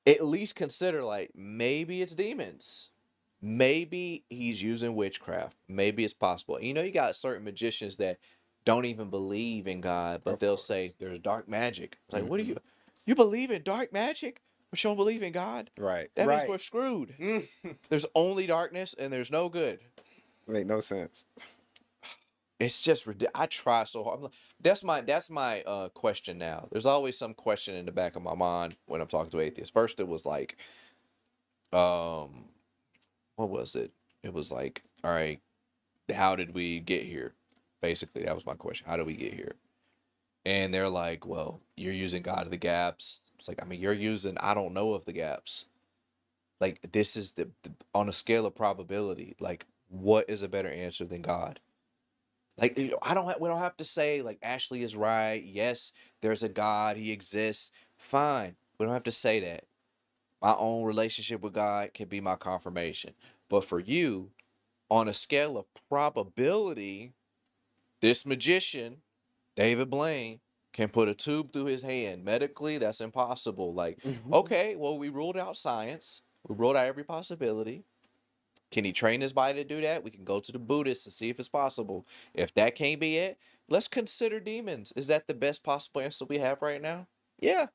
at least consider like maybe it's demons, maybe he's using witchcraft, maybe it's possible. You got certain magicians that don't even believe in God, but they'll say there's dark magic. It's like, what do you believe in dark magic, but you don't believe in God? Right. That means we're screwed. There's only darkness and there's no good. Make no sense. It's just I try so hard. That's my question now. There's always some question in the back of my mind when I'm talking to atheists. First, it was like, um, what was it? It was like, all right, how did we get here? Basically, that was my question. How did we get here? And they're like, well, you're using God of the gaps. It's like, I mean, you're using I don't know of the gaps. Like, this is the on a scale of probability. Like, what is a better answer than God? Like, we don't have to say like Ashley is right. Yes, there's a God. He exists. Fine. We don't have to say that. My own relationship with God can be my confirmation. But for you, on a scale of probability, this magician, David Blaine, can put a tube through his hand. Medically, that's impossible. Like, okay, well, we ruled out science. We ruled out every possibility. Can he train his body to do that? We can go to the Buddhists to see if it's possible. If that can't be it, let's consider demons. Is that the best possible answer we have right now? Yeah.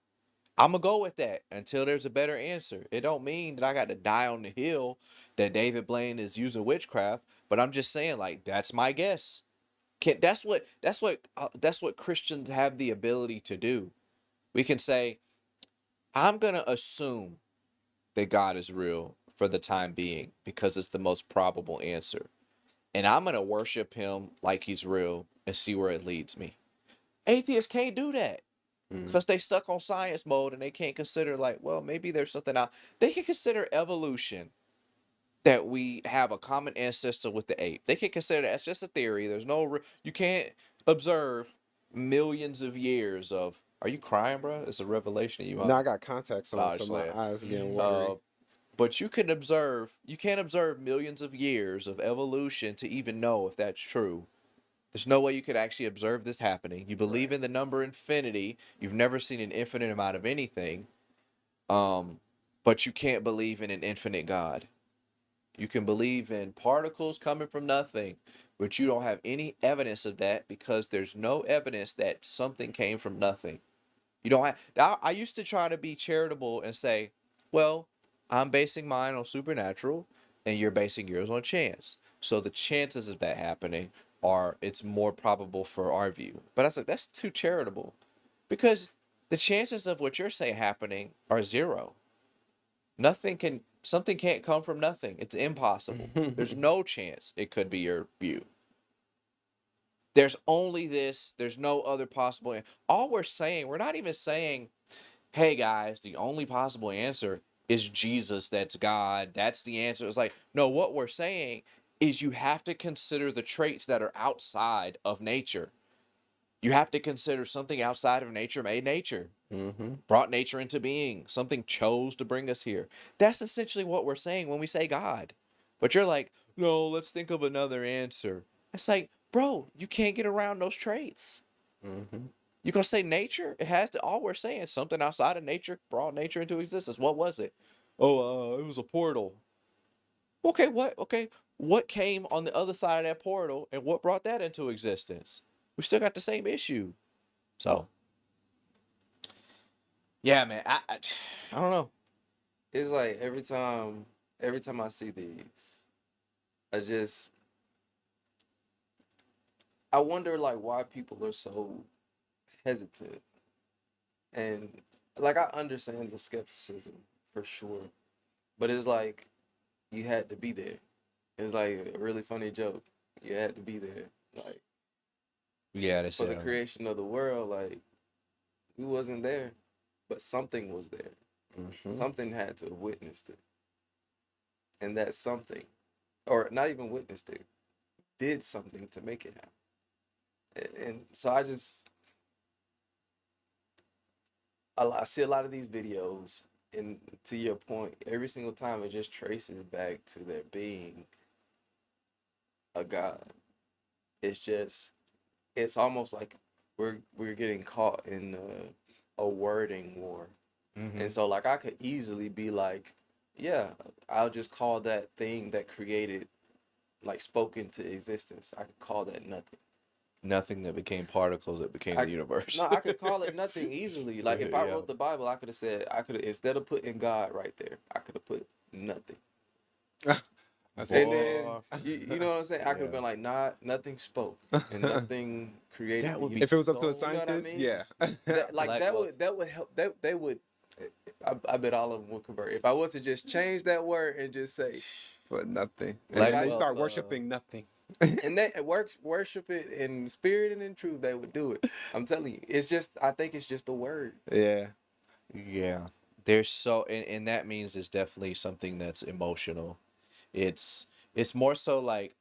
I'm going to go with that until there's a better answer. It don't mean that I got to die on the hill that David Blaine is using witchcraft, but I'm just saying, like, that's my guess. That's what Christians have the ability to do. We can say, I'm going to assume that God is real for the time being because it's the most probable answer. And I'm going to worship him like he's real and see where it leads me. Atheists can't do that because they stuck on science mode and they can't consider like, well, maybe there's something out. They can consider evolution, that we have a common ancestor with the ape. They can consider that as just a theory. There's no, you can't observe millions of years of, are you crying, bro? It's a revelation of you. No, I got contacts on, Nah, so my like, eyes are getting watery. but you can't observe millions of years of evolution to even know if that's true. There's no way you could actually observe this happening. You believe in the number infinity. You've never seen an infinite amount of anything. But you can't believe in an infinite God. You can believe in particles coming from nothing, but you don't have any evidence of that because there's no evidence that something came from nothing. You don't have. I used to try to be charitable and say, well, I'm basing mine on supernatural and you're basing yours on chance. So the chances of that happening it's more probable for our view. But I was like, that's too charitable because the chances of what you're saying happening are zero. Something can't come from nothing. It's impossible. There's no chance it could be your view. There's only this. There's no other possible. All we're not even saying, hey guys, the only possible answer is Jesus. That's God. That's the answer. It's like, no, what we're saying is you have to consider the traits that are outside of nature. You have to consider something outside of nature made nature. Brought nature into being. Something chose to bring us here. That's essentially what we're saying when we say God. But you're like, no, let's think of another answer. It's like, bro, you can't get around those traits. You gonna say nature? It has to. All we're saying is something outside of nature brought nature into existence. What was it? Oh, it was a portal. Okay, what? Okay, what came on the other side of that portal, and what brought that into existence? We still got the same issue. So, yeah, man, I don't know. It's like every time I see these, I wonder like why people are so hesitant. And like I understand the skepticism for sure, but it's like you had to be there. It's like a really funny joke. You had to be there. Like, Yeah, they for said the creation of the world, like we wasn't there, but something was there. Something had to have witnessed it, and that something, or not even witnessed it, did something to make it happen. And so I see a lot of these videos, and to your point, every single time it just traces back to there being a God. It's almost like we're getting caught in a wording war. And so like I could easily be like, yeah, I'll just call that thing that created, like spoke into existence, I could call that nothing. Nothing that became particles that became the universe. No, I could call it nothing easily. Like if I wrote the Bible, I could have said, instead of putting God right there, I could have put nothing. That's And it. then you know what I'm saying? I could have been like, nah, nothing spoke and nothing created. That would the be If it was up to a universe. You know what I scientist, mean? yeah. Like Black that wealth. would help. That they would. I bet all of them would convert if I was to just change that word and just say, For nothing. And Black then they wealth, start worshiping nothing. and that worship it in spirit and in truth, they would do it. I'm telling you, it's just. I think it's just a word. Yeah. yeah. There's so, and that means it's definitely something that's emotional. It's more so like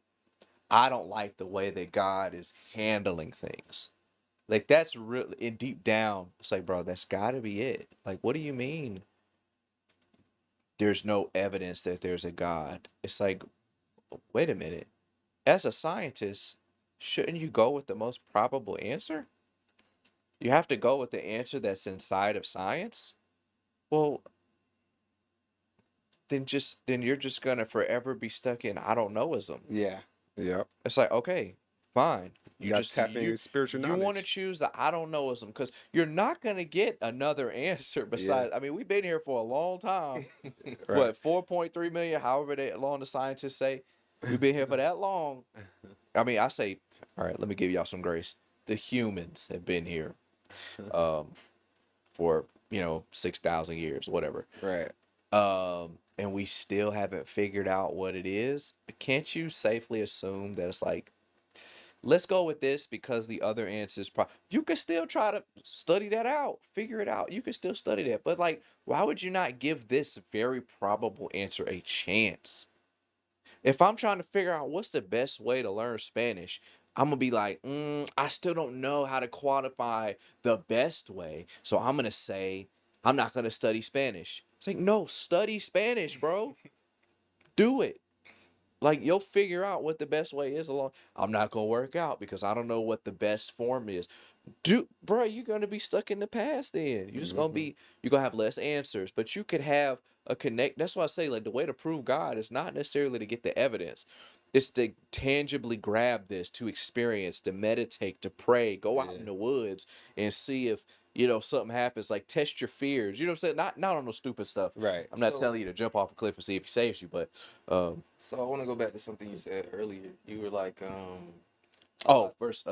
I don't like the way that God is handling things. Like that's really in deep down. It's like, bro, that's got to be it. Like, what do you mean? There's no evidence that there's a God. It's like, wait a minute. As a scientist, shouldn't you go with the most probable answer? You have to go with the answer that's inside of science. Well, then you're just gonna forever be stuck in I don't knowism. Yeah. Yep. It's like, okay, fine. You got to tap in your spiritual You knowledge. want to choose the I don't knowism because you're not gonna get another answer besides. I mean, we've been here for a long time. Right. What 4.3 million? However long the scientists say we've been here for that long. I mean, I say, all right. Let me give y'all some grace. The humans have been here, for 6,000 years, whatever. Right. And we still haven't figured out what it is. Can't you safely assume that it's like, let's go with this because the other answers you can still try to study that out, figure it out. You can still study that. But like, why would you not give this very probable answer a chance? If I'm trying to figure out what's the best way to learn Spanish, I'm gonna be like, I still don't know how to quantify the best way. So I'm gonna say I'm not gonna study Spanish. It's like, no, study Spanish, bro. Do it. Like you'll figure out what the best way is along. I'm not gonna work out because I don't know what the best form is. Bro, you're gonna be stuck in the past then. You're just you're gonna have less answers, but you could have a connect. That's why I say like the way to prove God is not necessarily to get the evidence. It's to tangibly grab this, to experience, to meditate, to pray, go out in the woods and see if something happens. Like test your fears. You know what I'm saying? Not on no stupid stuff. Right. I'm not So- telling you to jump off a cliff and see if he saves you, but So I want to go back to something you said earlier. You were like, first,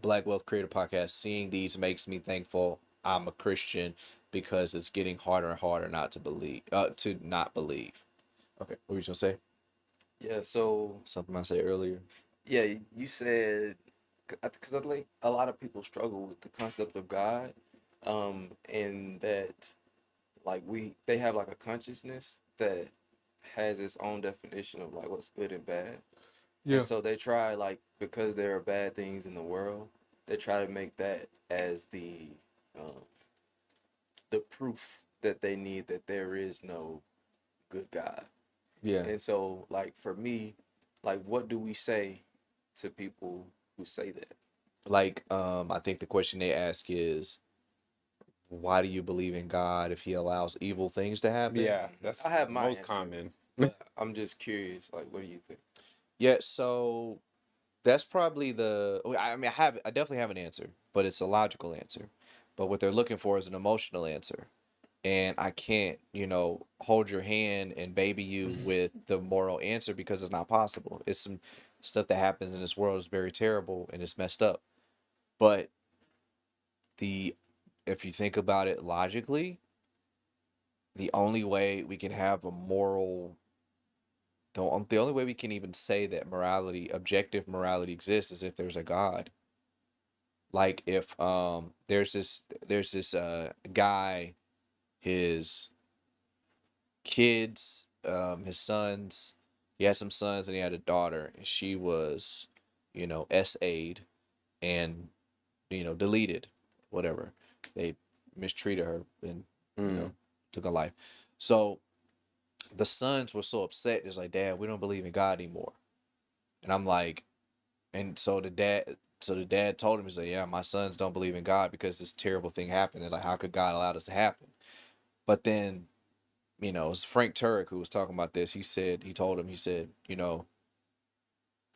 Black Wealth Creator Podcast. Seeing these makes me thankful I'm a Christian because it's getting harder and harder not to believe. To not believe. Okay, what were you gonna say? yeah. So Something I said earlier. yeah, you said because I think a lot of people struggle with the concept of God, and that like they have like a consciousness that has its own definition of like what's good and bad. Yeah. And so they try like because there are bad things in the world, they try to make that as the proof that they need that there is no good God. Yeah. And so like for me, like what do we say to people who say that? Like, I think the question they ask is, why do you believe in God if He allows evil things to happen? Yeah. That's I have my most answer. common. I'm just curious, like what do you think? Yeah. So that's probably I mean, I definitely have an answer, but it's a logical answer. But what they're looking for is an emotional answer. And I can't, hold your hand and baby you with the moral answer because it's not possible. It's some stuff that happens in this world is very terrible and it's messed up. But if you think about it logically, the only way we can have a moral, the only way we can even say that objective morality exists is if there's a God. Like if there's this guy, his kids, his sons, he had some sons and he had a daughter, and she was, SA'd and deleted, whatever. They mistreated her and took her life. So the sons were so upset. It's like, Dad, we don't believe in God anymore. And I'm like, and so the dad told him, he's like, yeah, my sons don't believe in God because this terrible thing happened. They're like, how could God allow this to happen? But then, it was Frank Turek who was talking about this. He said,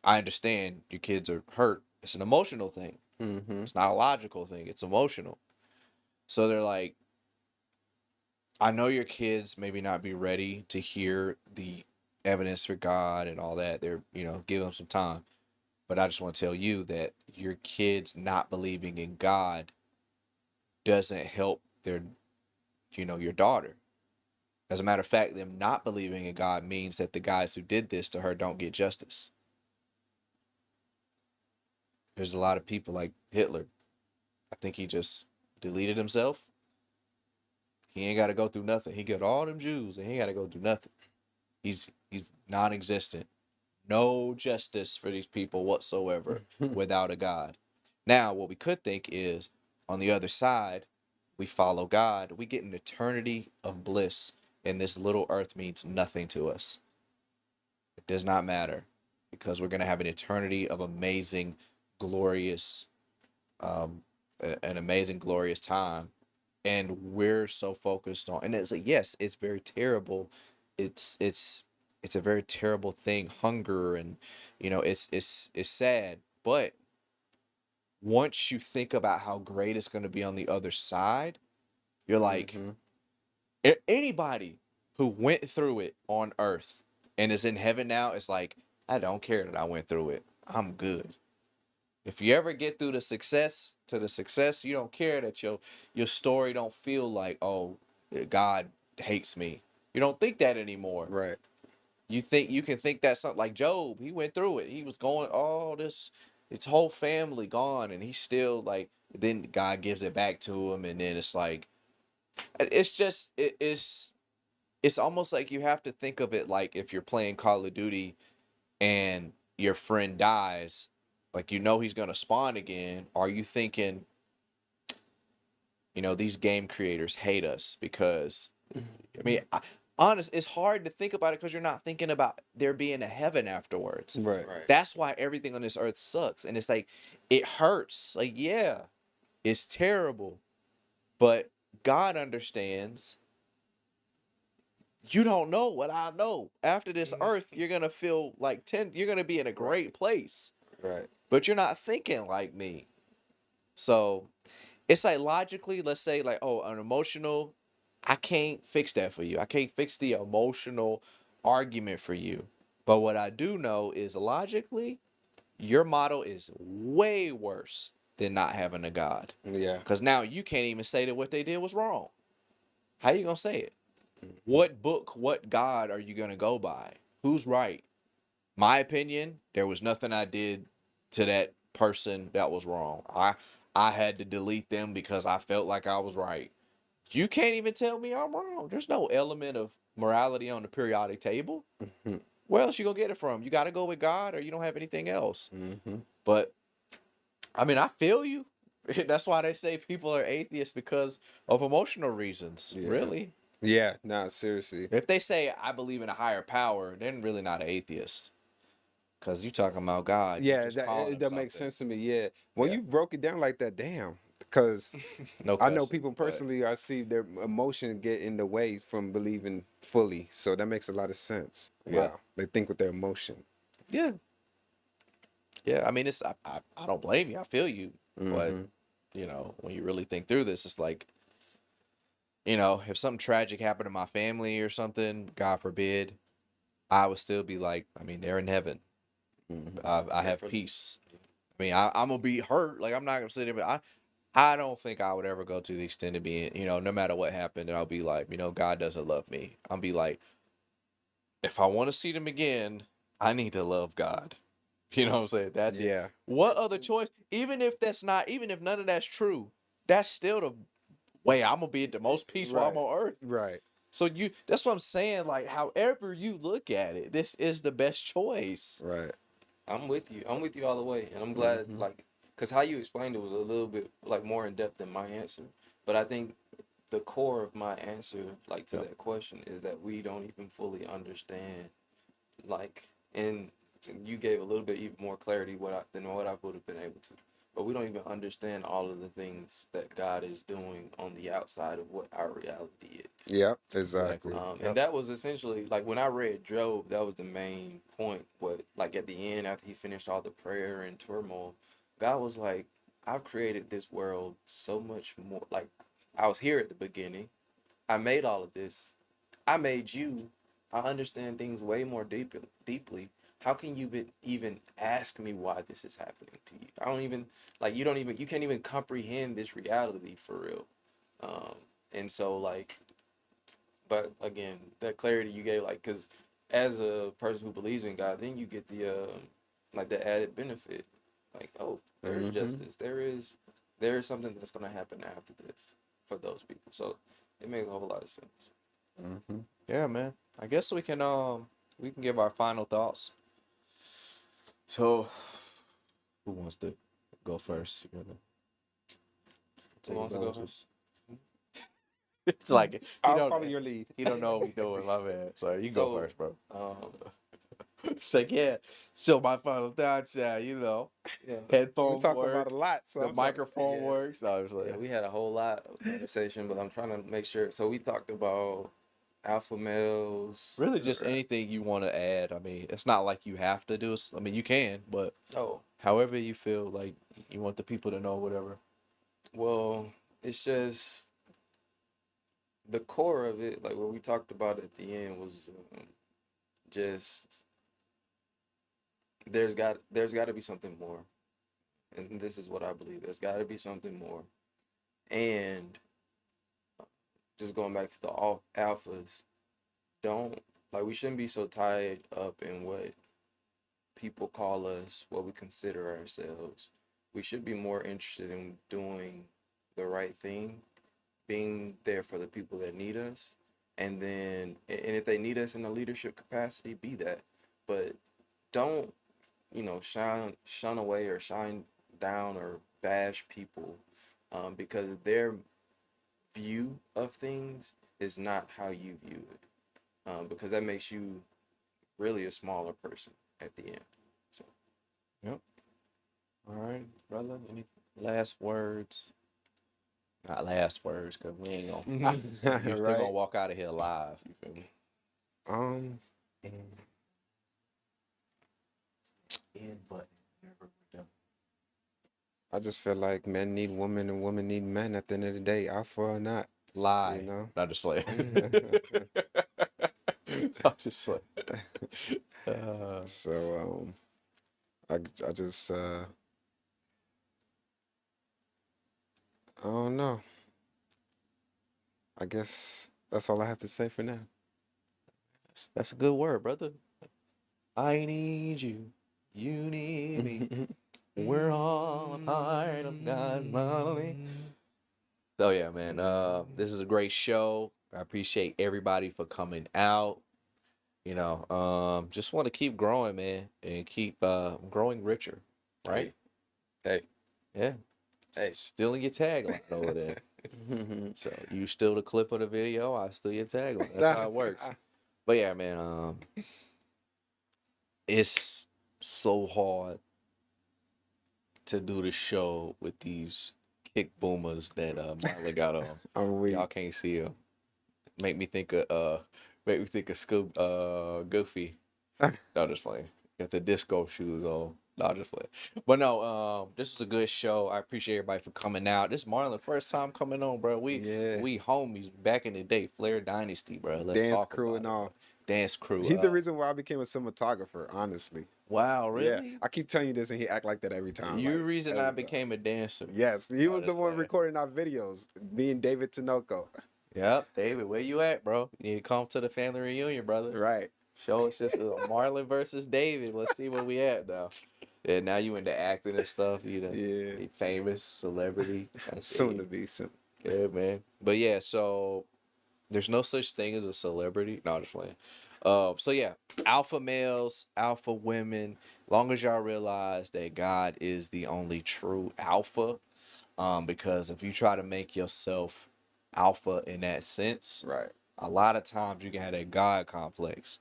I understand your kids are hurt. It's an emotional thing. Mm-hmm. It's not a logical thing. It's emotional. So they're like, I know your kids maybe not be ready to hear the evidence for God and all that. They're, give them some time. But I just want to tell you that your kids not believing in God doesn't help their, your daughter. As a matter of fact, them not believing in God means that the guys who did this to her don't get justice. There's a lot of people like Hitler. I think he just deleted himself. He ain't got to go through nothing. He got all them Jews, and he ain't got to go through nothing. He's non-existent. No justice for these people whatsoever without a God. Now, what we could think is, on the other side, we follow God. We get an eternity of bliss, and this little earth means nothing to us. It does not matter, because we're going to have an eternity of amazing, glorious, an amazing, glorious time. And we're so focused on, and it's like, yes, it's very terrible. It's a very terrible thing, hunger, and it's sad. But once you think about how great it's going to be on the other side, you're like, anybody who went through it on earth and is in heaven now, it's like, I don't care that I went through it. I'm good. If you ever get through the success, you don't care that your story don't feel like, oh, God hates me. You don't think that anymore. Right. You can think that something like Job, he went through it. He was going, his whole family gone, and he's still like, then God gives it back to him, and then it's like, it's almost like you have to think of it like if you're playing Call of Duty and your friend dies, like he's gonna spawn again. Are you thinking, these game creators hate us because, honest, it's hard to think about it because you're not thinking about there being a heaven afterwards. Right. That's why everything on this earth sucks, and it's like it hurts. Like, yeah, it's terrible, but God understands. You don't know what I know. After this earth, you're gonna feel like you're gonna be in a great place. Right. But you're not thinking like me. So it's like logically, let's say like, an emotional, I can't fix that for you. I can't fix the emotional argument for you. But what I do know is logically, your model is way worse than not having a God. Yeah. Because now you can't even say that what they did was wrong. How you gonna say it? What book, what God are you going to go by? Who's right? My opinion, there was nothing I did to that person that was wrong. I had to delete them because I felt like I was right. You can't even tell me I'm wrong. There's no element of morality on the periodic table. Where else you going to get it from? You got to go with God, or you don't have anything else. But, I feel you. That's why they say people are atheists, because of emotional reasons. Yeah. Really. Yeah, no, seriously. If they say I believe in a higher power, they're really not an atheist. Because you're talking about God. Yeah, that makes sense to me. Yeah. When you broke it down like that, damn. Because I know people personally, I see their emotion get in the way from believing fully. So that makes a lot of sense. Yeah. Wow. They think with their emotion. Yeah. Yeah, it's I don't blame you. I feel you. But, when you really think through this, it's like, if something tragic happened to my family or something, God forbid, I would still be like, they're in heaven. I have peace. I'm going to be hurt. Like, I'm not going to sit there, but I don't think I would ever go to the extent of being, no matter what happened, I'll be like, God doesn't love me. I'll be like, if I want to see them again, I need to love God. You know what I'm saying? That's what other choice? Even if none of that's true, that's still the way I'm gonna be the most peaceful I'm on earth. Right. So that's what I'm saying. Like, however you look at it, this is the best choice. Right. I'm with you all the way, and I'm glad, because how you explained it was a little bit more in depth than my answer. But I think the core of my answer, to that question, is that we don't even fully understand, and you gave a little bit even more clarity than what I would have been able to. But we don't even understand all of the things that God is doing on the outside of what our reality is. Yep, exactly. And that was essentially, when I read Job, that was the main point. What, at the end, after he finished all the prayer and turmoil, God was like, I've created this world so much more. I was here at the beginning. I made all of this. I made you. I understand things way more deeply. How can you even ask me why this is happening to you? I don't even like you can't even comprehend this reality for real. And so like, but again, that clarity you gave, like, because as a person who believes in God, then you get the like the added benefit, like, oh, there is justice, there is something that's gonna happen after this for those people. So it makes a whole lot of sense. Yeah, man. I guess we can give our final thoughts. So, who wants to go first? You gonna Who wants to go first? It's like he I'll don't follow your lead. he don't know what we doing. My man. So you So, go first, bro. It's like, yeah. So my final thoughts, Yeah. We headphones talk work, about a lot, so the I'm sorry. microphone Yeah. works. I was like, Yeah, we had a whole lot of conversation, but I'm trying to make sure. So we talked about alpha males. really just anything you want to add. I mean, it's not like you have to do it. I mean, you can, but Oh, however you feel like you want the people to know, whatever. well, it's just the core of it, like what we talked about at the end, was just there's got to be something more, and this is what I believe. There's got to be something more, and just going back to the alphas, don't like we shouldn't be so tied up in what people call us, what we consider ourselves. We should be more interested in doing the right thing, being there for the people that need us, and if they need us in a leadership capacity, be that. But don't, shun away or shine down or bash people, because their view of things is not how you view it, because that makes you really a smaller person at the end. So Yep. All right, brother. Any last words? Not last words, cause we ain't gonna. You're still Right. gonna walk out of here alive. You feel me? Um, End button. I just feel like men need women and women need men at the end of the day, alpha or not. Lie. You know? Not just like. I'm just like. So I just I don't know. I guess that's all I have to say for now. That's a good word, brother. I need you. You need me. We're all a part of God's family. So yeah, man. This is a great show. I appreciate everybody for coming out. Just want to keep growing, man, and keep growing richer. Right? Hey. Yeah. Hey. Stealing your tagline over there. So you steal the clip of the video, I steal your tagline. That's how it works. But yeah, man, it's so hard to do the show with these kick boomers that Marlon got on. I'm weak. Y'all can't see him. Make me think of Goofy. No, just playing. Got the disco shoes on. No, just playing. But no, this was a good show. I appreciate everybody for coming out. This is Marlon first time coming on, bro. We homies back in the day, Flair Dynasty, bro. Let's Dance talk crew about and it, all. bro. Dance crew. He's the reason why I became a cinematographer, honestly. Wow, really? Yeah, I keep telling you this, and he act like that every time. You like, the reason every I time. became a dancer. Yes, he was the that's one fine. recording our videos. Me and David Tinoco. Yep, David, where you at, bro? You need to come to the family reunion, brother. Right. Show us just Marlon versus David. Let's see where we at now. Yeah, now you into acting and stuff. You famous celebrity. Soon to be soon. Yeah, man. But yeah, so there's no such thing as a celebrity. No, I'm just playing. So yeah, alpha males, alpha women. Long as y'all realize that God is the only true alpha, because if you try to make yourself alpha in that sense, right, a lot of times you can have that God complex.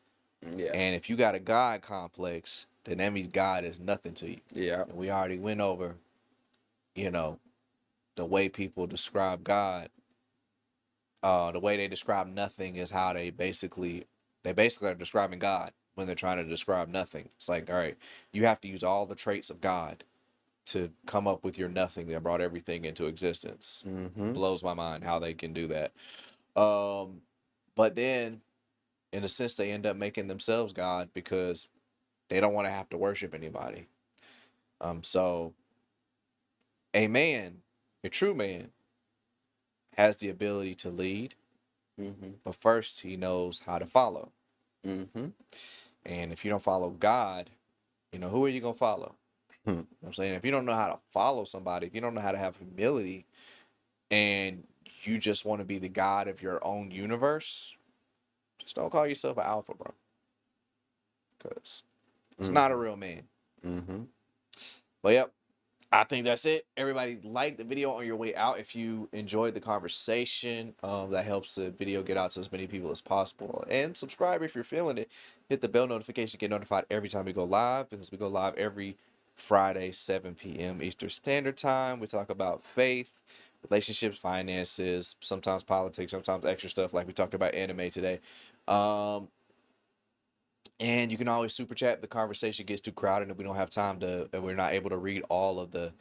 Yeah. And if you got a God complex, then that means God is nothing to you. Yeah. And we already went over, the way people describe God. The way they describe nothing is how they basically are describing God when they're trying to describe nothing. It's like, all right, you have to use all the traits of God to come up with your nothing that brought everything into existence. Mm-hmm. Blows my mind how they can do that. But then in a sense, they end up making themselves God because they don't want to have to worship anybody. So a man, a true man, has the ability to lead, but first he knows how to follow. And if you don't follow God, who are you gonna follow? You know what I'm saying? If you don't know how to follow somebody, if you don't know how to have humility, and you just want to be the God of your own universe, just don't call yourself an alpha, bro. Because it's not a real man. But yep, I think that's it. Everybody like the video on your way out if you enjoyed the conversation. That helps the video get out to as many people as possible. And subscribe if you're feeling it. Hit the bell notification, get notified every time we go live, because we go live every Friday, 7 p.m. Eastern Standard Time. We talk about faith, relationships, finances, sometimes politics, sometimes extra stuff like we talked about anime today. And you can always super chat if the conversation gets too crowded and we don't have time to, and we're not able to read all of the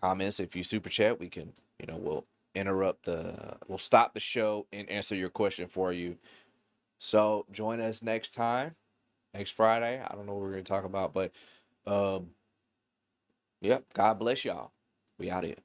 comments. If you super chat, we can, we'll we'll stop the show and answer your question for you. So join us next time, next Friday. I don't know what we're going to talk about, but yep, God bless y'all. We out here.